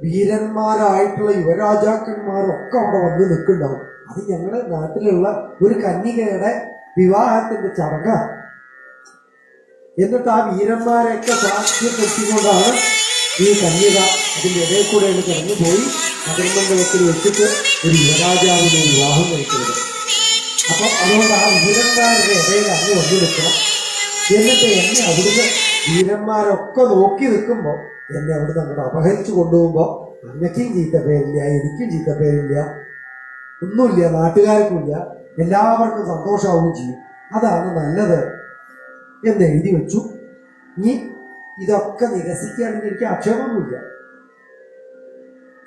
വീരന്മാരായിട്ടുള്ള യുവരാജാക്കന്മാരൊക്കെ അവിടെ വന്ന് നിൽക്കുന്നുണ്ടാവും. അത് ഞങ്ങളുടെ നാട്ടിലുള്ള ഒരു കന്യകയുടെ വിവാഹത്തിന്റെ ചടങ്ങാണ്. എന്നിട്ട് ആ വീരന്മാരെയൊക്കെ സാക്ഷ്യപ്പെടുത്തിക്കൊണ്ടാണ് ഈ കന്യക അതിൻ്റെ ഇടയിൽ കൂടെയാണ് കടന്നു പോയി കതിർമണ്ഡപത്തിൽ വെച്ചിട്ട് ഒരു യുവരാജാവിനെ വിവാഹം കഴിക്കുന്നത്. അപ്പൊ അതുകൊണ്ട് ആ വീരന്മാരുടെ ഇടയിൽ അങ്ങ് വന്നു നിൽക്കണം. എന്നിട്ട് എന്നെ അവിടുന്ന് വീരന്മാരൊക്കെ നോക്കി നിൽക്കുമ്പോൾ എന്നെ അവിടുന്ന് അങ്ങോട്ട് അപഹരിച്ചു കൊണ്ടുപോകുമ്പോൾ അങ്ങക്കും ചീത്ത പേരില്ല, എനിക്കും ചീത്ത പേരില്ല, ഒന്നുമില്ല, നാട്ടുകാർക്കുമില്ല, എല്ലാവർക്കും സന്തോഷമാവുകയും ചെയ്യും. അതാണ് നല്ലത് എന്ന് എഴുതി വെച്ചു. ഇനി ഇതൊക്കെ നിരസിക്കുകയാണെങ്കിൽ എനിക്ക് ആക്ഷേപമൊന്നുമില്ല.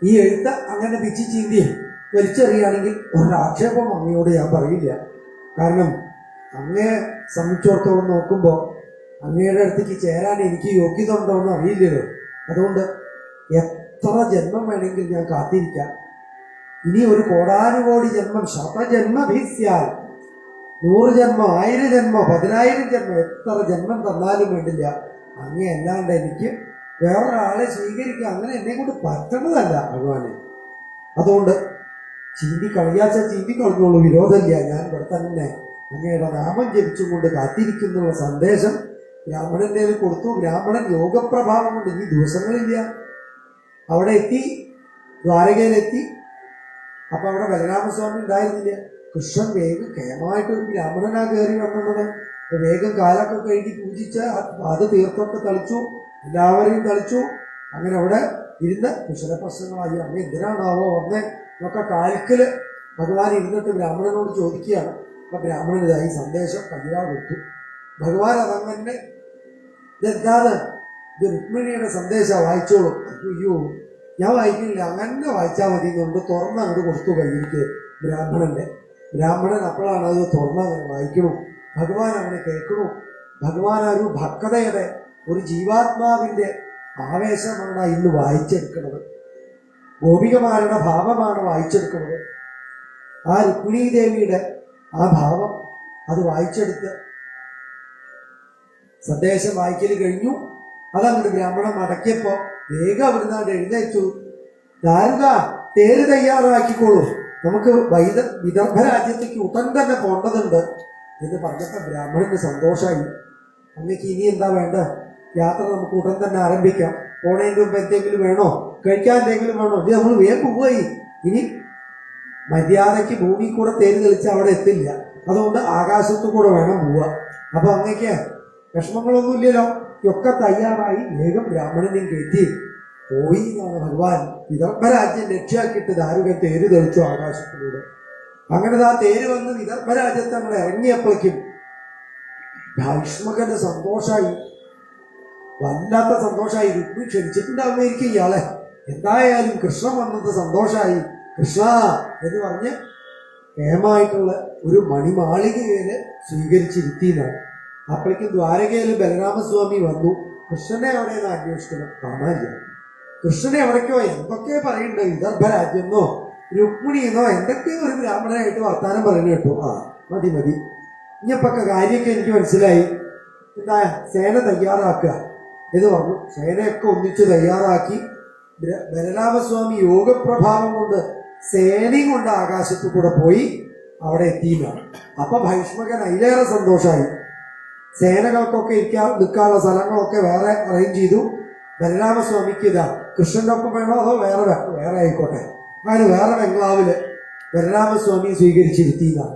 ഈ എഴുത്ത് അങ്ങനെ പിച്ചി ചീന്തിയും വലിച്ചെറിയുകയാണെങ്കിൽ ഒരാക്ഷേപം അങ്ങയോട് ഞാൻ പറയില്ല. കാരണം അങ്ങയെ സംബന്ധിച്ചിടത്തോളം നോക്കുമ്പോൾ അങ്ങയുടെ അടുത്തേക്ക് ചേരാൻ എനിക്ക് യോഗ്യത ഉണ്ടോ എന്ന് അറിയില്ലല്ലോ. അതുകൊണ്ട് എത്ര ജന്മം വേണമെങ്കിൽ ഞാൻ കാത്തിരിക്കാം. ഇനി ഒരു കോടാനുകോടി ജന്മം, ശതജന്മഭീസ്യാൽ, 100 ജന്മം, 1000 ജന്മം, 10,000 ജന്മം, എത്ര ജന്മം തന്നാലും വേണ്ടില്ല, അങ്ങേ അല്ലാണ്ട് എനിക്ക് വേറൊരാളെ സ്വീകരിക്കുക അങ്ങനെ എന്നെ കൊണ്ട് പറ്റണതല്ല ഭഗവാനെ. അതുകൊണ്ട് ചീന്തിക്കളിയാച്ച ചീന്തിക്കളഞ്ഞോളൂ, വിരോധമില്ല. ഞാൻ ഇവിടെ തന്നെ അങ്ങയുടെ നാമം ജപിച്ചും കൊണ്ട് കാത്തിരിക്കുന്നുള്ള സന്ദേശം ബ്രാഹ്മണന്റെ കൊടുത്തു. ബ്രാഹ്മണൻ യോഗപ്രഭാവം കൊണ്ട് ഇനി ദിവസങ്ങളില്ല അവിടെ എത്തി, ദ്വാരകയിലെത്തി. അപ്പൊ അവിടെ ബലരാമസ്വാമി ഉണ്ടായിരുന്നില്ല. കൃഷ്ണൻ വേഗം കേമായിട്ടൊരു ബ്രാഹ്മണനാ കയറി വന്നത്. വേഗം കാലൊക്കെ കഴുകി പൂജിച്ച് അത് തീർത്തൊക്കെ തളിച്ചു, എല്ലാവരെയും തളിച്ചു. അങ്ങനെ അവിടെ ഇരുന്ന് കുശലപ്രശ്നങ്ങളായി. അമ്മ എന്തിനാണാവോ വന്നേ എന്നൊക്കെ കാൽക്കല് ഭഗവാൻ ഇരുന്നിട്ട് ബ്രാഹ്മണനോട് ചോദിക്കുകയാണ്. അപ്പൊ ബ്രാഹ്മണൻ ഇതായി സന്ദേശം കയ്യാ കൊടുത്തു. ഭഗവാൻ അതങ്ങനെ ഇതെന്താണ്, ഇത് രുക്മിണിയുടെ സന്ദേശം വായിച്ചോളൂ. അയ്യോ ഞാൻ വായിക്കുന്നില്ല, അങ്ങനെ വായിച്ചാൽ മതി എന്നുകൊണ്ട് തുറന്ന് അങ്ങോട്ട് കൊടുത്തു കയ്യിലേക്ക് ബ്രാഹ്മണൻ അപ്പോഴാണ് അത് തുറന്ന് അങ്ങനെ വായിക്കണു. ഭഗവാൻ അങ്ങനെ കേൾക്കണു. ഭഗവാൻ ഒരു ഭക്തയുടെ, ഒരു ജീവാത്മാവിൻ്റെ ആവേശമാണ് ഇന്ന് വായിച്ചെടുക്കുന്നത്. ഗോപികമാരുടെ ഭാവമാണ് വായിച്ചെടുക്കുന്നത്. ആ രുക്മിണീ ദേവിയുടെ ആ ഭാവം അത് വായിച്ചെടുത്ത് സന്ദേശം വായിക്കൽ കഴിഞ്ഞു. അതങ്ങോട്ട് ബ്രാഹ്മണൻ മടക്കിയപ്പോൾ വേഗം അവിടുന്ന് എഴുന്നേറ്റു. ദാരുക തേര് തയ്യാറാക്കിക്കോളൂ, നമുക്ക് വിദർഭ രാജ്യത്തേക്ക് ഉടൻ തന്നെ പോണ്ടതുണ്ട് എന്ന് പറഞ്ഞപ്പോൾ ബ്രാഹ്മണന് സന്തോഷമായി. അങ്ങക്ക് ഇനി എന്താ വേണ്ട, യാത്ര നമുക്ക് ഉടൻ തന്നെ ആരംഭിക്കാം. പോണതിൻ്റെ മുമ്പ് എന്തെങ്കിലും വേണോ, കഴിക്കാൻ എന്തെങ്കിലും വേണോ? ഇത് നമ്മൾ വേഗം പോയി. ഇനി മര്യാദയ്ക്ക് ഭൂമി കൂടെ തേര് തെളിച്ച് അവിടെ എത്തില്ല, അതുകൊണ്ട് ആകാശത്തു കൂടെ വേണം പോവുക. അപ്പൊ അങ്ങക്ക് വിഷമങ്ങളൊന്നുമില്ലല്ലോ. ഒക്കെ തയ്യാറായി വേഗം ബ്രാഹ്മണനെയും കയറ്റി പോയി എന്നാണ് ഭഗവാൻ. വിദർഭരാജ്യം ലക്ഷ്യാക്കിയിട്ട് ദാരുകൻ തേര് തെളിച്ചു ആകാശത്തിലൂടെ. അങ്ങനെ ആ തേര് വന്ന് വിദർഭരാജ്യത്ത് നമ്മൾ ഇറങ്ങിയപ്പോഴേക്കും ഭീഷ്മകന് സന്തോഷമായി, വല്ലാത്ത സന്തോഷമായി. രുക്മിണി ക്ഷണിച്ചിട്ടുണ്ടാവുമായിരിക്കും ഇയാളെ. എന്തായാലും കൃഷ്ണൻ വന്നത് സന്തോഷമായി. കൃഷ്ണ എന്ന് പറഞ്ഞ് കേമായിട്ടുള്ള ഒരു മണിമാളികയില് സ്വീകരിച്ചിരുത്തിയെന്നാണ്. അപ്പോഴേക്കും ദ്വാരകയിൽ ബലരാമസ്വാമി വന്നു. കൃഷ്ണനെ എവിടെയെന്ന് അന്വേഷിക്കണം, കാണാനില്ല. കൃഷ്ണനെ എവിടേക്കോ എന്തൊക്കെയോ പറയുന്നുണ്ട്, വിദർഭ രാജ്യെന്നോ രുക്മിണിയെന്നോ എന്തൊക്കെയോ ഒരു ബ്രാഹ്മണനായിട്ട് വർത്താനം പറയുന്നു കേട്ടു. ആ മതി ഇനിയപ്പൊക്കെ കാര്യമൊക്കെ എനിക്ക് മനസ്സിലായി. എന്താ സേന തയ്യാറാക്കുക എന്ന് പറഞ്ഞു. സേനയൊക്കെ ഒന്നിച്ച് തയ്യാറാക്കി ബലരാമസ്വാമി യോഗപ്രഭാവം കൊണ്ട് സേനയും കൊണ്ട് ആകാശത്തു കൂടെ പോയി അവിടെ എത്തിയില്ലാണ്. അപ്പൊ ഭീഷ്മകൻ അതിലേറെ സന്തോഷമായി. സേനകൾക്കൊക്കെ നിൽക്കാനുള്ള സ്ഥലങ്ങളൊക്കെ വേറെ അറേഞ്ച് ചെയ്തു. ബലരാമസ്വാമിക്ക് ഇതാ കൃഷ്ണന്റെ ഒപ്പം വേണോ അതോ വേറെ ആയിക്കോട്ടെ, അങ്ങനെ വേറെ ബംഗ്ലാവില് ബലരാമസ്വാമിയെ സ്വീകരിച്ചിരുത്തിയതാണ്.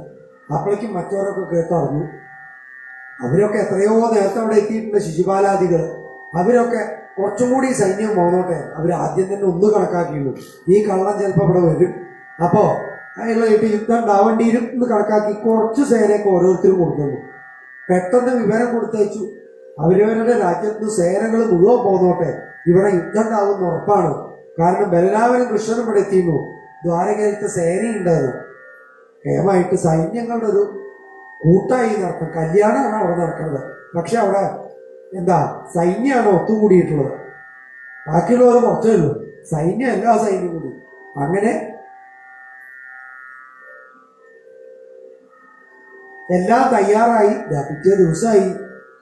അപ്പോഴേക്കും മറ്റവരൊക്കെ കേട്ടറിഞ്ഞു. അവരൊക്കെ എത്രയോ നേരത്തെ അവിടെ എത്തിയിട്ടുണ്ട്. ശിശുപാലാദികൾ അവരൊക്കെ കുറച്ചും കൂടി സൈന്യം പോന്നോട്ടെ, അവർ ആദ്യം തന്നെ ഒന്ന് കണക്കാക്കിയുള്ളൂ. ഈ കള്ളം ചിലപ്പോൾ ഇവിടെ വരും, അപ്പോ അതിലായിട്ട് യുദ്ധം ഉണ്ടാവേണ്ടി വരും എന്ന് കണക്കാക്കി കുറച്ച് സേനയൊക്കെ ഓരോരുത്തരും കൊണ്ടുവന്നു. പെട്ടെന്ന് വിവരം കൊടുത്തയച്ചു, അവരവരുടെ രാജ്യത്ത് സേനകൾ മുഴുവൻ പോന്നോട്ടെ, ഇവിടെ യുദ്ധം ഉണ്ടാവുന്ന ഉറപ്പാണ്. കാരണം ബലരാമനും കൃഷ്ണനും ഇവിടെ എത്തിയിരുന്നു. ദ്വാരകയിലത്തെ സേനയുണ്ടായിരുന്നു. കേമായിട്ട് സൈന്യങ്ങളുടെ ഒരു കൂട്ടായി നടക്കും. കല്യാണമാണ് അവിടെ നടക്കുന്നത്. പക്ഷെ അവിടെ എന്താ സൈന്യമാണ് ഒത്തുകൂടിയിട്ടുള്ളത്. ബാക്കിയുള്ളവർ കുറച്ചേ ഉള്ളൂ, സൈന്യം എല്ലാ സൈന്യം കൂടി. അങ്ങനെ എല്ലാം തയ്യാറായി. പിറ്റേ ദിവസമായി.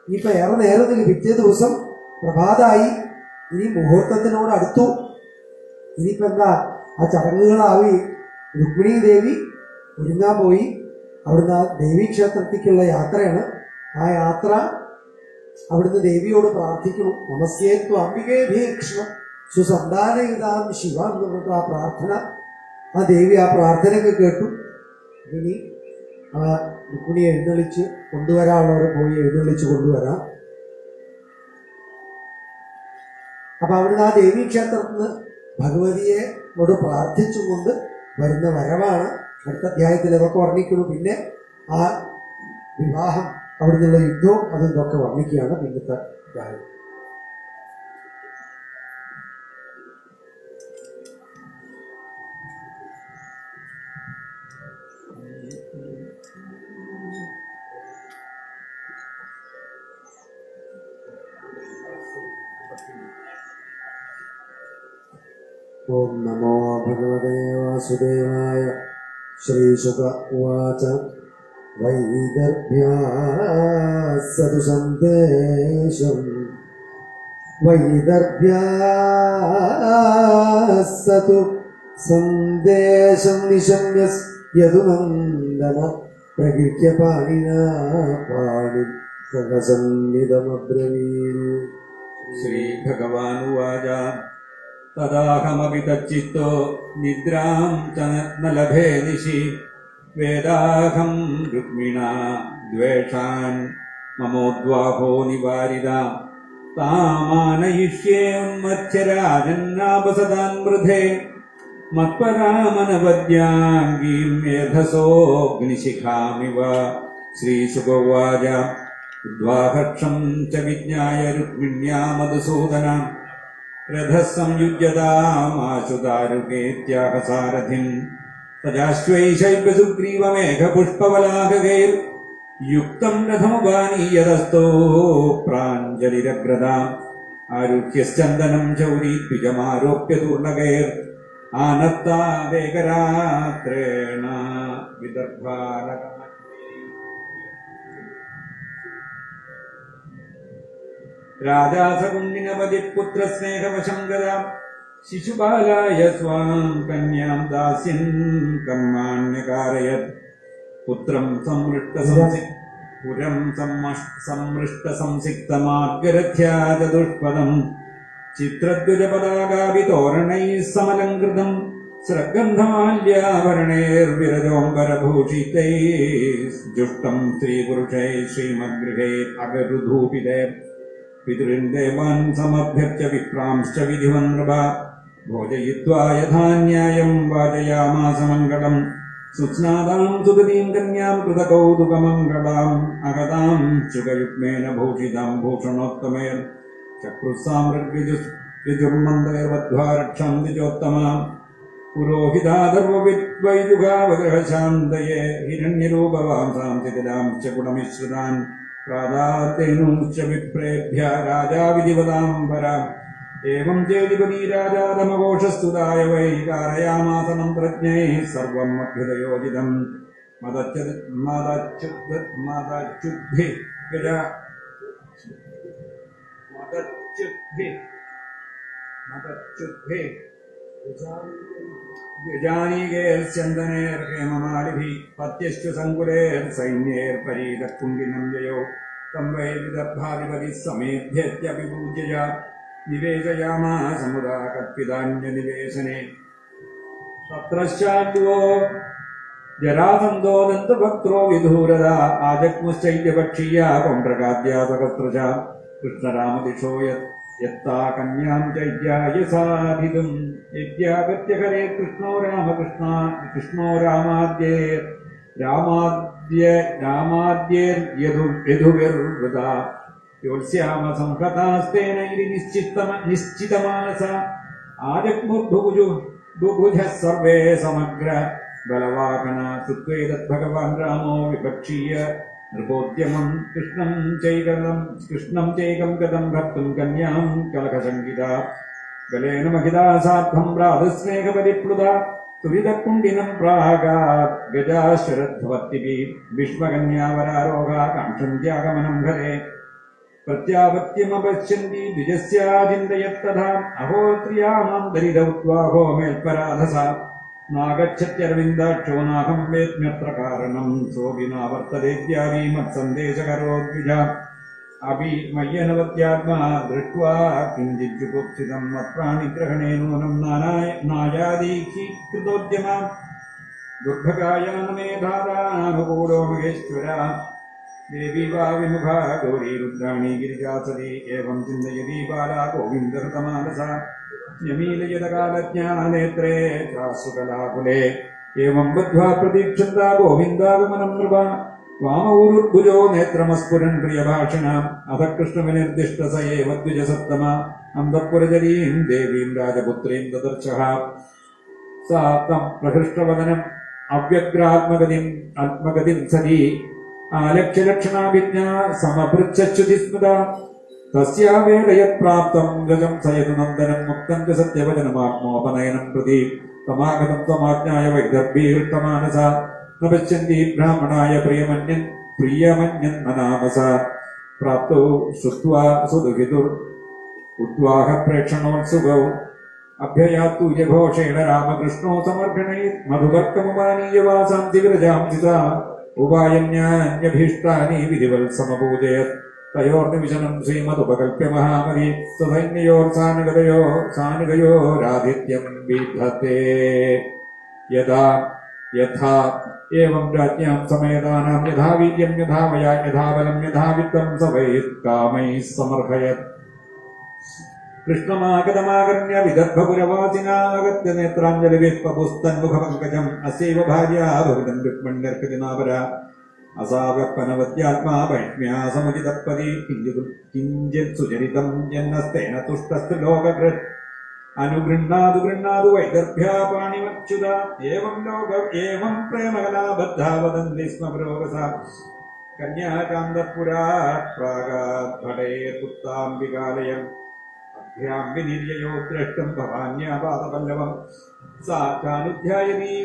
ഇനിയിപ്പോൾ ഏറെ നേരത്തിൽ പിറ്റേ ദിവസം പ്രഭാതമായി. ഇനി മുഹൂർത്തത്തിനോട് അടുത്തു. ഇനിയിപ്പോൾ എന്താ ആ ചടങ്ങുകളാവി. രുക്മിണി ദേവി ഒരുങ്ങാൻ പോയി. അവിടുന്ന് ദേവീക്ഷേത്രത്തിലേക്കുള്ള യാത്രയാണ്. ആ യാത്ര അവിടുന്ന് ദേവിയോട് പ്രാർത്ഥിക്കുന്നു. നമസ്തേത്വ അംബികേ ഭീകൃഷ്ണ സുസന്താനയുതാം ശിവ എന്ന് പറഞ്ഞിട്ട് ആ പ്രാർത്ഥന, ആ ദേവി ആ പ്രാർത്ഥനയൊക്കെ കേട്ടു. ഇനി ആ രുക്മിണി എഴുന്നള്ളിച്ച് കൊണ്ടുവരാനുള്ളവരെ പോയി എഴുന്നള്ളിച്ച് കൊണ്ടുവരാം. അപ്പൊ അവിടുന്ന് ആ ദേവീക്ഷേത്രത്തിൽ നിന്ന് ഭഗവതിയോട് പ്രാർത്ഥിച്ചുകൊണ്ട് വരുന്ന വരവാണ് അടുത്ത അധ്യായത്തിൽ ഇതൊക്കെ വർണ്ണിക്കുന്നു. പിന്നെ ആ വിവാഹം, അവിടുന്നുള്ള യുദ്ധവും അതും ഇതൊക്കെ വർണ്ണിക്കുകയാണ് പിന്നത്തെ അധ്യായം. ഓം നമോ ഭഗവതേ വാസുദേവായ. ശ്രീശുക ഉവാച വൈദർഭ്യാസതു സന്ദേശം വൈദർഭ്യാസതു സന്ദേശം നിശമ്യ യദുനന്ദന പ്രകൃത്യ പാണിനാ പാണി സഹസന്നിധമബ്രവീൽ. ശ്രീഭഗവാനുവാച തദാഹമപി തച്ചിത്തോ നിദ്രാം ച ന ലഭേ നിശി വേദാഹം രുക്മിണാ ദ്വേഷാൻ മമോദ്വാഹോ നിവാരിത താമാനയിഷ്യേ ഉന്മത്സ്യ രാജന്നാപസദാൻ വൃധേ മത്പരാമനപദ്യാംഗീം മേധസോഗ്നിശിഖാമിവ. ശ്രീശുകോവാച ഉദ്വാഹക്ഷം ച വിജ്ഞായ രുക്മിണ്യാ മധുസൂദന രഥഃ സംയുജ്യതാമാശുതാരുകേത്യാഹസാരഥിം തജാശ്വൈശൈവസുഗ്രീവമേഘപുഷ്പവലാകൈർ യുക്തം രഥമുപാനീയതസ്തോ പ്രാഞ്ജലിരഗ്രതാം ആരുഹ്യശ്ചന്ദനം ചൗരീത്വിജമാരോപ്യ തൂർണകൈർ ആനത്താവേകരാത്രേണ വിദർഭാലകമ. രാജാസകുണ്ഡിനപതി പുത്രസ്നേഹവശം ഗതാം ശിശുപാലായ സ്വാം കന്യാം ദാസ്യൻ കർമാണ്യകാരയത് പുരം സംമൃഷ്ടസംസിക്തമാർഗരഥ്യാചതുഷ്പദം ചിത്രദ്വജപതാകാവിതോരണൈः സമലംകൃതം സ്രഗന്ധമാല്യാഭരണൈർവിരജോംബരഭൂഷിതൈः ജുഷ്ടം സ്ത്രീപുരുഷൈः ശ്രീമദ്ഗൃഹേ പിതॄൻ ദേവാൻ സമഭ്യർച്യ വിപ്രാംശ്ച വിധിവൻ നൃപ ഭോജയിത്വാ യഥാന്യായം വാചയാമാസ മംഗളം സുസ്നാതാം സുതതീം കന്യാം കൃതകൗതുകമംഗളാം അഗതാം ശുകയുഗ്മേന ഭൂഷിതാം ഭൂഷണോത്തമേർ ചക്രുസാമൃഗുർമന്ദൈർവധ്വാ രക്ഷാം ദ്വിജോത്തമാം പുരോഹിതാധർവവിദ്വൈദുഗാവഗ്രഹശാന്തയേ ഹിരണ്യരൂപവാംസാം സ്ഥിതിലാം ച ഗുണമിശ്രിതാൻ പ്രാദാത്തേനൂച്ച വിപ്രേഭ്യ രാജാവിധിവതാംബര ഏവം ചേതിപതി രാജാതമഘോഷസ്തുതായ വൈ കാരയാമാസ മന്ത്രജ്ഞൈः സർവം അഭ്യുദയോജിതം ദ്വിജാനീകേർചന്ദനേർഹേമമാലിഭിः പത്യശ്ച സങ്കുലേർസൈന്യേർപരീതക്കുണ്ഡിനം ജയോ തം വൈ വിദർഭാധിപതിः സമേഭ്യത്യഭിപൂജ്യയ നിവേശയാമാസമുദാ കൽപ്പിതാന്യനിവേശനെ. തത്രശ്ചാല്യോ ജരാസന്ധോ ദന്തഭക്ത്രോ വിധൂരത ആജഗ്മുശ്ചൈത്യപക്ഷീയാ പൗണ്ഡ്രകാദ്യാ സഹസ്രശ കൃഷ്ണരാമദിശോ യത്താ കന്യാം ചൈത്യായസാധിതും യജ്ഞാഗത്യഹരേ കൃഷ്ണോ രാമകൃഷ്ണ കൃഷ്ണോ രാമാദ്യേർയധുവിർവൃത യോത്സ്യാമ സംഹതാസ്തേന ഇതി നിശ്ചിതമാനസ ആജഗ്മുർഭുഭുജ സർവേ സമഗ്ര ബലവാഹന സുത്വേതദ്ഭഗവാൻ രാമോ വിപക്ഷീയ നൃപോദ്യമം കൃഷ്ണം ചൈകം ഗതം ഭർത്തും കന്യാം കലകശങ്കിത ബലേന മഹിതാ സാർദ്ധം ഭ്രാതൃസ്നേഹപരിപ്ലുത തുരിതക്കുണ്ടിനം പ്രാഗാത് ഗജാശരദ്ധവർത്തിഭി ഭീഷ്മകന്യാവരാരോഹ കാംക്ഷം ത്യാഗമനം ഘരേ പ്രത്യാപത്യമപശ്യന്തി ദ്വിജസ്യാചിന്തയത്തഥാ അഹോത്രിയാമാം ദരിദ്രൗത്വാഹോ മേൽപരാധസ നാഗച്ഛത്യരവിന്ദാക്ഷോ നാഹം വേദ്മ്യത്ര കാരണം സോഭിനാവർത്തദേദ്യാവി മത്സന്ദേശകരോ ദ്വിജ അഭി മയ്യനവത്യാത്മാ ദൃഷ്ട്വാ കിഞ്ചിജ്ജുഗുപ്സിതം മത്പ്രാണിഗ്രഹണേ നൂനം നായാദീക്ഷീകൃതോദ്യമാം ദുർഭകായാനമേ ധാരാനുകൂലോ മഹേശ്വര ദേവി വാ വിമുഖ ഗൗരീ രുദ്രാണി ഗിരിജാസതി ഏവം ചിന്തയതി ബാലാ ഗോവിന്ദർതമാനസ യമീലയതകാലജ്ഞാനേത്രേ ചാസുകലാകുലേ ഏവം ബദ്ധ്വാ പ്രതീക്ഷന്ത ഗോവിന്ദാഗമനം നൃപ വാമൂരുർഭുജോ നേത്രമസ്ഫുരൻ പ്രിയഭാഷിണാം അധ കൃഷ്ണവിനിർദിഷ്ട സ ഏവ ദ്വിജസത്തമ അന്തഃപുരജരീം ദേവീം രാജപുത്രീം ദദർശഃ സാ തം പ്രഹൃഷ്ടവദനം ആത്മഗതിം സതി ആലക്ഷ്യലക്ഷണാഭിജ്ഞാ സമഭൃച്ഛുതി സ്മൃത തസ്യാവേദയത് പ്രാപ്തം ഗജം സയതു നന്ദനം മുക്തം ച സത്യവചനമാത്മോപനയനം പ്രതി തമാഗതം ത്വമാജ്ഞായ വൈദർഭീഹൃഷ്ടമാനസ ന പശ്യന്തി ബ്രാഹ്മണായ പ്രിയമന്യൻ മനാമസ പ്രാപ്തോ ശ്രുത്വാ സുദുഹിതുർ ഉദ്വാഹ പ്രേക്ഷണോത്സുകൗ അഭ്യയാത്തു യഘോഷേണ രാമകൃഷ്ണോ സമർപ്പണൈ മധുവർക്കമുമാനീയവാസാന്തി വിരജാംസിത ഉപായന്യാന്യഭീഷ്ടാനി വിധിവൽ സമപൂജയത് തയോർനിവിശനം ശ്രീമതുപകൽപ്യ മഹാമതി സാനുഗയോരാദിത്യം വിധത്തെ യഥാ ഏവം രാജ്ഞാം സമയതാനാം യഥാ വീര്യം യഥാ വയാ യഥാ ബലം യഥാ വിത്തം സവൈത് കാമൈഃ സമർഹയത് കൃഷ്ണമാഗതമാകർണ്യ വിദർഭപുരവാസിനാഗത്യ നേത്രാഞ്ജലിവിപ്പുസ്തന്മുഖപങ്കജം അസ്യൈവ ഭാര്യാ ഭവിതം രുക്മിണ്യർക്കതിനാപര അസാവപ്പനവത്യാത്മാ വൈഷ്മ്യാ സമുചിതപതി കിഞ്ചിത് സുചരിതം ജന്നസ്തേന തുഷ്ടസ്തു ലോകകൃത് അനുഗൃഹാതു വൈദർഭ്യാ പാണിമച്യുത ഏവം പ്രേമകലാബദ്ധാ വദന്തി സ്മ പുരോഗസ കന്യാചാന്തപുരാത് പ്രാഗാത് ഭടേർപുത്താംബികാലയം അഭ്യാം വിനിര്യയോ ദ്രഷ്ടം ഭവാന്യാപാദപല്ലവം സാ ചാനുധ്യായനീ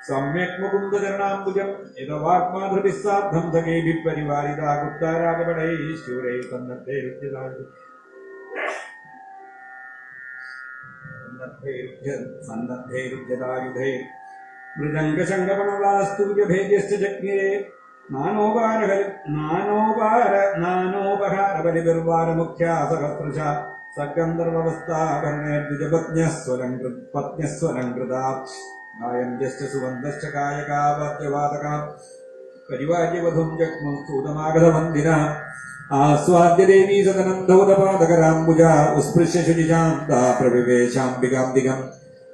സമ്യക് മുകുന്ദചരണാംബുജം യഥവാത്മാധൃഭിः സാർദ്ധം സഖേഭിः പരിവാരിതാ ഗുപ്താരാഗപടൈः ശൂരൈः സന്നദ്ധൈരുദ്ധ്യതായുധൈ മൃദംഗശങ്കപണവാസ്തൂര്യഭേദ്യശ്ച ജജ്ഞേ നാനോപഹാരബലിർവാരമുഖ്യാ സഹസ്രശ സകന്ദർവവസ്ഥാകരണേർദ്വിജപത്ന്യസ്വലംകൃതാ നായന്യശ്ച സുഗന്ധശ്ച കായകാവാദ്യവാദക പരിവാര്യവധും ജഗ്മും സ്തൂതമാഗതവന്ദിന ആസ്വാദ്യ ദേവീ സദനം ധൗതപാദകരാംബുജ ഉസ്പൃശ്യ ശുചിജാം താ പ്രവിവേശാംബികാംബികം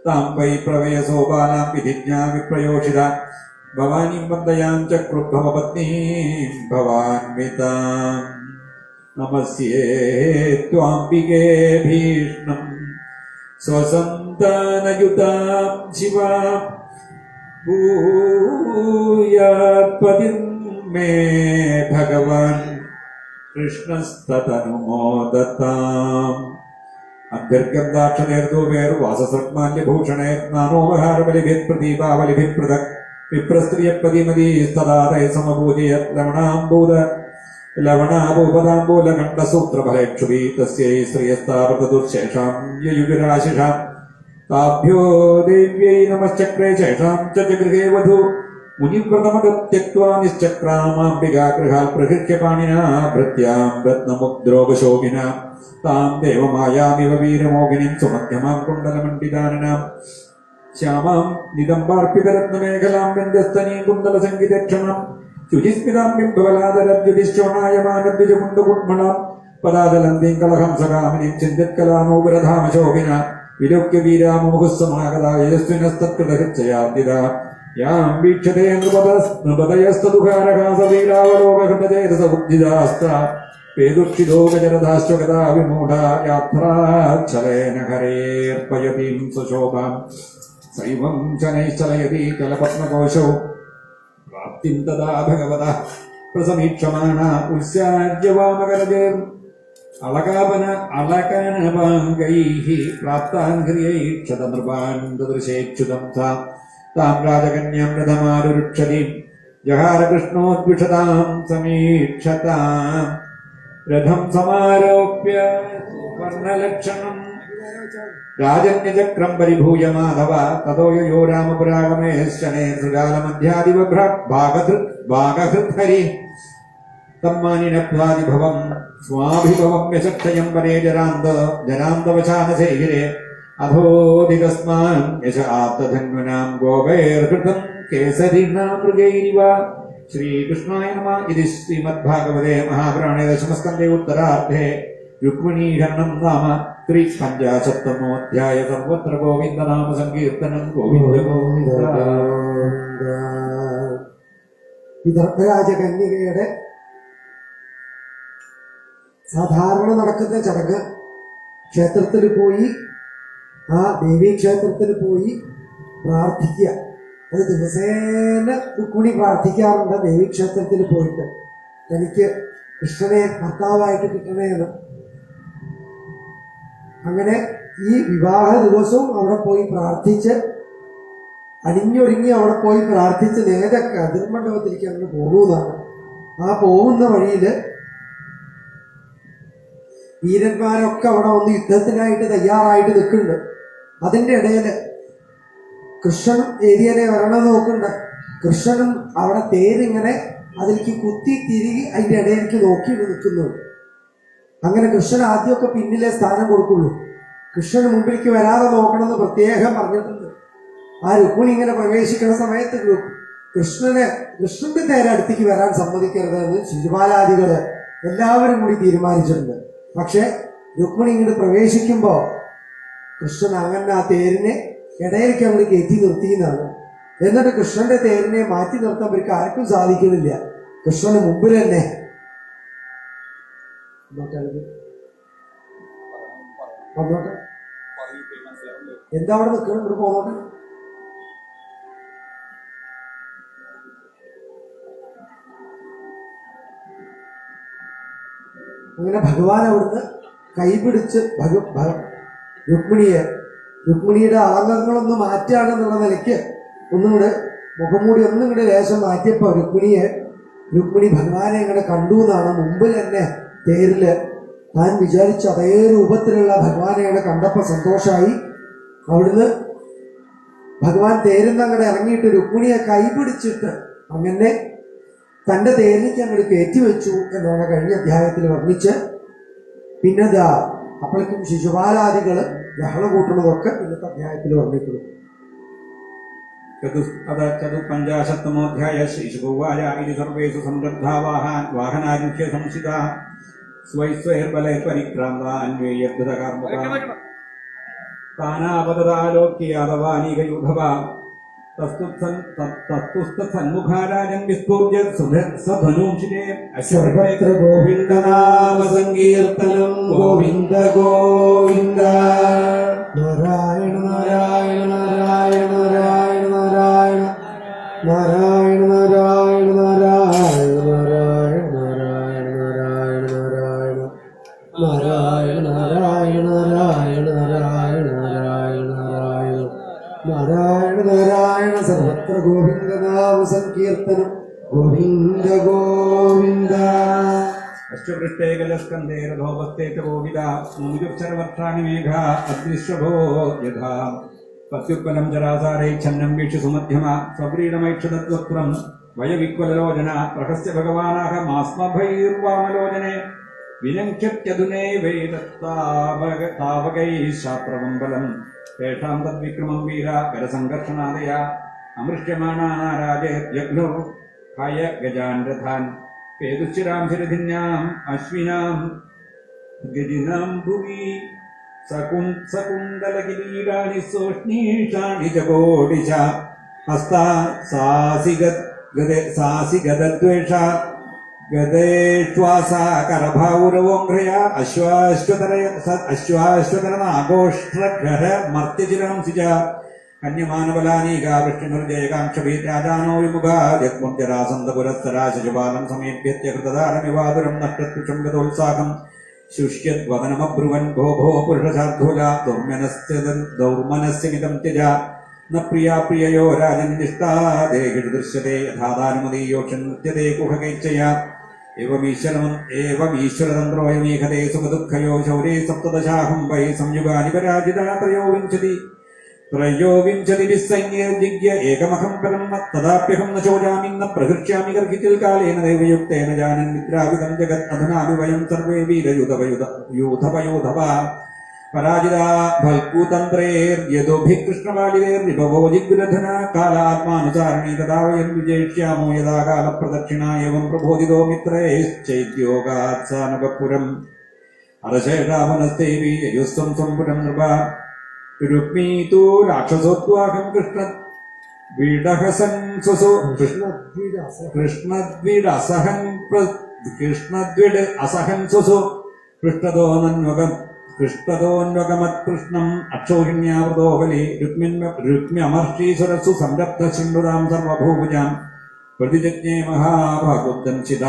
താം വൈ പ്രവയസോപാലാം വിധിജ്ഞാ വിപ്രയോഷിത ഭവാനീം വന്ദയാം ചക്രുഭവപത്നീം ഭവാൻവിതാം നമസ്യേ ത്വാംബികേ ഭീഷ്ണം സ്വസന്താനയുതാം ശിവാം ഭൂയാത്പതിം മേ ഭഗവാൻ കൃഷ്ണസ്തതനുമോദതാം അഭ്യർഗന്ധാക്ഷണേർദൂവേർവാസസർമാല്യഭൂഷണേർ നാനോപഹാരബലിഭിः പ്രദീപാവലിഭിः പൃഥക് വിപ്രസ്ത്രിയപ്പതിമതീസ്തദാതൈ സമപൂജയത് ലവണാഭൂപതാംബൂലകണ്ഠസൂത്രഫലേക്ഷുഭി തസ്യൈ ശ്രിയസ്താപകദുർശേഷാം യയുജുരാശിഷാം താഭ്യോ ദേവ്യൈ നമശ്ചക്രേ ശേഷാം ച ഗൃഹേ വധു മുനിവ്രതമഗത്യക്ത്വാ നിശ്ചക്രാമാംബികാ ഗൃഹാൽ പ്രഹൃഹ്യ പാണിനാ ഭൃത്യാം രത്നമുദ്രോപശോഭിന താം ദേവമായാമിവ വീരമോഹിനിം സുമധ്യമാം കുണ്ടലമണ്ഡിതാനനാം ശ്യാമാം നിദംബാർപ്പിതരത്നമേഖലാം വ്യഞ്ജസ്തനീം കുണ്ടലസംഗീതക്ഷണം ശുചിസ്മിതാം ബിംബലാദരദ്യുതിശ്ചോണായമാനദ്വിജകുണ്ടകുട്മണാം പദാദലന്തീം കളഹംസകാമിനീം ചിന്തിത്കലാനോപരധാമശോഭിന വിലോക്യ വീരാമുമുഖുസ്സമാഗതാ യജസ്വിനസ്തത്കൃതഹൃച്ചയാർദിത യാം വീക്ഷതേ നൃപതയസ്തദുഃഖാരകാസവീരാവലോകഹൃതചേതസബുദ്ധിദാസ്ത പേദുക്ഷിതോ ഗജരദാശ്വഗതാ വിമൂഢ യാത്രാച്ഛലേന ഹരേർപ്പയതീം സ്വശോഭാം സൈവം ശനൈശ്ചലയതി ചലപത്മകോശോ പ്രാപ്തിം തദാ ഭഗവതഃ പ്രസമീക്ഷമാണ ഉത്സാര്യവാമകരജേർ അളകനപാങ്കൈഃ പ്രാപ്താംഘ്രിയൈക്ഷത നൃപാൻ ദദൃശേച്യുതം താം രാജകന്യാം രഥമാരുരുക്ഷതീം ജഹാരകൃഷ്ണോദ്വിഷതാം സമീക്ഷതാം രഥം സമാരോപ്യ വർണ്ണലക്ഷണം രാജന്യചക്രം പരിഭൂയ മാധവ തതോ യോ രാമപുരാഗമേ ശനേ സൃജാലമധ്യാദിവഭാഗഹൃത്ഹരി തമ്മാനിനപ്വാദിഭവം സ്വാഭിഭവം യശക്ഷയം വരേ ജരാന്തവശാനശേഖിരേ അധോദികസ്മാൻ യശ ആപ്തധന്വനാം ഗോപൈർഹൃതം കേസരിണാം മൃഗൈരിവ. ശ്രീകൃഷ്ണായ നമഃ. ഇത് ശ്രീമദ്ഭാഗവതേ മഹാപുരാണേ ദശമസ്കന്ധേ ഉത്തരാർദ്ധേ രുക്മിണീഹരണം നാമ ത്രിപഞ്ചാശത്തമോധ്യായ. സർവത്ര ഗോവിന്ദനാമ സങ്കീർത്തനം. ഗോവിന്ദ ഗോവിന്ദ. വിദർഭരാജകന്യകയുടെ സാധാരണ നടക്കുന്ന ചടങ്ങ് ക്ഷേത്രത്തിൽ പോയി, ആ ദേവീക്ഷേത്രത്തിൽ പോയി പ്രാർത്ഥിക്കുക. അത് ദിവസേന രുക്മിണി പ്രാർത്ഥിക്കാറുണ്ട് ദേവീക്ഷേത്രത്തിൽ പോയിട്ട്, തനിക്ക് കൃഷ്ണനെ ഭർത്താവായിട്ട് കിട്ടണേന്ന്. അങ്ങനെ ഈ വിവാഹ ദിവസവും അവിടെ പോയി പ്രാർത്ഥിച്ച് അണിഞ്ഞൊരുങ്ങി അവിടെ പോയി പ്രാർത്ഥിച്ച് നേരെ കതിർമണ്ഡപത്തിലേക്ക് അങ്ങ് പോകുന്നതാണ്. ആ പോകുന്ന വഴിയിൽ വീരന്മാരൊക്കെ അവിടെ വന്ന് യുദ്ധത്തിനായിട്ട് തയ്യാറായിട്ട് നിൽക്കുന്നുണ്ട്. അതിൻ്റെ ഇടയിൽ കൃഷ്ണൻ ഏരിയനെ വരണം നോക്കുന്നുണ്ട്. കൃഷ്ണനും അവിടെ തേരിങ്ങനെ അതിലേക്ക് കുത്തി തിരികെ അതിൻ്റെ ഇടയിലേക്ക് നോക്കിയിട്ട് നിൽക്കുന്നുണ്ട്. അങ്ങനെ കൃഷ്ണൻ ആദ്യമൊക്കെ പിന്നിലെ സ്ഥാനം കൊടുക്കുള്ളൂ. കൃഷ്ണന് മുമ്പിലേക്ക് വരാതെ നോക്കണമെന്ന് പ്രത്യേകം പറഞ്ഞിട്ടുണ്ട്. ആ രുക്മിണി ഇങ്ങനെ പ്രവേശിക്കുന്ന സമയത്ത് കൃഷ്ണന്റെ നേരെ അടുത്തേക്ക് വരാൻ സമ്മതിക്കരുതെന്ന് ശിശുപാലാദികള് എല്ലാവരും കൂടി തീരുമാനിച്ചിട്ടുണ്ട്. പക്ഷെ രുക്മിണി ഇങ്ങോട്ട് പ്രവേശിക്കുമ്പോൾ കൃഷ്ണൻ അങ്ങനെ ആ തേരിനെ ഇടയിലേക്ക് അങ്ങോട്ട് കയറ്റി നിർത്തിയെന്നാണ്. എന്നിട്ട് കൃഷ്ണന്റെ തേരിനെ മാറ്റി നിർത്താൻ അവർക്ക് ആർക്കും സാധിക്കുന്നില്ല. കൃഷ്ണന് മുമ്പിൽ തന്നെ വന്നോട്ടെ, എന്താ അവിടെ നിൽക്കണം, ഇവിടെ പോന്നോട്ടെ. അങ്ങനെ ഭഗവാൻ അവിടുന്ന് കൈപിടിച്ച് രുക്മിണിയുടെ ആംഗങ്ങളൊന്ന് മാറ്റാണെന്നുള്ള നിലയ്ക്ക് ഒന്നുകൂടെ മുഖംമൂടി ഒന്നും കൂടെ ലേശം മാറ്റിയപ്പോൾ രുക്മിണി ഭഗവാനെ ഇങ്ങനെ കണ്ടു എന്നാണ്. മുമ്പിൽ തന്നെ തേരില് താൻ വിചാരിച്ച അതേ രൂപത്തിലുള്ള ഭഗവാനെ ഇങ്ങനെ കണ്ടപ്പോൾ സന്തോഷമായി. അവിടുന്ന് ഭഗവാൻ തേരിന്ന് അങ്ങോട്ട് ഇറങ്ങിയിട്ട് രുക്മിണിയെ കൈപിടിച്ചിട്ട് അങ്ങനെ തൻ്റെ തേരിലേക്ക് അങ്ങോട്ട് കയറ്റിവെച്ചു എന്നാണ് കഴിഞ്ഞ അധ്യായത്തിൽ വർണ്ണിച്ച്. പിന്നെ അപ്പോഴേക്കും ശിശുപാലാദികള് ബഹളം കൂട്ടുന്നതൊക്കെ ഇന്നത്തെ അധ്യായത്തിൽ വർണ്ണിക്കുന്നു. ചതുപഞ്ചാശത്തമോധ്യായ. ശ്രീശുഭുവാച ഇതി സർവേഷു സമൃദ്ധാ വാഹനാരുഹ്യ സംസിതാ സ്വൈസ്വൈർബലൈ പരിക്രാന്താ അന്വേയദ്ഭുതകർമ്മ താനാപതദാലോക്യാദവാനീകയൂഢവ തസ്തുസ്തന്മുഖാരാജൻ വിസ്ഫൂര്യ സധനൂംശിതേ. സർവത്ര ഗോവിന്ദനാമ സങ്കീർത്തനം. ഗോവിന്ദ ഗോവിന്ദ. നാരായണ നാരായണ നാരായണ നാരായണ നാരായണ നാരായണ നാരായണ നാരായണ നാരായണ നാരായണ നാരായണ നാരായണ നാരായണ നാരായണ നാരായണ നാരായണ നാരായണ നാരായണ നാരായണ. സർവത്ര ഗോവിന്ദനാമ സങ്കീർത്തനം. ഗോവിന്ദ ഗോവിന്ദ. അശ്വപൃഷ്ടേകലസ്കന്ധേ രഥോപസ്ഥേ ച ഗോവിദ മുമുജുക്ഷരവർഷാണി മേഘ അദ്വിശ്വഭോ യഥാ പത്യുത്പലം ജരാസാരൈ ഛന്നം വീക്ഷു സുമധ്യമ സ്വപ്രീഡമൈക്ഷതത്വക്രം വയവിക്വലലോചന പ്രഹസ്യ ഭഗവാനാഹ മാസ്മഭൈർവാമലോചനെ വിനങ്ക്യത്യധുനൈവൈതാവകൈ ശാസ്ത്രവമ്പലം തേഷാം തദ്വിക്രമം വീര കരസംഘർഷണാദയ അമൃഷ്യമാണാരാജേർജഗ്നോ ഹയ ഗജാൻ രഥാൻ പേതുശ്ചിരാം ശിരധിന്യാം അശ്വിനാം ഗജിനാം ഭുവി സകുണ്ടലകിരീടാനി സോഷ്ണീഷാണി ജഗോഡിശ ഹസ്താ സാസിഗദ്വേഷ ഗദേശ്വാസ കരഭാവുരവോഘ്രയ അശ്വാശ്വതരനാഘോഷ്ഠര മർത്യചിരം സിജ കന്യമാനബലാനീകാ വൃഷ്ണിർജയകാംക്ഷഭീരാജാനോ വിമുഖാ ജഗ്മുഞ്ജരാസന്തപുരസ്തരാ ശിശുപാലം സമീപ്യത്യ ഹൃതധാരമിവാതുരം നഷ്ടത്യുഷം ഗതോത്സാഹം ശുഷ്യദ്വദനമബ്രുവൻ ഭോ ഭോ പുരുഷശാർദ്ധൂല ദൗർമനസ്യമിതം ത്യജ ന പ്രിയാ പ്രിയയോ രാജനിഷ്ഠാ ദേഹിഷു ദൃശ്യത്തെ യഥാദാനുമതീയോക്ഷൻ നൃത്യത്തെ കുഹകൈച്ഛയ ഏവമീശ്വരതന്ത്രോയമീഹതേ സുഖദുഃഖയോ ശൗരേ സപ്തദശാഹം വൈ സംയുഗാനി പരാജിതാ ത്രയോവിംശതി വിസൈന്യജിഗ്യ ഏകമഹം പരം തദാപ്യഹം ന ചോജാമി ന പ്രഹൃഷ്യാമി ഗർഹിത്തിൽ കാലേന ദൈവയുക്തേന ജാനൻ നിദ്രാവിതം ജഗത് അധുനാഭി വയം സർവേ വീരയൂഥവയൂഥവ പരാജിതാ ഫൽകൂതന്ത്രൈർയദോഭിः കൃഷ്ണവാലിതൈർവിഭവോജിഗ്രധന കാലാത്മാനുസാരണീ തഥാ വയം വിജയിഷ്യാമോ യഥാ കാലപ്രദക്ഷിണാ എവം പ്രബോധിതോ മിത്രൈശ്ചൈത്യോഗാത് സാനകപുരം അരശേഷാവനസ്തൈവി യയുസ്ത്വം സംപുരം നൃപ രുക്മീ തൂ രാക്ഷസോദ്വാഹം കൃഷ്ണദ്വിഡഹസൻ സ്വസു കൃഷ്ണദ്വിഡ് അസഹൻ സ്വസു പൃഷ്ടതോന്വകമത്കൃഷ്ണം അക്ഷോഹിണ്യാവൃതോ ബലി രുക്മ്യമർഷീസുരസു സംരബ്ധശൃണ്ടുരാം സർവഭൂഭുജാം പ്രതിജജ്ഞേ മഹാഭാഗോദ്ദംശിത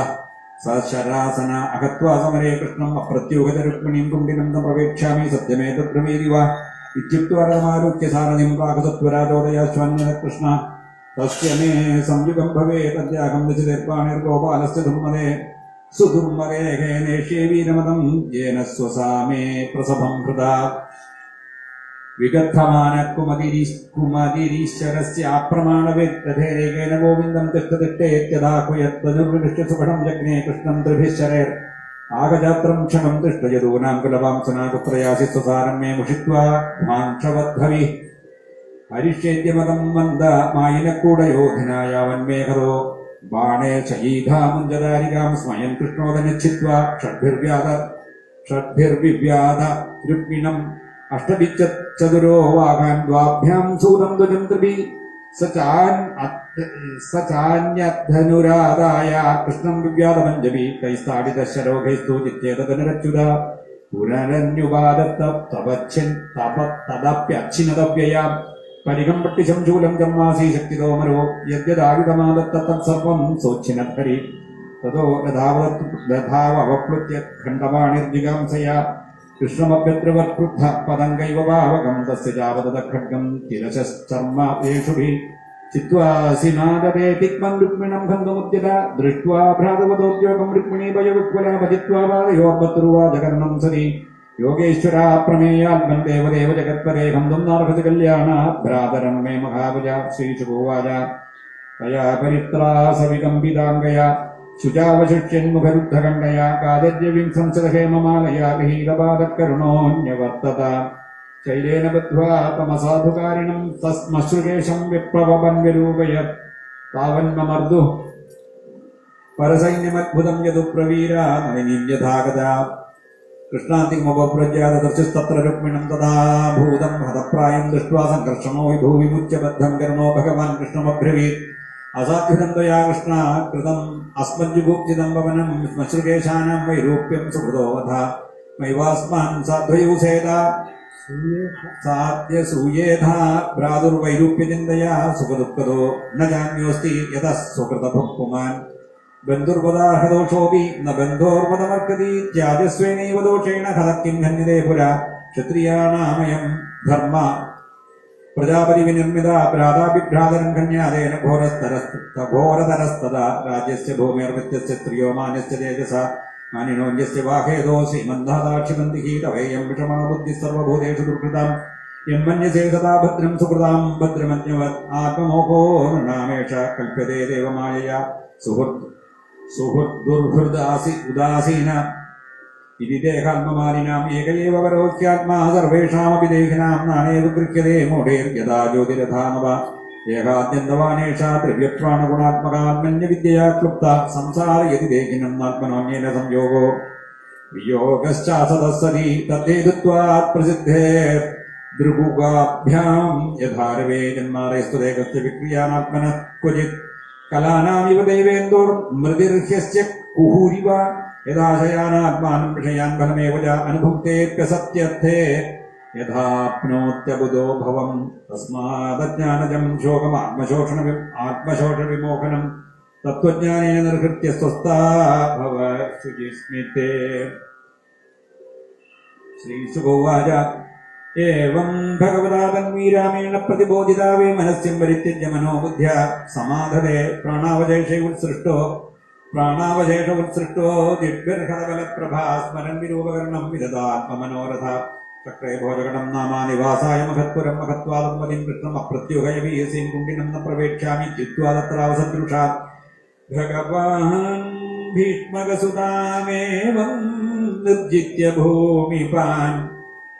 സശരാസന അഹത്വാ സമരേ കൃഷ്ണം അപ്രത്യുഗത രുക്മിണീം കുണ്ടിനം ന പ്രവേക്ഷ്യാമി സത്യമേതദ്ബ്രവീരിവ ഇത്യുക്തവരമാരുഹ്യ സാരഥിം പ്രാഗതത്വരാജോദയാശ്വന്യത കൃഷ്ണ തസ്യ മേ സംയുഗം ഭവേത് അദ്യാഹം നിചിതേർപ്പാണിർഗോപാലസ്യ ദുർമദേ സുദുർമരേഹേ നേഷ്യേ വീരമതം യേന സ്വസാമേ പ്രസഭം ഹൃദാ വിഗദ്ധമാന കുമതിരീശ്വരസ്യാപ്രമാണവേദ്ധേരേകേന ഗോവിന്ദം തിഷ്ടതിഷ്ടേത്യഥാഹുയത്വനിർവിനിഷ്ടസുഖം ജഗ്നേ കൃഷ്ണം ത്രിഭിശ്ചരേർ ആഗജാത്രം ക്ഷണം തിഷ്ടയദൂനാം കുലവാംസനാ പുത്രയാസി സ്വസാരം മേ മുഷിത്വാ ധ്വാംക്ഷവദ്ധവി ഹരിഷ്യേദ്യമതം വന്ദ മായിനക്കൂടയോധനായ വന്മേഹരോ ബാണേ ശയീധാമുഞ്ചതാരികാം സ്മയൻ കൃഷ്ണോദനിച്ഛിത്വാ ഷഡ്ഭിർവിവ്യാധ രുക്മിണം അഷ്ടഭിച്ചതുരോ വാകാൻ ദ്വാഭ്യാം സൂതം ധ്വജം ത്രിഭി സചാന്യധനുരാധായ കൃഷ്ണം വിവ്യാധമഞ്ജവി കൈസ്ഥാടിതശരോഘൈസ്തു ചിത്തേതനുരച്യുത പുനരന്യുപാദത്തപ്യച്ഛിന്നതവ്യയാം പരികമ്പട്ടിശം ശൂലം കർമാസി ശക്തിതോമരോ യദ്യദായുധമാദത്തത്സർവം സോച്ഛിനധരി തതോ ലധാവപ്ലുത്യ ഖണ്ഡവാണിർജിഗാംസയാ കൃഷ്ണമഭ്യദ്രവക്രുദ്ധ പദം കൈവഭാവകം തസ്യ ജാവതത ഖഡ്ഗം തിരശർമ്മേഷുഭി ചിത്വാസിനാദതേ തിക്മം രുക്മിണം ഖണ്ഡമുദ്യത ദൃഷ്ട്വാ ഭ്രാതവതോദ്യോഗം രുക്മിണീ ഭയവിക്വല ഭജിത്വാ പാദയോർഭദ്രുവാ ജഗർണം സതി യോഗേശ്വരാ പ്രമേയാത്മൻ ദേവദേവ ജഗത്പരേ ഖണ്ഡം നാർഹതി കല്യാണ ഭ്രാതരം മേ മഹാഭുജ ശ്രീശുഭോവാച തയാ പരിത്രാസവികമ്പിതാംഗയാ ശുചാവശിഷ്യന്മുഖരുദ്ധകണ്ഡയാ കാദര്യവിം സംസദഹേമമാലയാ ഗഹീലപാദകരുണോന്യവർത്തത ശൈലേന ബദ്ധ്വാ തമസാധുകാരിണം തസ്മശ്രുകേശം വിപ്രവപൻ വിരൂപയ താവന്മമർദു പരസൈന്യമദ്ഭുതം യദു പ്രവീരാ നളിനീന്യഥാഗത കൃഷ്ണാന്തിമോപപ്രജ്യാതർച്ചിസ്തത്ര രുക്മിണം തഥാ ഭൂതം ഹതപ്രായം ദൃഷ്ട്വാ സംഘർഷണോ വിഭൂവിമുച്യബദ്ധം കർണോ ഭഗവാൻ കൃഷ്ണമബ്രവീത് അസാധ്യുതം ത്വയാ കൃഷ്ണ കൃതം അസ്മജ്ജുഗുപ്തിതം പവനം ശ്മശ്രുകേശാനാം വൈരൂപ്യം സുഹൃതോവധ മൈവാസ്മാൻ സാധ്യസൂയേധാ ഭ്രാതുർവൈരൂപ്യചിന്തയാ സുഖദുഃഖദോ ന ജാന്യോസ്തി യതഃ സുഹൃതഭുക്പുമാൻ ബന്ധുർവദാഹദോഷോപി ന ബന്ധോർവദമർക്കതി ത്യാജസ്വേനൈവ ദോഷേണ ഹതക്കിം ധന്യതേ പുര ക്ഷത്രിയാണാമയം ധർമ്മ പ്രജാപതി വിനിർമ്മിത ഭ്രാതാഭിഭ്രാതരം കന്യാദേന ഘോരതരസ്തദാ രാജ്യസ്യ ഭൂമിർവിത്യസ്യ സ്ത്രിയോ മാന്യസ്യ തേജസ മാനിനോന്യസ്യ വാഹേദോ ശ്രീമന്ദാദാക്ഷിമന്തിഹി തവേയം വിഷമാ ബുദ്ധി സർവഭൂതേഷു ദുർകൃതം യന്മന്യസേ സദാ ഭദ്രം സുഹൃതാം ഭദ്രമന്യവത് ആത്മമോഹോ നൃണാമേഷ കൽപ്യതേ ദേവമായയാ സുഹൃദുർഹൃദാസി ഉദാസീന ഇതി ദേഹാത്മമാനിനാം ഏകയേവ പരോക്യാത്മാ സർവേഷാമപി ദേഹിനാം നാനേതു ഗൃഹ്യതേ മൂഢേർയഥാ ജ്യോതിരഥാനവ ഏകാദ്യന്തവാനേഷാ ദ്രവ്യപ്രാണഗുണാത്മകാത്മന്യവിദ്യയാ ക്ലുപ്ത സംസാരയതി ദേഹിനം ആത്മനോന്യേന സംയോഗോ വിയോഗശ്ചാസതസ്സതി തദ്ദേതുത്വാത് പ്രസിദ്ധേ ദൃഗുഗാഭ്യാം യഥാരവേ ജന്മാരയസ്തുദേഹസ്യ വിക്രിയാനാത്മന ക്വചിത് കലാനാമിവ ദൈവേന്ദോർ മൃതിർഹ്യസ്യ കുഹൂരിവ യഥാശയാനാത്മാനം വിഷയാൻ ഫലമേവ ച അനുഭുക്തേപ്യസത്യർത്ഥേ യഥാപ്നോത്യബുധോ ഭവം തസ്മാദജ്ഞാനജം ശോകം ആത്മശോഷവിമോഹനം തത്വജ്ഞാനേന നിർഹൃത്യ സ്വസ്ഥാ ഭവ ശുചിസ്മിതേ. ശ്രീശുഭോവാച ഏവം ഭഗവതാ തന്വീരാമേണ പ്രതിബോധിതാവേ മനസ്യം പരിത്യജ്യ മനോബുദ്ധ്യ സമാധതേ പ്രാണാവശേഷ ഉത്സൃഷ്ടോ ദിവ്യർഹതബലപ്രഭാ സ്മരൻ വിരൂപകരണം വിദതാത്മമനോരഥ ചക്രേ ഭോജകടം നാമാനിവാസായ മഹത്പുരം മഹത്വാദം മതിം കൃഷ്ണം അപ്രത്യുഹയവീയസീം കുണ്ടിനം ന പ്രവേക്ഷ്യാമി ജിത്വാ തത്രാവസദൃഷാ ഭഗവാൻ ഭീഷ്മകസുതാമേവം നിർജിത്യ ഭൂമിപാൻ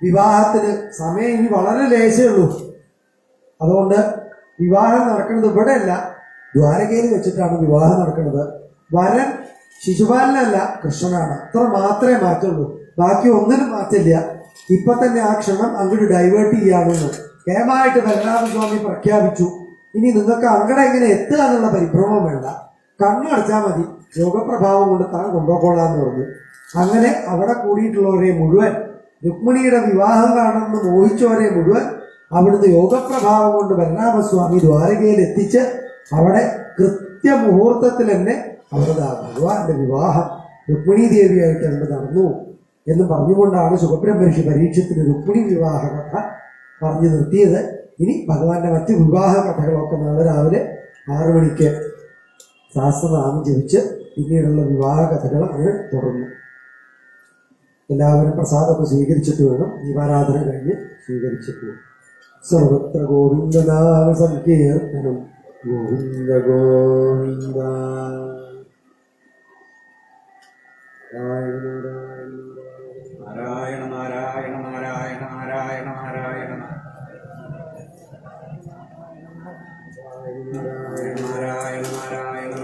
വിവാഹത്തിന് സമയം ഇനി വളരെ ലേശേ ഉള്ളൂ. അതുകൊണ്ട് വിവാഹം നടക്കുന്നത് ഇവിടെയല്ല, ദ്വാരകയിൽ വെച്ചിട്ടാണ് വിവാഹം നടക്കുന്നത്. വരൻ ശിശുപാലനല്ല, കൃഷ്ണനാണ്. അത്ര മാത്രമേ മാറ്റുള്ളൂ, ബാക്കി ഒന്നിനും മാറ്റില്ല. ഇപ്പൊ തന്നെ ആ ക്ഷണം അങ്ങോട്ട് ഡൈവേർട്ട് ചെയ്യാമെന്ന് കേമായിട്ട് ബലരാമസ്വാമി പ്രഖ്യാപിച്ചു. ഇനി നിങ്ങൾക്ക് അങ്ങടെ എങ്ങനെ എത്തുക എന്നുള്ള പരിഭ്രമം വേണ്ട, കണ്ണടച്ചാൽ മതി, യോഗപ്രഭാവം കൊണ്ട് താൻ കൊണ്ടുപോയിക്കോളാന്ന് പറഞ്ഞു. അങ്ങനെ അവിടെ കൂടിയിട്ടുള്ളവരെ മുഴുവൻ, രുക്മിണിയുടെ വിവാഹം കാണണമെന്ന് മോഹിച്ചവരെ മുഴുവൻ അവിടുന്ന് യോഗപ്രഭാവം കൊണ്ട് ബലരാമസ്വാമി ദ്വാരകയിൽ എത്തിച്ച് അവിടെ കൃത്യമുഹൂർത്തത്തിൽ തന്നെ അവരുടെ ഭഗവാന്റെ വിവാഹം രുക്മിണി ദേവിയായിട്ട് അങ്ങ് നടന്നു എന്ന് പറഞ്ഞുകൊണ്ടാണ് സുഖബ്രഹ്മർഷി പരീക്ഷത്തിന് രുക്മിണി വിവാഹ കഥ പറഞ്ഞു നിർത്തിയത്. ഇനി ഭഗവാന്റെ മറ്റ് വിവാഹ കഥകളൊക്കെ നാളെ രാവിലെ 6 മണിക്ക് സഹസ്രനാമം ജപിച്ച് പിന്നീടുള്ള വിവാഹ കഥകൾ അങ്ങ് തുടർന്നു. എല്ലാവരും പ്രസാദമൊക്കെ സ്വീകരിച്ചിട്ട് വേണം, ദീപാരാധന കഴിഞ്ഞ് സ്വീകരിച്ചിട്ട് വേണം. സർവത്ര ഗോവിന്ദനാമ സങ്കീർത്തനം ഗോവിന്ദ ഗോവിന്ദ. നാരായണ നാരായണ നാരായണ നാരായണ നാരായണ നാരായണ നാരായണ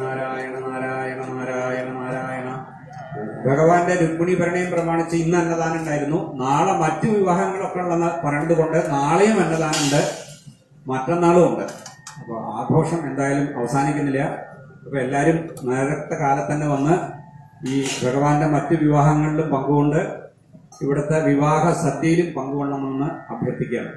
നാരായണ നാരായണ നാരായണ നാരായണ. ഭഗവാന്റെ രുക്മിണി ഭരണയും പ്രമാണിച്ച് ഇന്ന് അന്നദാനം ഉണ്ടായിരുന്നു. നാളെ മറ്റു വിവാഹങ്ങളൊക്കെ ഉള്ള പറഞ്ഞുകൊണ്ട് നാളെയും അന്നദാനമുണ്ട്, മറ്റന്നാളും ഉണ്ട്. അപ്പോൾ ആഘോഷം എന്തായാലും അവസാനിക്കുന്നില്ല. അപ്പോൾ എല്ലാവരും നേരത്തെ കാലത്ത് തന്നെ വന്ന് ഈ ഭഗവാന്റെ മറ്റു വിവാഹങ്ങളിലും പങ്കുകൊണ്ട് ഇവിടുത്തെ വിവാഹ സദ്യയിലും പങ്കുകൊള്ളണമെന്ന് അഭ്യർത്ഥിക്കുകയാണ്.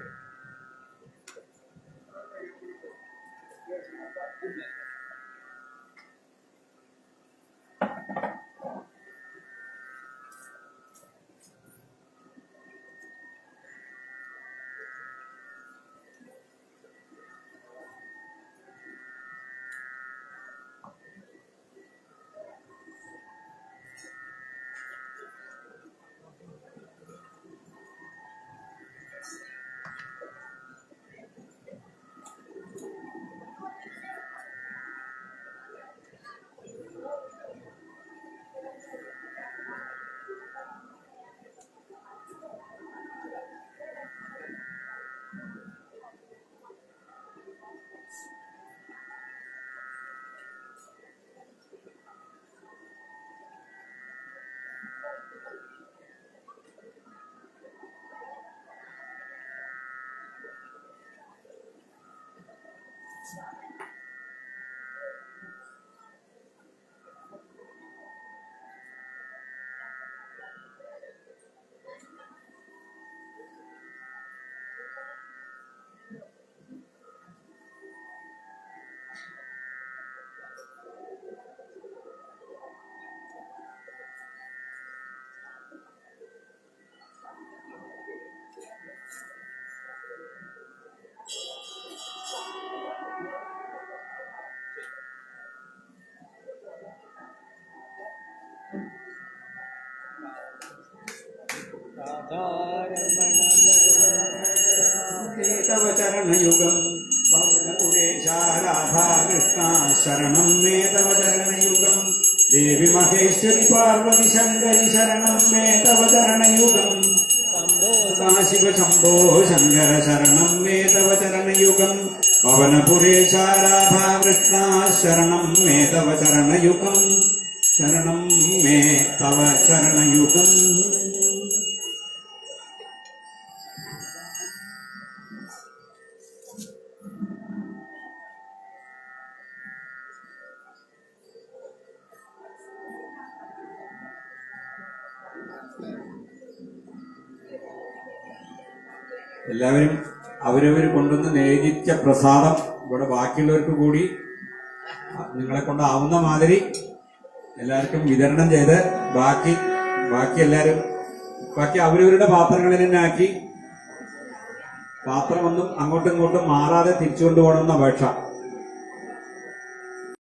തവ ചരണയുഗം രാധാകൃഷ്ണ ശരണം മേ തവ ചരണയുഗം ദേവി മഹേശ്വരി പാർവതി ശങ്കരി ശരണം മേ തവ ചരണയുഗം സദാശിവ ശംഭോ ശങ്കര ശരണം മേ തവ ചരണയുഗം പവനപുരേശ രാധാകൃഷ്ണ ശരണം മേ തവ ചരണയുഗം ശരണം മേ തവ ചരണയുഗം. എല്ലാവരും അവരവർ കൊണ്ടുവന്ന് നേദിച്ച പ്രസാദം ഇവിടെ ബാക്കിയുള്ളവർക്ക് കൂടി നിങ്ങളെ കൊണ്ടാവുന്ന മാതിരി എല്ലാവർക്കും വിതരണം ചെയ്ത് ബാക്കി എല്ലാവരും അവരവരുടെ പാത്രങ്ങളിൽ തന്നെ ആക്കി പാത്രമൊന്നും അങ്ങോട്ടും ഇങ്ങോട്ടും മാറാതെ തിരിച്ചുകൊണ്ടുപോകണമെന്ന അപേക്ഷ.